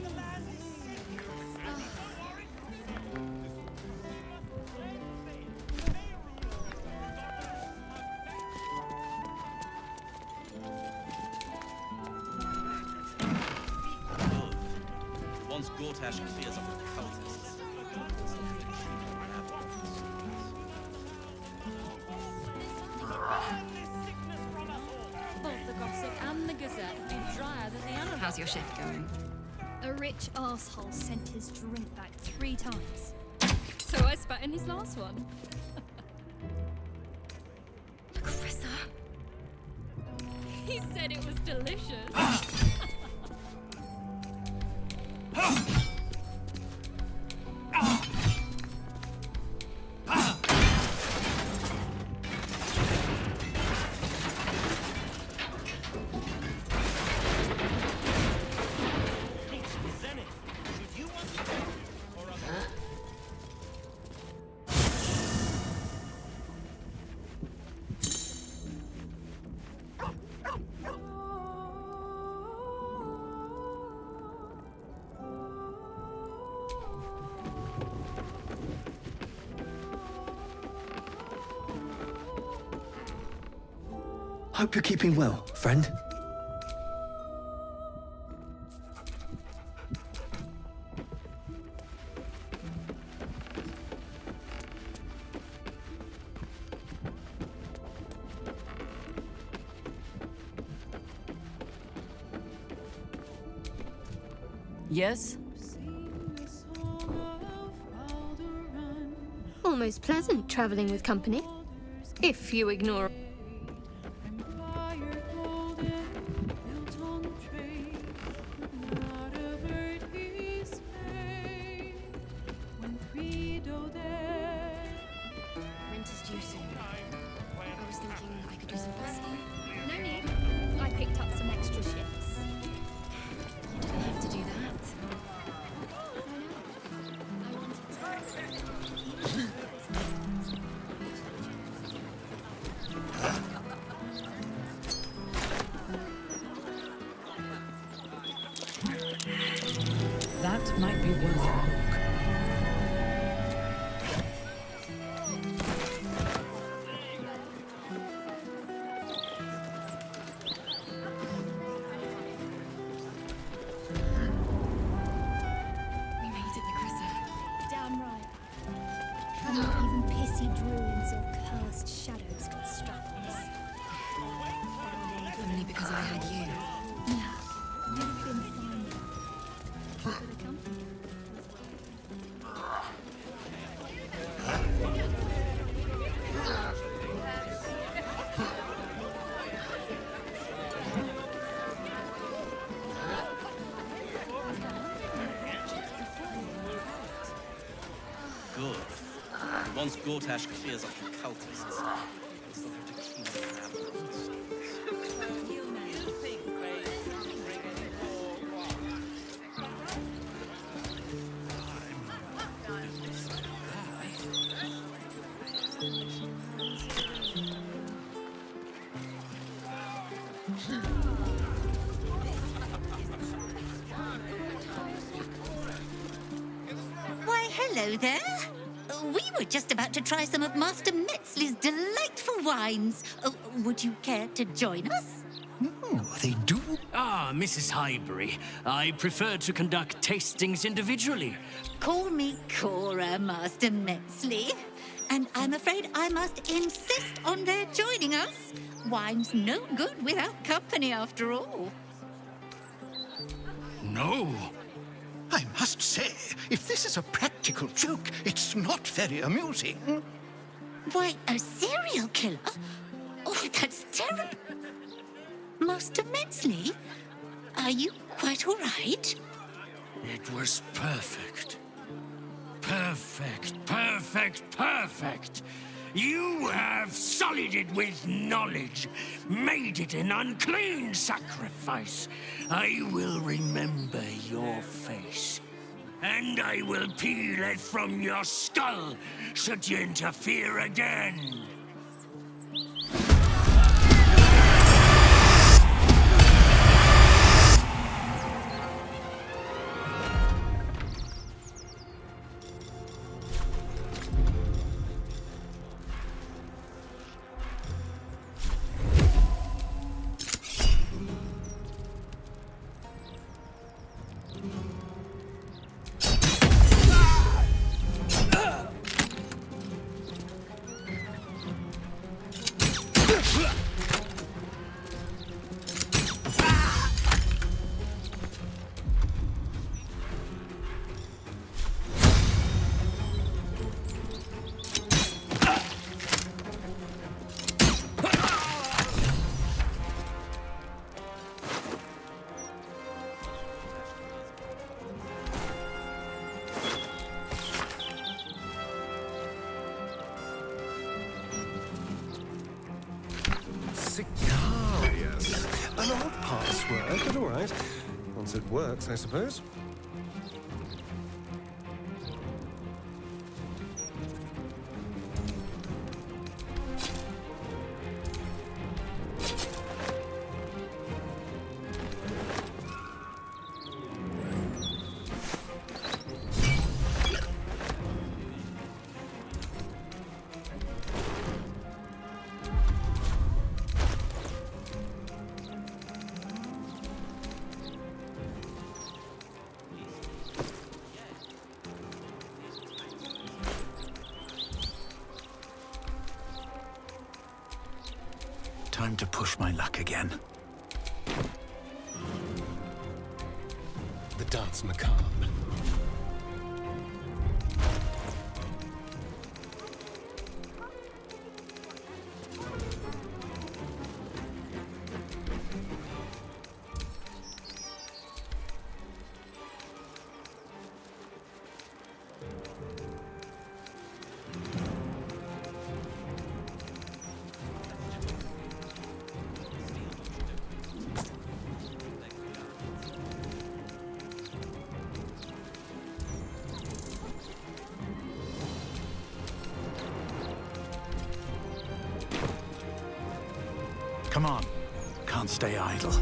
Once Gortash clears off the cultists.
Both the gossip and the gazette have been drier than the animal.
How's your shift going?
A rich arsehole sent his drink back 3 times. So I spat in his last one.
Carissa?
He said it was delicious.
Hope you're keeping well, friend.
Yes?
Almost pleasant traveling with company. If you ignore.
Rent is due soon. I was thinking I could do some busking.
No need. I picked up some extra shifts.
You didn't have to do that.
That might be worth a look.
We made it, Carissa.
Damn right. And not even pissy druids or cursed shadows could stop us.
Only because I had you.
You've been fine. For the company.
Once Gortash clears off the cultists, we'll still have to clean the
Why, hello there. We were just about to try some of Master Metzley's delightful wines. Would you care to join us?
Oh, they do? Ah, Mrs. Highbury. I prefer to conduct tastings individually.
Call me Cora, Master Metzley. And I'm afraid I must insist on their joining us. Wine's no good without company, after all.
No.
I must say, if this is a practical joke, it's not very amusing.
Why, a serial killer? Oh, that's terrible. Master Metzley, are you quite all right?
It was perfect. Perfect, perfect, perfect. You have sullied it with knowledge, made it an unclean sacrifice. I will remember your face, and I will peel it from your skull should you interfere again.
Sicarius. An odd password, but all right. Once it works, I suppose.
Time to push my luck again.
The dance macabre.
Come on. Can't stay idle.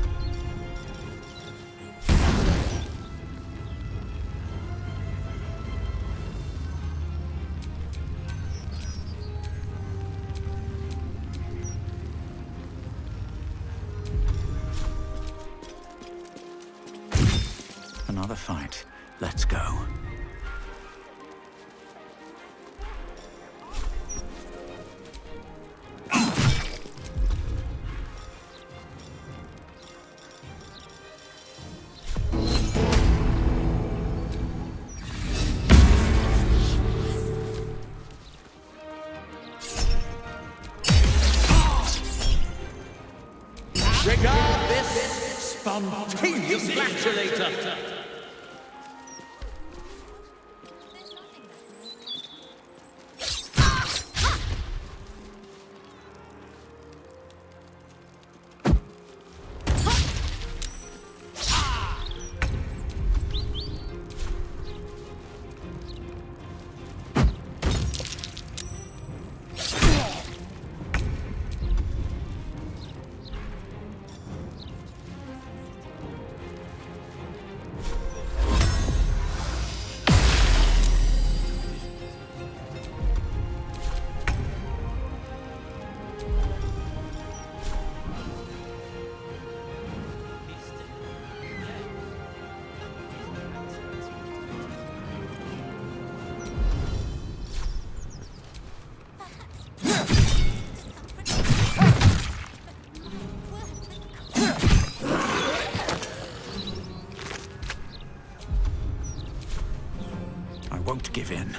Another fight. Let's go.
Regard this spontaneous flatulator.
won't give in.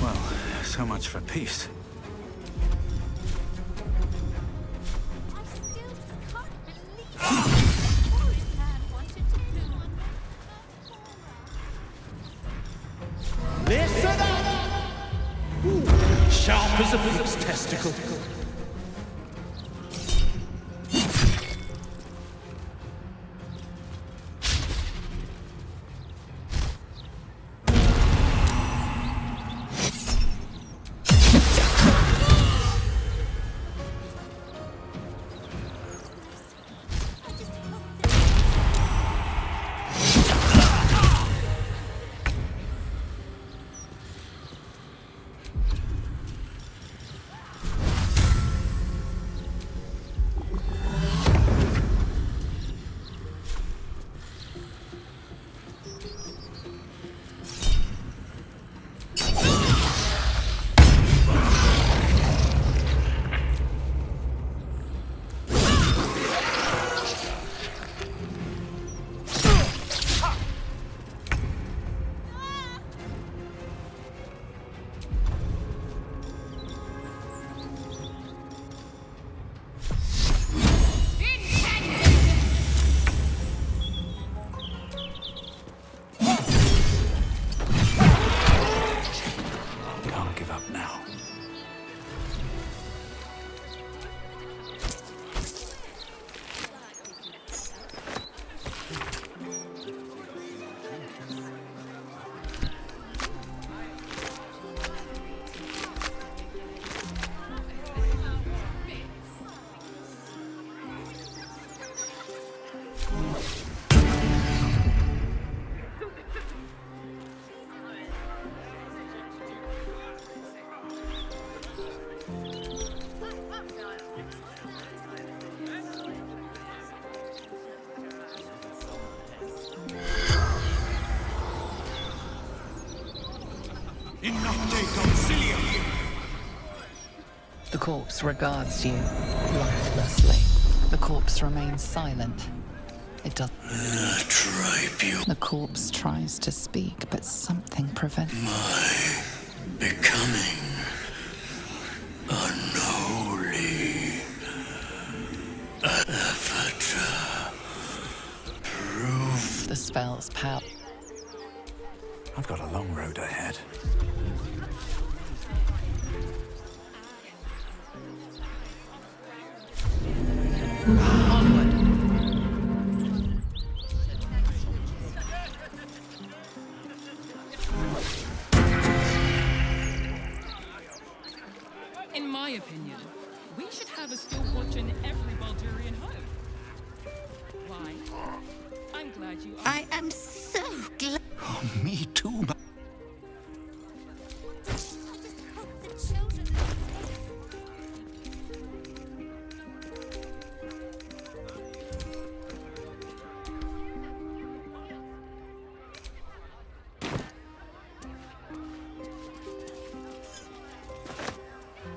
Well, so much for peace.
Listen up! Sharp as a pig's testicle.
The corpse regards you lifelessly. The corpse remains silent. It does. The corpse tries to speak, but something prevents.
My becoming unholy avatar.
The spell's power.
I've got a long road ahead.
Onward.
In my opinion, we should have a still watch in every Baldurian home. Why? I'm glad you are.
I am so glad.
Oh, me too, but...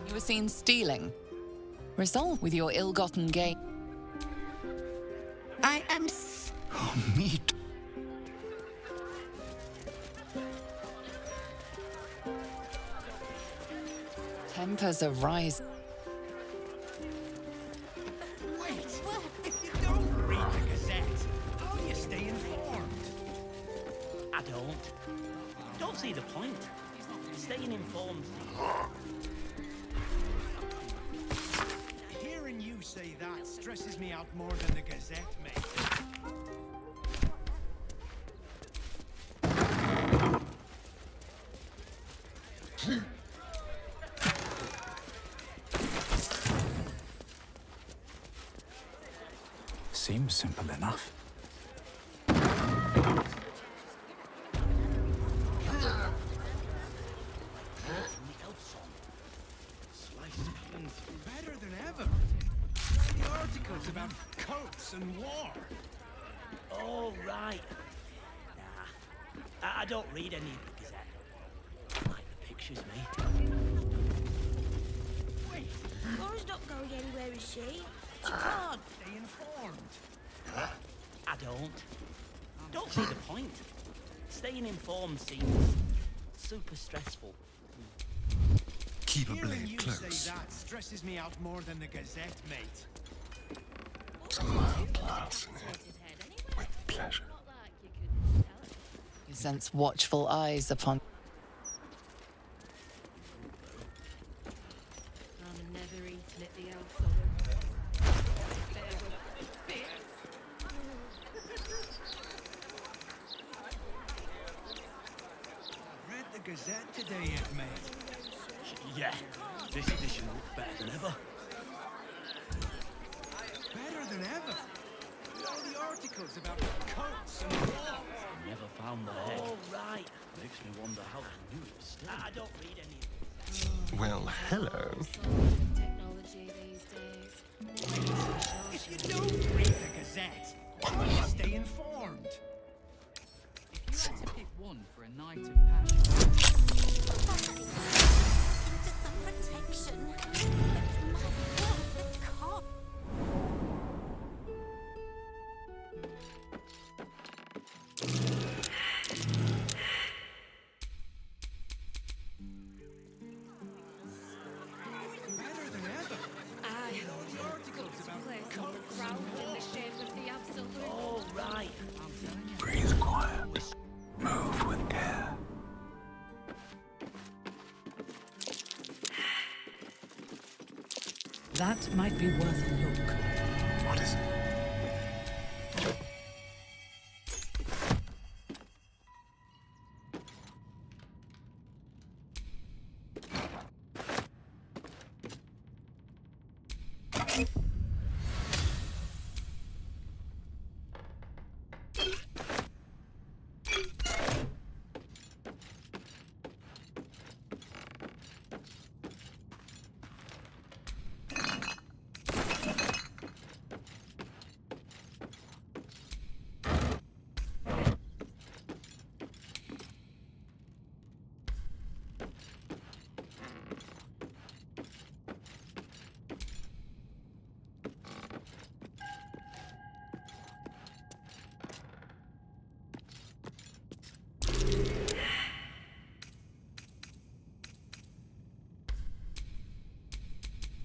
You were seen stealing. Resolve with your ill-gotten gain.
I am.
Oh, me too.
Tempers arise.
Wait! If you don't read the Gazette, how do you stay informed? I don't. Don't see the point. Staying informed. Hearing you say that stresses me out more than the Gazette, mate.
Seems simple enough.
Elfsong. Sliced pins better than ever. The articles about cults and war. Oh, right. Nah, I don't read any of the Gazette. I like the pictures, mate. Laura's not going anywhere, is she? She can't. Stay informed. I don't see the point. Staying informed seems super stressful.
Keep a
Hearing
blade
you
close.
say that stresses me out more than the Gazette, mate.
Some mild class in it. With pleasure.
You sense watchful eyes upon.
I'm never eating at the Elfsong.
Read the Gazette today yet, mate?
Yeah, this edition looks better than ever.
Better than ever. All the articles about cults and wars.
Never found the head. Oh, right. Makes me wonder how they knew it was still. I don't read any of it.
Well, hello.
Technology these days.
If you don't read the Gazette, how do you stay informed?
If you had to pick one for a night of passion.
Into some protection. But my God, the cop.
Better than ever.
I
All the articles about
place on
cults
the ground in the shape of the absolute.
Oh, right.
Breathe quiet. Move with care.
That might be worth a look.
What is it?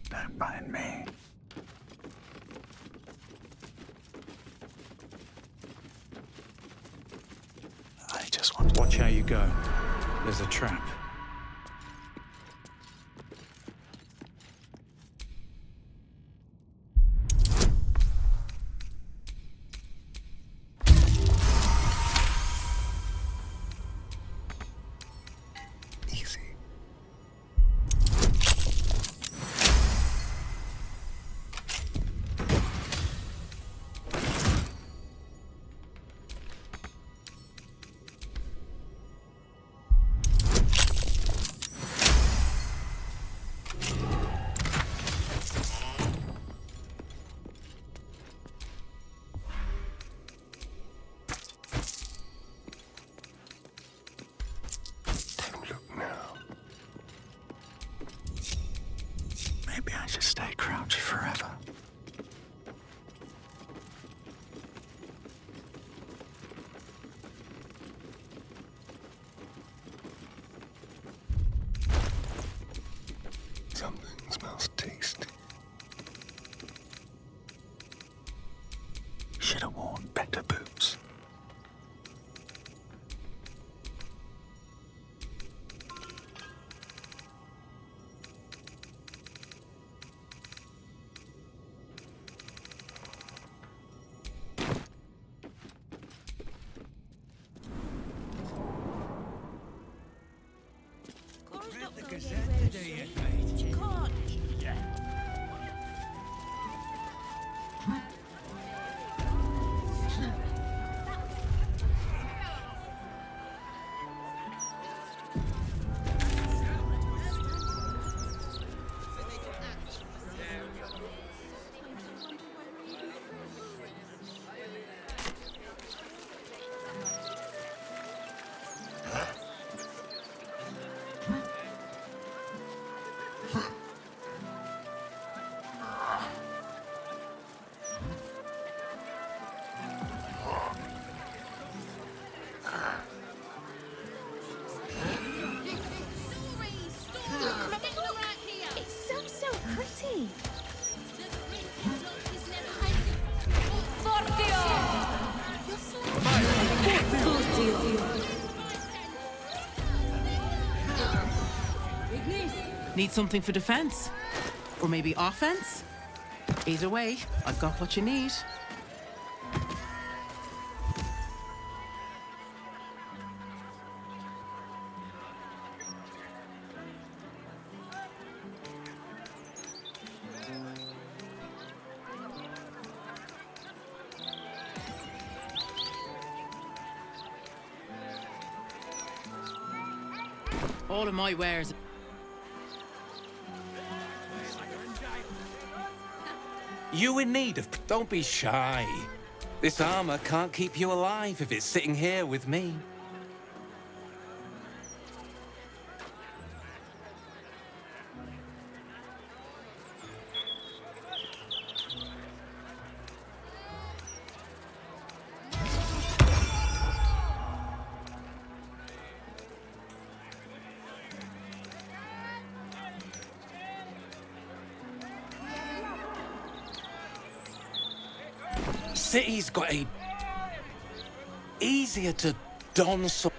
Don't mind me. I just want to watch how you go. There's a trap.
Easy. Don't look now.
Maybe I should stay crouched forever.
Something smells tasty.
Should have worn better boots.
Laura's
Read
not
the
going
Gazette
anywhere, is
today
she?
yet, mate?
She can't. Yeah.
Need something for defense? Or maybe offense? Either way, I've got what you need. All of my wares.
You in need of... Don't be shy. This armor can't keep you alive if it's sitting here with me. City's got a... easier to don so...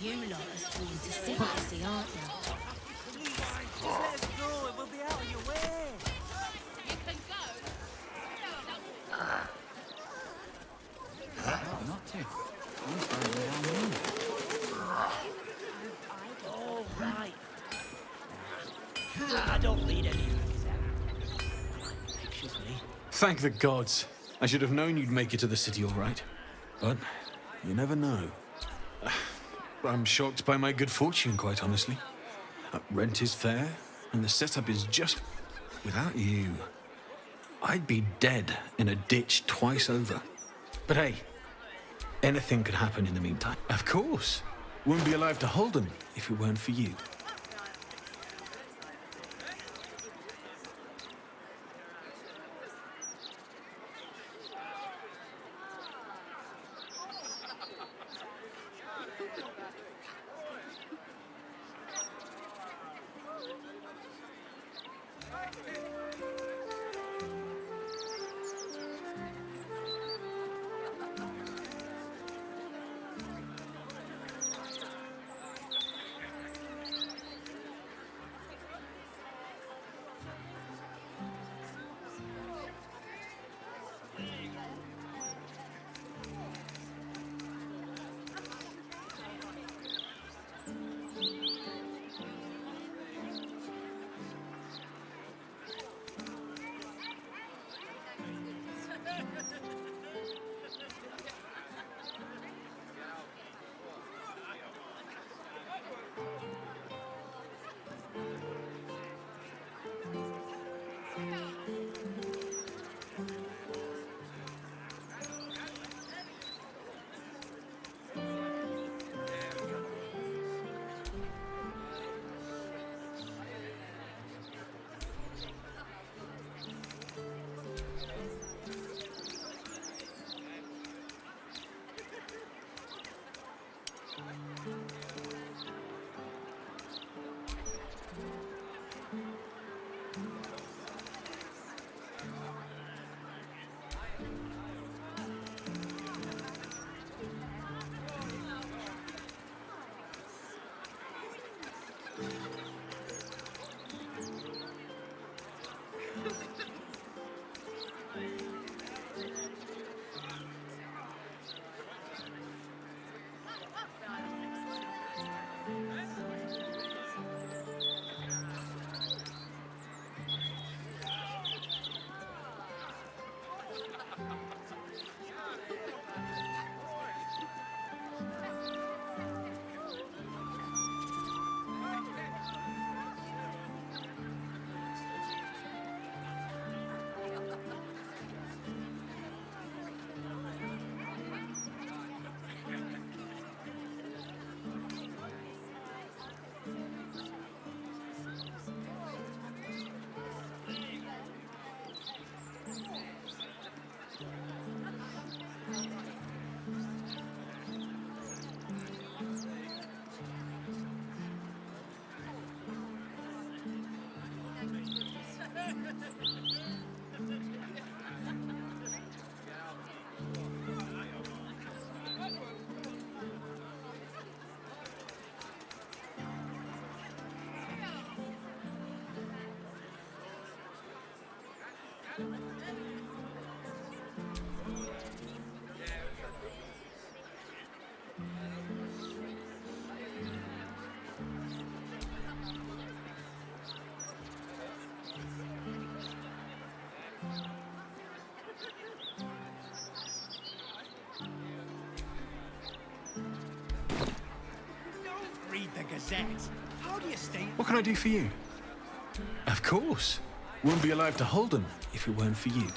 You lot are sworn to secrecy, aren't you?
Just let us go and we'll be out of your way.
You can go.
Not to.
Oh, right. I don't read any of these. Pictures me.
Thank the gods. I should have known you'd make it to the city all right. But you never know. I'm shocked by my good fortune, quite honestly. Rent is fair, and the setup is just... Without you, I'd be dead in a ditch twice over. But hey, anything could happen in the meantime. Of course. Wouldn't be alive to hold them if it weren't for you.
Read the Gazette. How do you stay?
What can I do for you? Of course. Wouldn't be alive to hold them if it weren't for you.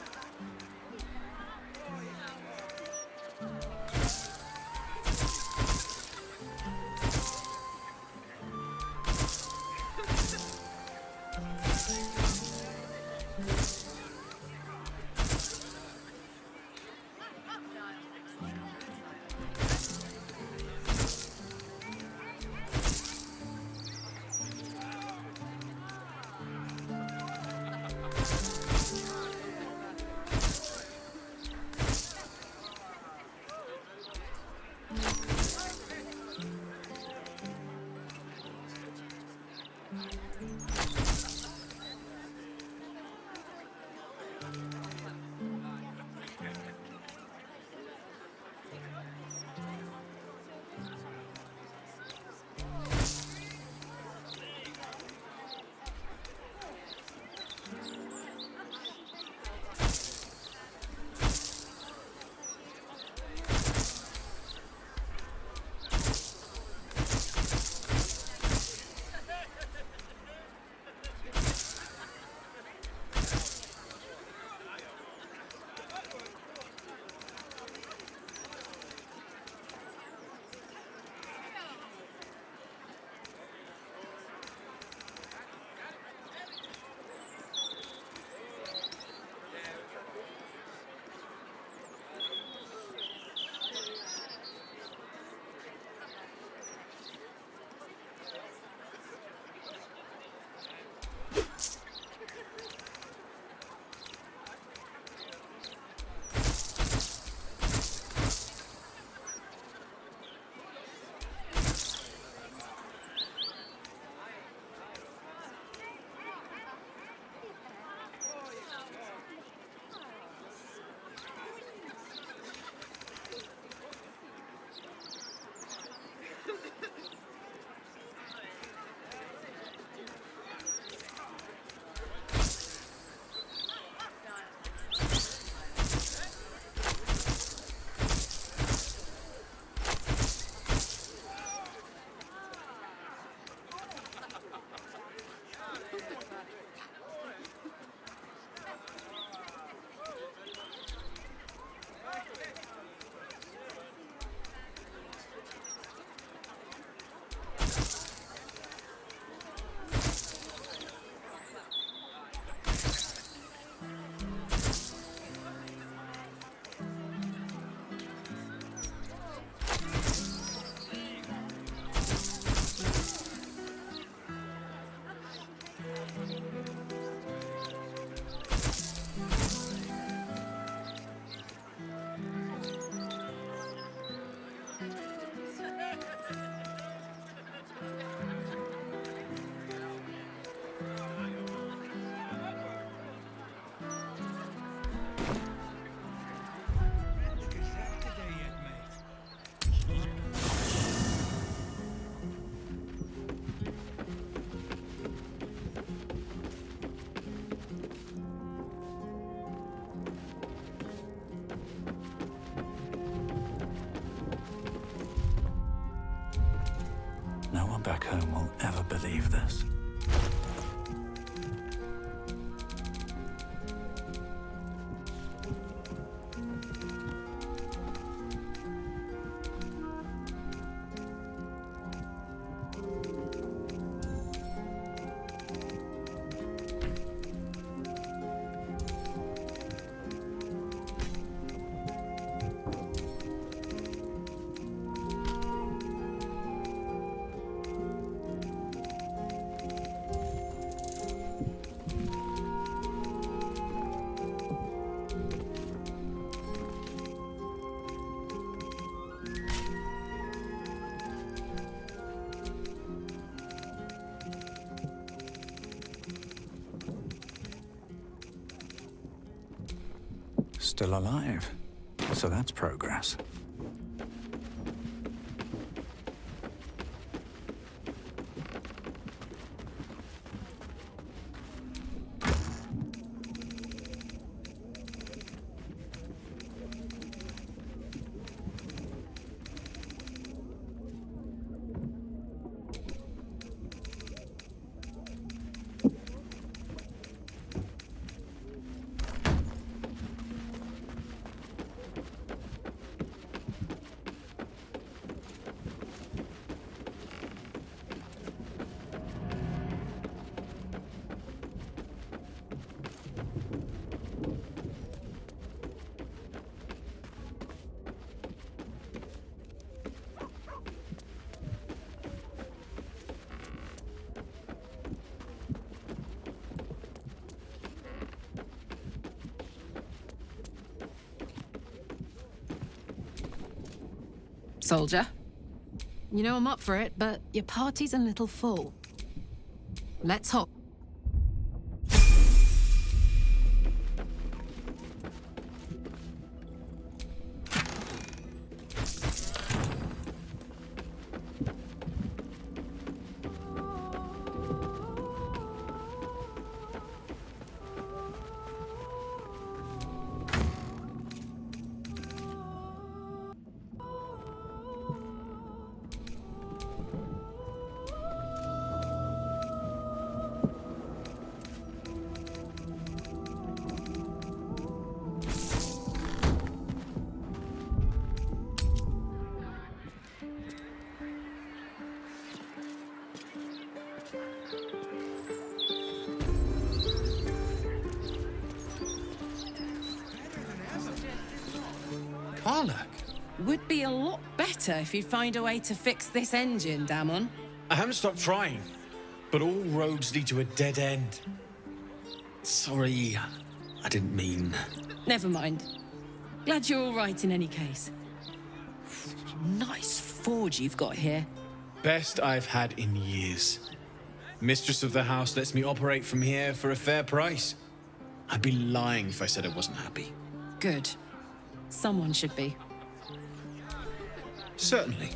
Back home will ever believe this. Still alive. So that's progress.
Soldier. You know I'm up for it, but your party's a little full. Let's hop.
Would be a lot better if you'd find a way to fix this engine, Damon.
I haven't stopped trying, but all roads lead to a dead end. Sorry, I didn't mean...
Never mind. Glad you're all right in any case. Nice forge you've got here.
Best I've had in years. Mistress of the house lets me operate from here for a fair price. I'd be lying if I said I wasn't happy.
Good. Someone should be.
Certainly.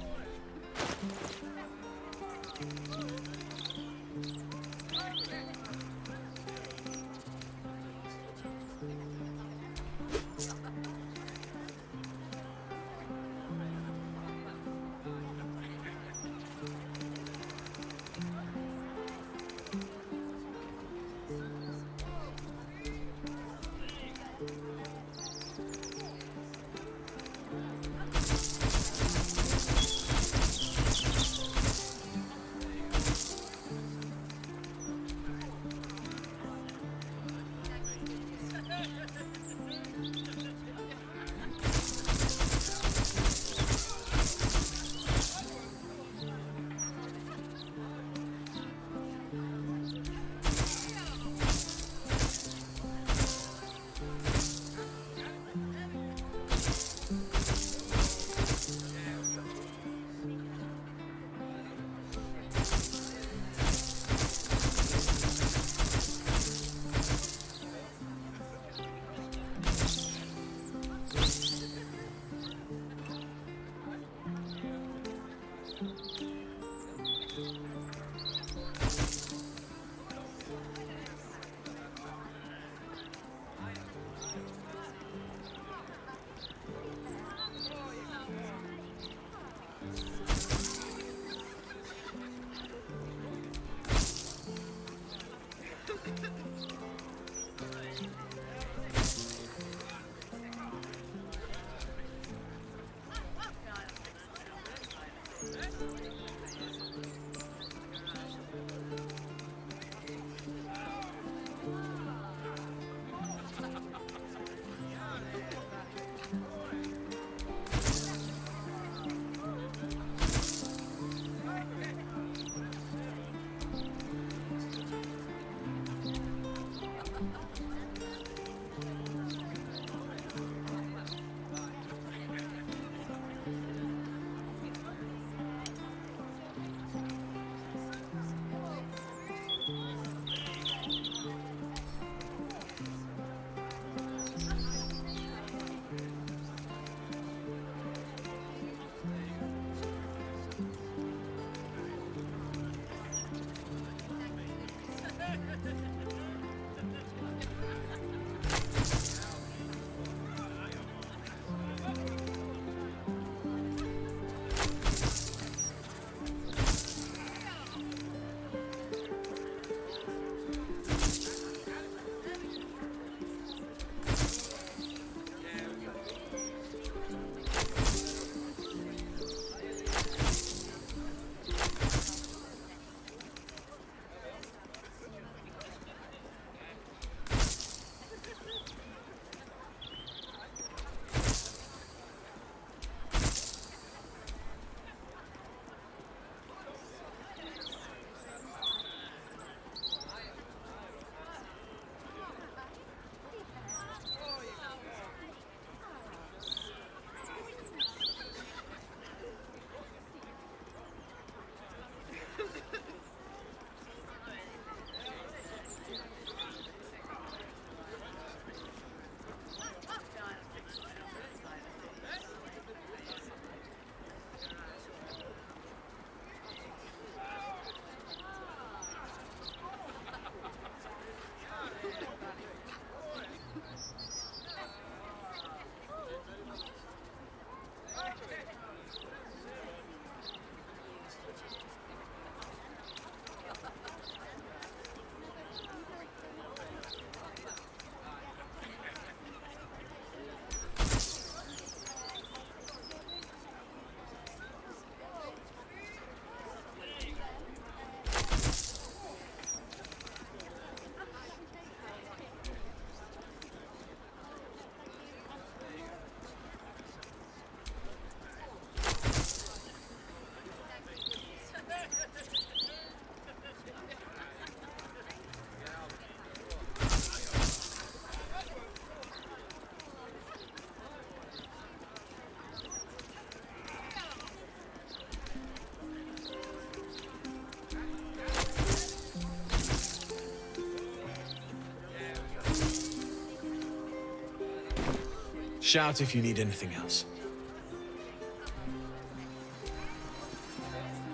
Shout if you need anything else.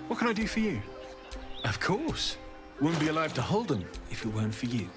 What can I do for you? Of course. Wouldn't be alive to hold them if it weren't for you.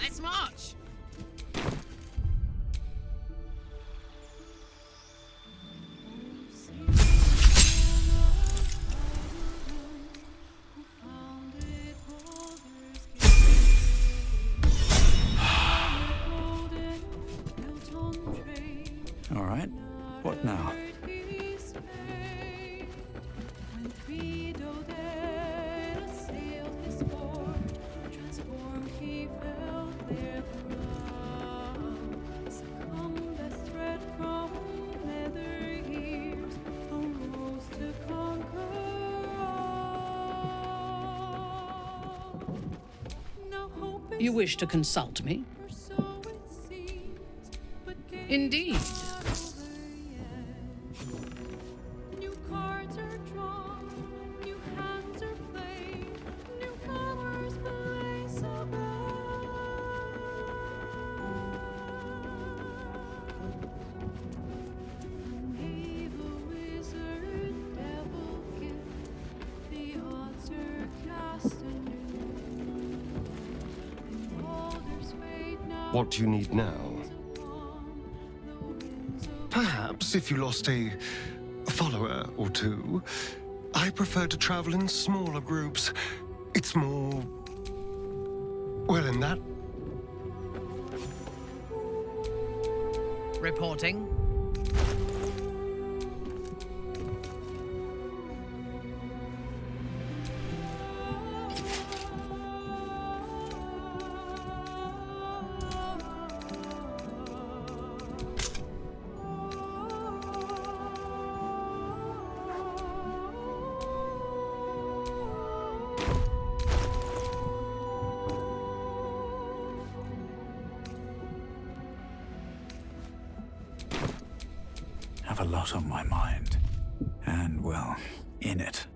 Let's march!
All right. What now?
You wish to consult me? Indeed.
What do you need now? Perhaps if you lost a follower or two, I prefer to travel in smaller groups. It's more... well, in that...
Reporting.
lot on my mind. And, well, in it.